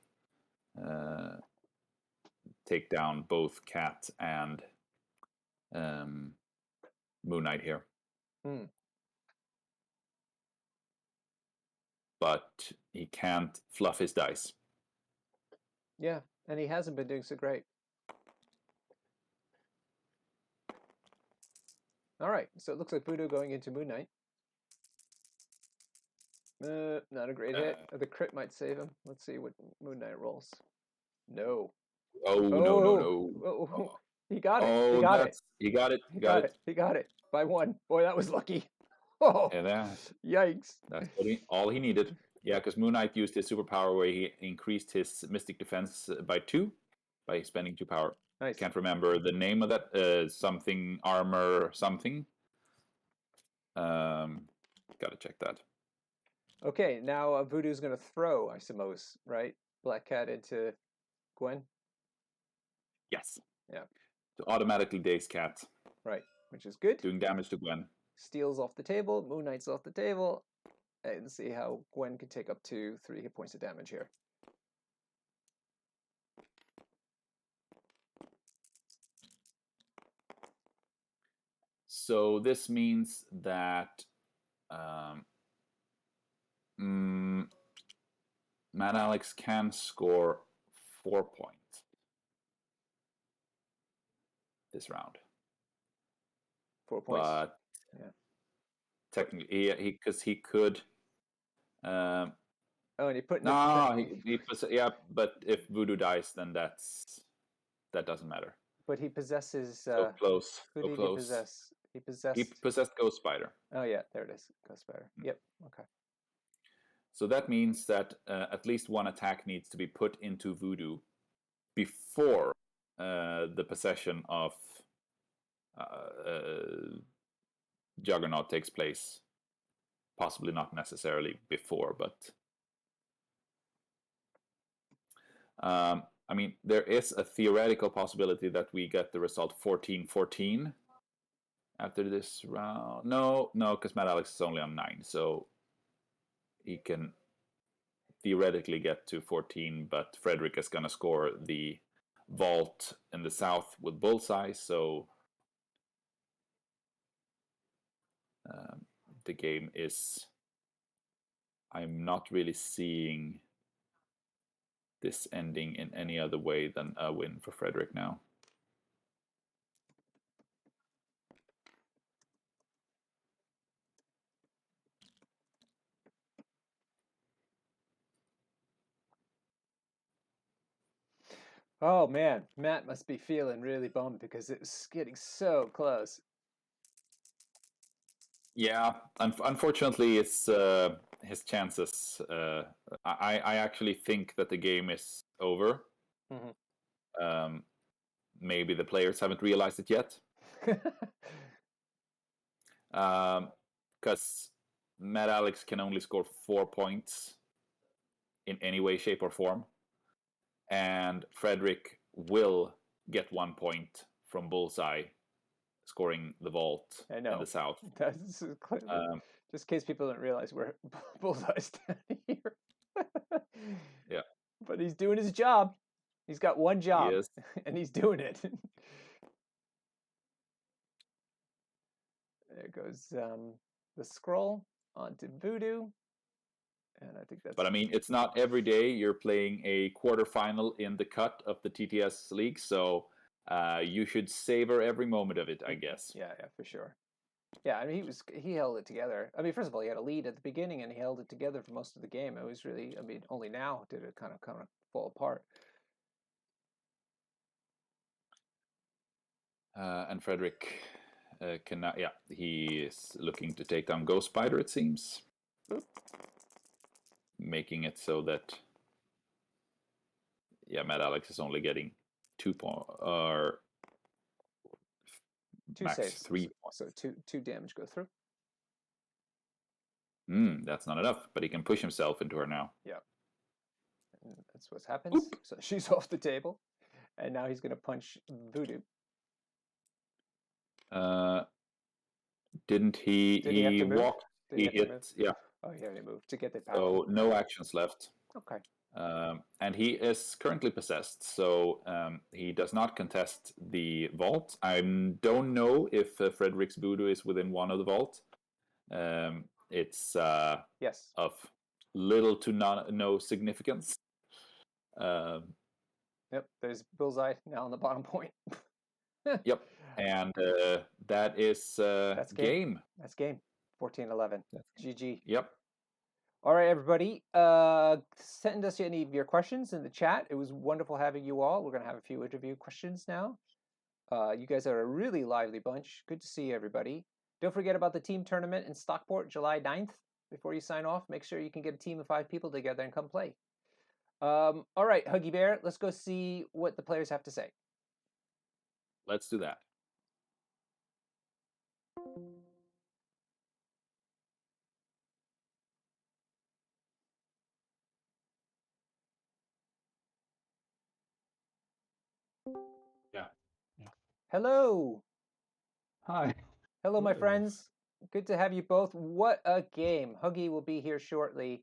take down both Cat and Moon Knight here. But he can't fluff his dice. Yeah, and he hasn't been doing so great. All right, so it looks like Voodoo going into Moon Knight. Not a great hit. The crit might save him. Let's see what Moon Knight rolls. No. Oh, no. Oh. He got it. Oh, he got it. He got it. He got it. He got it by 1. Boy, that was lucky. Oh, yeah, yikes. That's all he needed. Yeah, because Moon Knight used his superpower where he increased his Mystic Defense by 2 by spending 2 power. Nice. Can't remember the name of that. Something armor something. Gotta check that. Okay, now Voodoo's going to throw, I suppose, right? Black Cat into Gwen? Yes. Yeah. To automatically daze Cat. Right, which is good. Doing damage to Gwen. Steel's off the table, Moon Knight's off the table, and see how Gwen can take up to 3 hit points of damage here. So this means that Mad Alex can score 4 points this round. 4 points. But technically, because he could. And he put. Yeah, but if Voodoo dies, then that doesn't matter. But he possesses. So close. Who so did close. he possess? He possessed Ghost Spider. Oh yeah, there it is, Ghost Spider. Yep. Okay. So that means that at least one attack needs to be put into Voodoo before the possession of Juggernaut takes place. Possibly not necessarily before, but I mean, there is a theoretical possibility that we get the result 14-14 after this round. No, because Mad Alex is only on 9, so he can theoretically get to 14, but Frederick is going to score the vault in the south with Bullseye, so the game is... I'm not really seeing this ending in any other way than a win for Frederick now. Oh man, Matt must be feeling really bummed because it was getting so close. Yeah, unfortunately, it's his chances. I actually think that the game is over. Mm-hmm. Maybe the players haven't realized it yet. Because Matt Alex can only score 4 points in any way, shape, or form. And Frederick will get 1 point from Bullseye scoring the vault I in know. the south. That's just in case people don't realize where Bullseye's down here. Yeah. But he's doing his job. He's got one job, Yes. and he's doing it. There goes the scroll onto Voodoo. And I think that's... But I mean, it's not every day you're playing a quarterfinal in the cut of the TTS league, so you should savor every moment of it, I guess. Yeah, for sure. Yeah, I mean, he held it together. I mean, first of all, he had a lead at the beginning, and he held it together for most of the game. It was really, I mean, only now did it kind of fall apart. And Frederick cannot. Yeah, he is looking to take down Ghost Spider. It seems, making it so that Matt Alex is only getting 2 points or max saves. 3 points. So two damage go through. That's not enough, but he can push himself into her now. Yeah, and that's what happens. Oop. So she's off the table, and now he's going to punch Voodoo. Didn't he? Did he have to move? Walked. He hit. Yeah. Oh, he had to move to get the power. So no actions left. Okay. And he is currently possessed, so he does not contest the vault. I don't know if Frederick's Voodoo is within one of the vault. It's yes, of little to no significance. Yep, there's Bullseye now on the bottom point. Yep, and that is That's game. That's game. 14-11. GG. Yep. All right, everybody. Send us any of your questions in the chat. It was wonderful having you all. We're going to have a few interview questions now. You guys are a really lively bunch. Good to see everybody. Don't forget about the team tournament in Stockport, July 9th. Before you sign off, make sure you can get a team of 5 people together and come play. All right, Huggy Bear, let's go see what the players have to say. Let's do that. Yeah. Hello. Hi. Hello, my friends. Good to have you both. What a game. Huggy will be here shortly.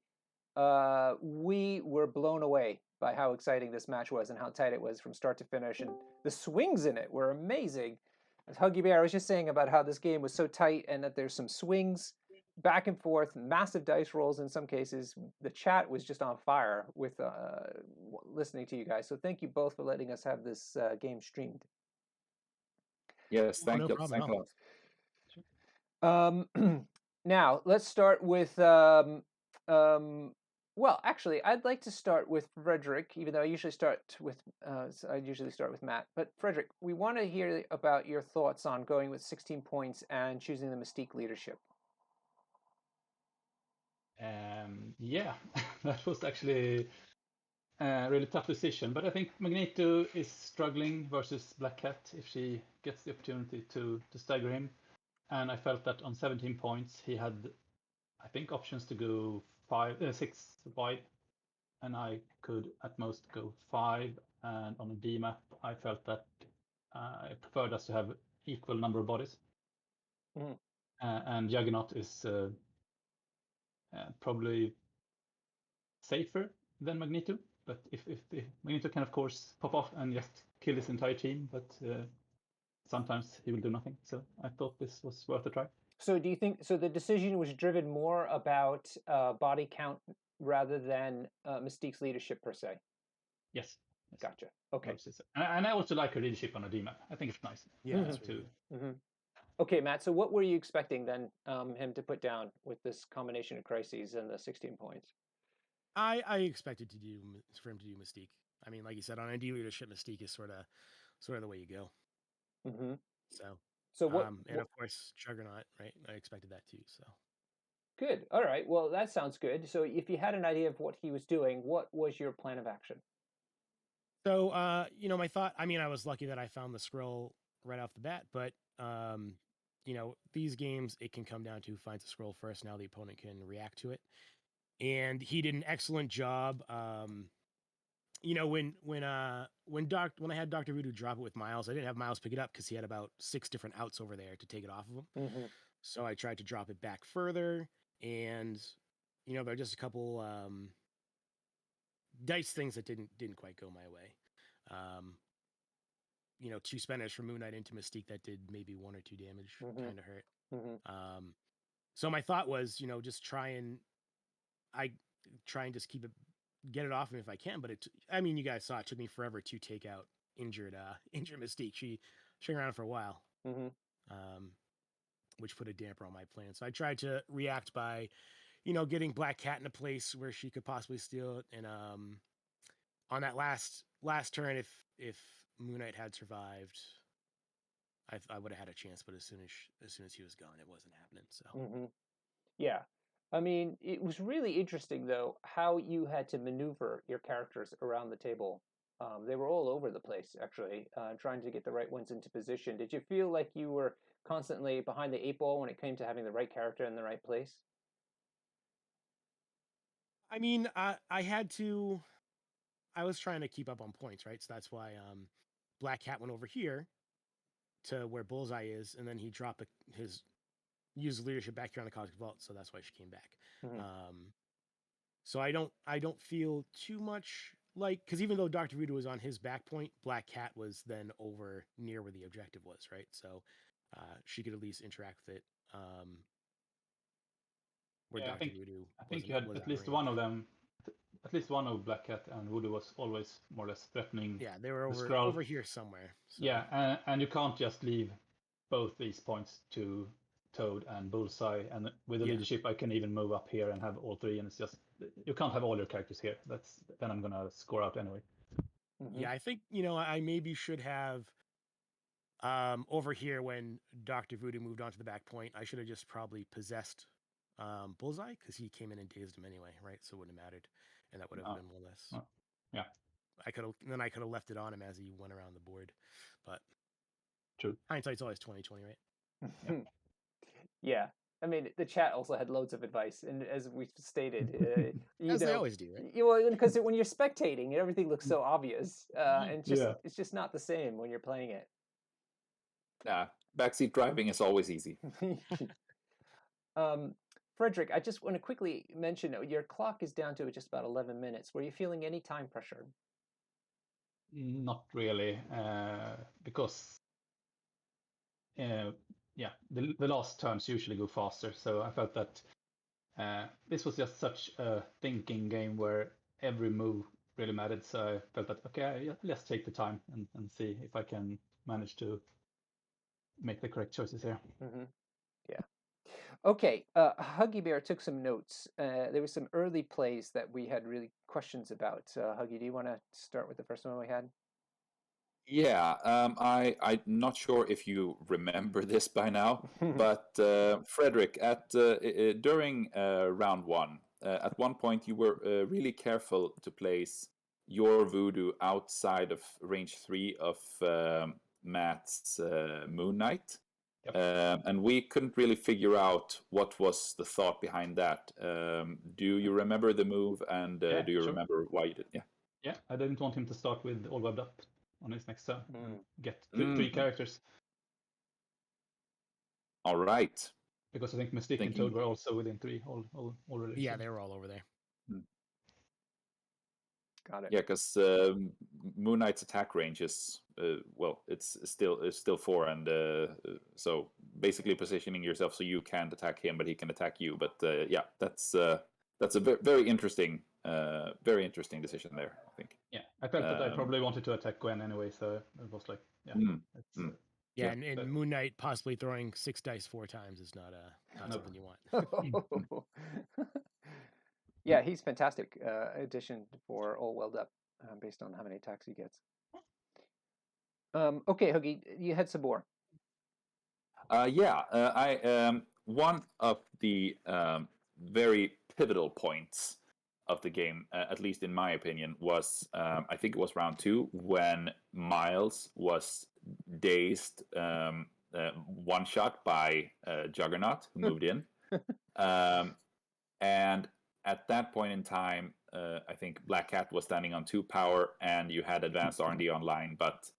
We were blown away by how exciting this match was and how tight it was from start to finish. And the swings in it were amazing. As Huggy Bear, I was just saying about how this game was so tight and that there's some swings back and forth, massive dice rolls in some cases. The chat was just on fire with listening to you guys. So thank you both for letting us have this game streamed. Yes, thank you. Thank you. Now let's start with well, actually, I'd like to start with Frederick, even though I usually start with Matt. But Frederick, we want to hear about your thoughts on going with 16 points and choosing the Mystique leadership. Yeah, that was actually a really tough decision. But I think Magneto is struggling versus Black Cat if she gets the opportunity to stagger him. And I felt that on 17 points, he had, I think, options to go 6 wide. And I could at most go 5. And on a D map, I felt that I preferred us to have equal number of bodies. Mm. And Juggernaut is probably safer than Magneto. But if Magneto can, of course, pop off and just kill his entire team, but sometimes he will do nothing. So I thought this was worth a try. So do you think, so the decision was driven more about body count rather than Mystique's leadership per se? Yes. Gotcha. Okay. And I also like her leadership on a D-map. I think it's nice. Yeah, Mhm. that's really too. good. Mm-hmm. Okay, Matt. So what were you expecting then him to put down with this combination of crises and the 16 points? I expected for him to do Mystique. I mean, like you said, on ID leadership, Mystique is sort of the way you go. Mm-hmm. So, So what? and of course, Juggernaut, right? I expected that too. So, Good. All right. Well, that sounds good. So if you had an idea of what he was doing, what was your plan of action? so my thought. I mean, I was lucky that I found the scroll right off the bat, but these games it can come down to who finds the scroll first. Now the opponent can react to it, and he did an excellent job. When I had Dr. Voodoo drop it with Miles, I didn't have Miles pick it up because he had about 6 different outs over there to take it off of him. Mm-hmm. So I tried to drop it back further, and there are just a couple dice things that didn't quite go my way. 2 Spanish from Moon Knight into Mystique that did maybe 1 or 2 damage, Mm-hmm. kind of hurt. Mm-hmm. So my thought was, just try and just get it off him if I can. But you guys saw it took me forever to take out injured Mystique. She hung around for a while, Mm-hmm. which put a damper on my plan. So I tried to react by, getting Black Cat in a place where she could possibly steal it. And on that last turn, if Moon Knight had survived, I would have had a chance. But as soon as he was gone, it wasn't happening. So. Mm-hmm. Yeah. I mean, it was really interesting, though, how you had to maneuver your characters around the table. They were all over the place, actually, trying to get the right ones into position. Did you feel like you were constantly behind the 8 ball when it came to having the right character in the right place? I mean, I had to. I was trying to keep up on points, right? So that's why Black Cat went over here to where Bullseye is, and then he dropped his used leadership back here on the Cosmic Vault, so that's why she came back. Mm-hmm. So I don't feel too much like, because even though Dr. Voodoo was on his back point, Black Cat was then over near where the objective was, right? So she could at least interact with it. Where Yeah, Dr. Voodoo I think was you had out at of least range. one of them. At least one of Black Cat and Voodoo was always more or less threatening. Yeah, they were the over here somewhere. So. Yeah, and you can't just leave both these points to Toad and Bullseye. And with the leadership, I can even move up here and have all 3. And it's just you can't have all your characters here. Then I'm gonna score out anyway. Mm-hmm. Yeah, I think I maybe should have over here when Dr. Voodoo moved on to the back point. I should have just probably possessed Bullseye because he came in and dazed him anyway, right? So it wouldn't have mattered, and that would have been one less. Yeah. I could have left it on him as he went around the board, but True. Hindsight's always 20/20, right? Yeah. Yeah. I mean, the chat also had loads of advice, and as we stated, as they always do, right? Well, because when you're spectating, everything looks so obvious, and it's just not the same when you're playing it. Yeah, backseat driving is always easy. Frederick, I just want to quickly mention your clock is down to just about 11 minutes. Were you feeling any time pressure? Not really, because the last turns usually go faster. So I felt that this was just such a thinking game where every move really mattered. So I felt that, okay, let's take the time and see if I can manage to make the correct choices here. Mm-hmm. Yeah. Okay. Huggy Bear took some notes. There were some early plays that we had really questions about. Huggy, do you want to start with the first one we had? Yeah, I'm not sure if you remember this by now, but Frederick, during round 1, at one point you were really careful to place your voodoo outside of range 3 of Matt's Moon Knight. Yep. And we couldn't really figure out what was the thought behind that. Do you remember the move, and do you remember why you did? Yeah. Yeah, I didn't want him to start with all webbed up on his next turn and get 3 characters. All right. Because I think Mystique and Toad were also within 3 already. Yeah, they were all over there. Got it. Yeah, because Moon Knight's attack range is it's still 4, and so basically positioning yourself so you can't attack him, but he can attack you. But yeah, that's a very interesting decision there, I think. Yeah, I felt that I probably wanted to attack Gwen anyway, so it was like, yeah. It's, Yeah, Yeah. and Moon Knight possibly throwing 6 dice 4 times is not Nope. something you want. Yeah, he's fantastic addition for All Welled Up, based on how many attacks he gets. Okay, Huggy, you had some more. One of the very pivotal points of the game, at least in my opinion, was I think it was round 2 when Miles was dazed, one shot by Juggernaut, who moved in, and at that point in time, I think Black Cat was standing on 2 power, and you had advanced R&D online, but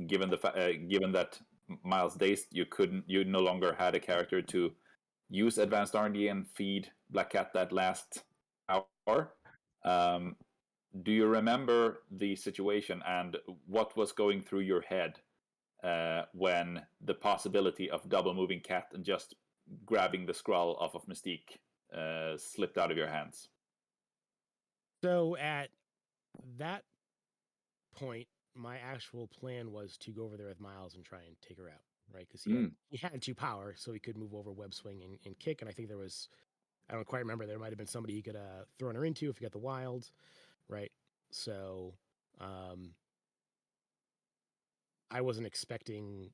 given that Miles dazed, you no longer had a character to use advanced R&D and feed Black Cat that last hour. Do you remember the situation and what was going through your head when the possibility of double moving Cat and just grabbing the scroll off of Mystique slipped out of your hands? So at that point, my actual plan was to go over there with Miles and try and take her out, right? Because he had 2 power, so he could move over, web swing, and kick. And I think there was, I don't quite remember, there might have been somebody he could have thrown her into if he got the wild, right? So I wasn't expecting,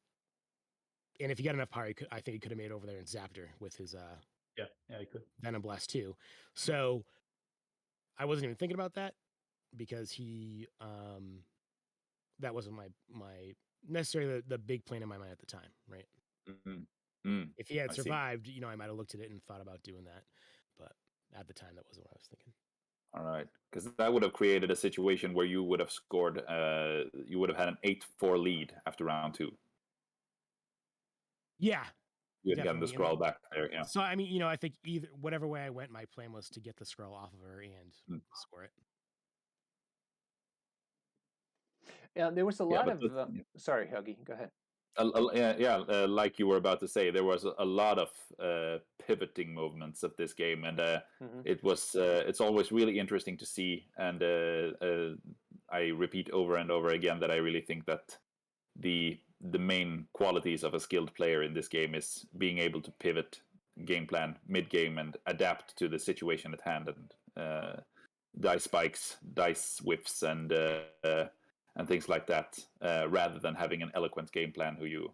and if he got enough power, I think he could have made it over there and zapped her with his yeah, he could. Venom Blast too. So I wasn't even thinking about that because he that wasn't my necessarily the big plan in my mind at the time, right? If he had survived, I might have looked at it and thought about doing that, but at the time that wasn't what I was thinking. All right, because that would have created a situation where you would have scored, you would have had an 8-4 lead after round 2. Yeah, you had gotten the scroll back there. Yeah. So I mean, I think either whatever way I went, my plan was to get the scroll off of her and score it. Yeah, there was a lot of. Sorry, Huggy, go ahead. Like you were about to say, there was a lot of pivoting movements of this game, and it's always really interesting to see. And I repeat over and over again that I really think that the main qualities of a skilled player in this game is being able to pivot game plan mid game and adapt to the situation at hand, and dice spikes, dice whiffs, and things like that, rather than having an eloquent game plan who you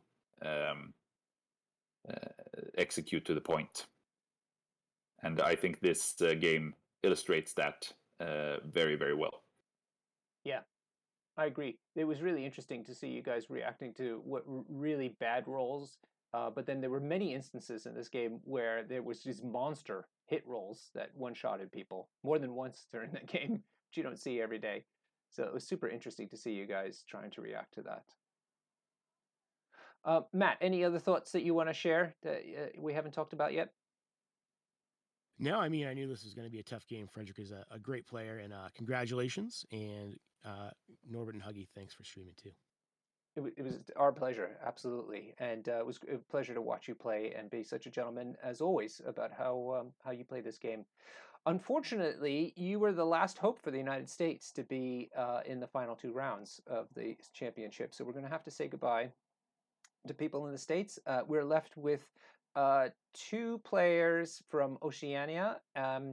execute to the point. And I think this game illustrates that very, very well. Yeah, I agree. It was really interesting to see you guys reacting to what really bad rolls, but then there were many instances in this game where there was these monster hit rolls that one-shotted people more than once during that game, which you don't see every day. So it was super interesting to see you guys trying to react to that. Matt, any other thoughts that you want to share that we haven't talked about yet? No, I mean, I knew this was going to be a tough game. Frederick is a great player, and congratulations. And Norbert and Huggy, thanks for streaming too. It was our pleasure, absolutely, and it was a pleasure to watch you play and be such a gentleman as always about how you play this game. Unfortunately, you were the last hope for the United States to be in the final 2 rounds of the championship, so we're going to have to say goodbye to people in the States. We're left with 2 players from Oceania,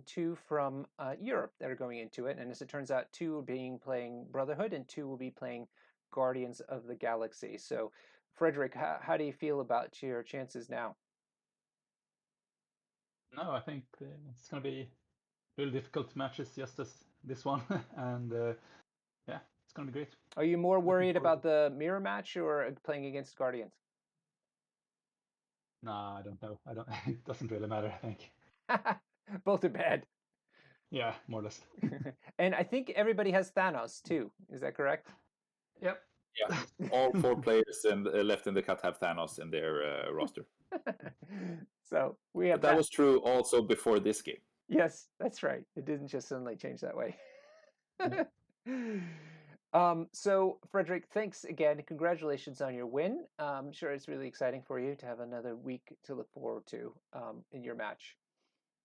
2 from Europe that are going into it, and as it turns out, 2 will be playing Brotherhood and 2 will be playing Guardians of the Galaxy. So, Frederick, how do you feel about your chances now? No, I think it's going to be really difficult matches, just as this one, and yeah, it's going to be great. Are you more worried about the mirror match or playing against Guardians? Nah, I don't know. It doesn't really matter, I think. Both are bad. Yeah, more or less. And I think everybody has Thanos too. Is that correct? Yep. Yeah. All 4 players left in the cut have Thanos in their roster. So we have. But that was true also before this game. Yes, that's right. It didn't just suddenly change that way. So, Frederick, thanks again. Congratulations on your win. I'm sure it's really exciting for you to have another week to look forward to in your match.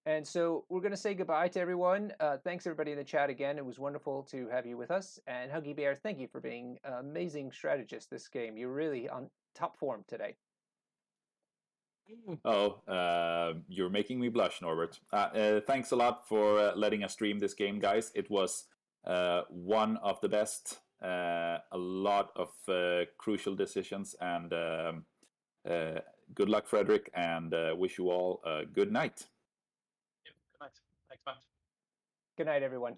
And so we're going to say goodbye to everyone. Thanks everybody in the chat again. It was wonderful to have you with us. And Huggy Bear, thank you for being an amazing strategist this game. You're really on top form today. Oh, you're making me blush, Norbert. Thanks a lot for letting us stream this game, guys. It was one of the best. A lot of crucial decisions, and good luck, Frederick, and wish you all a good night. Good night. Thanks, Matt. Good night, everyone.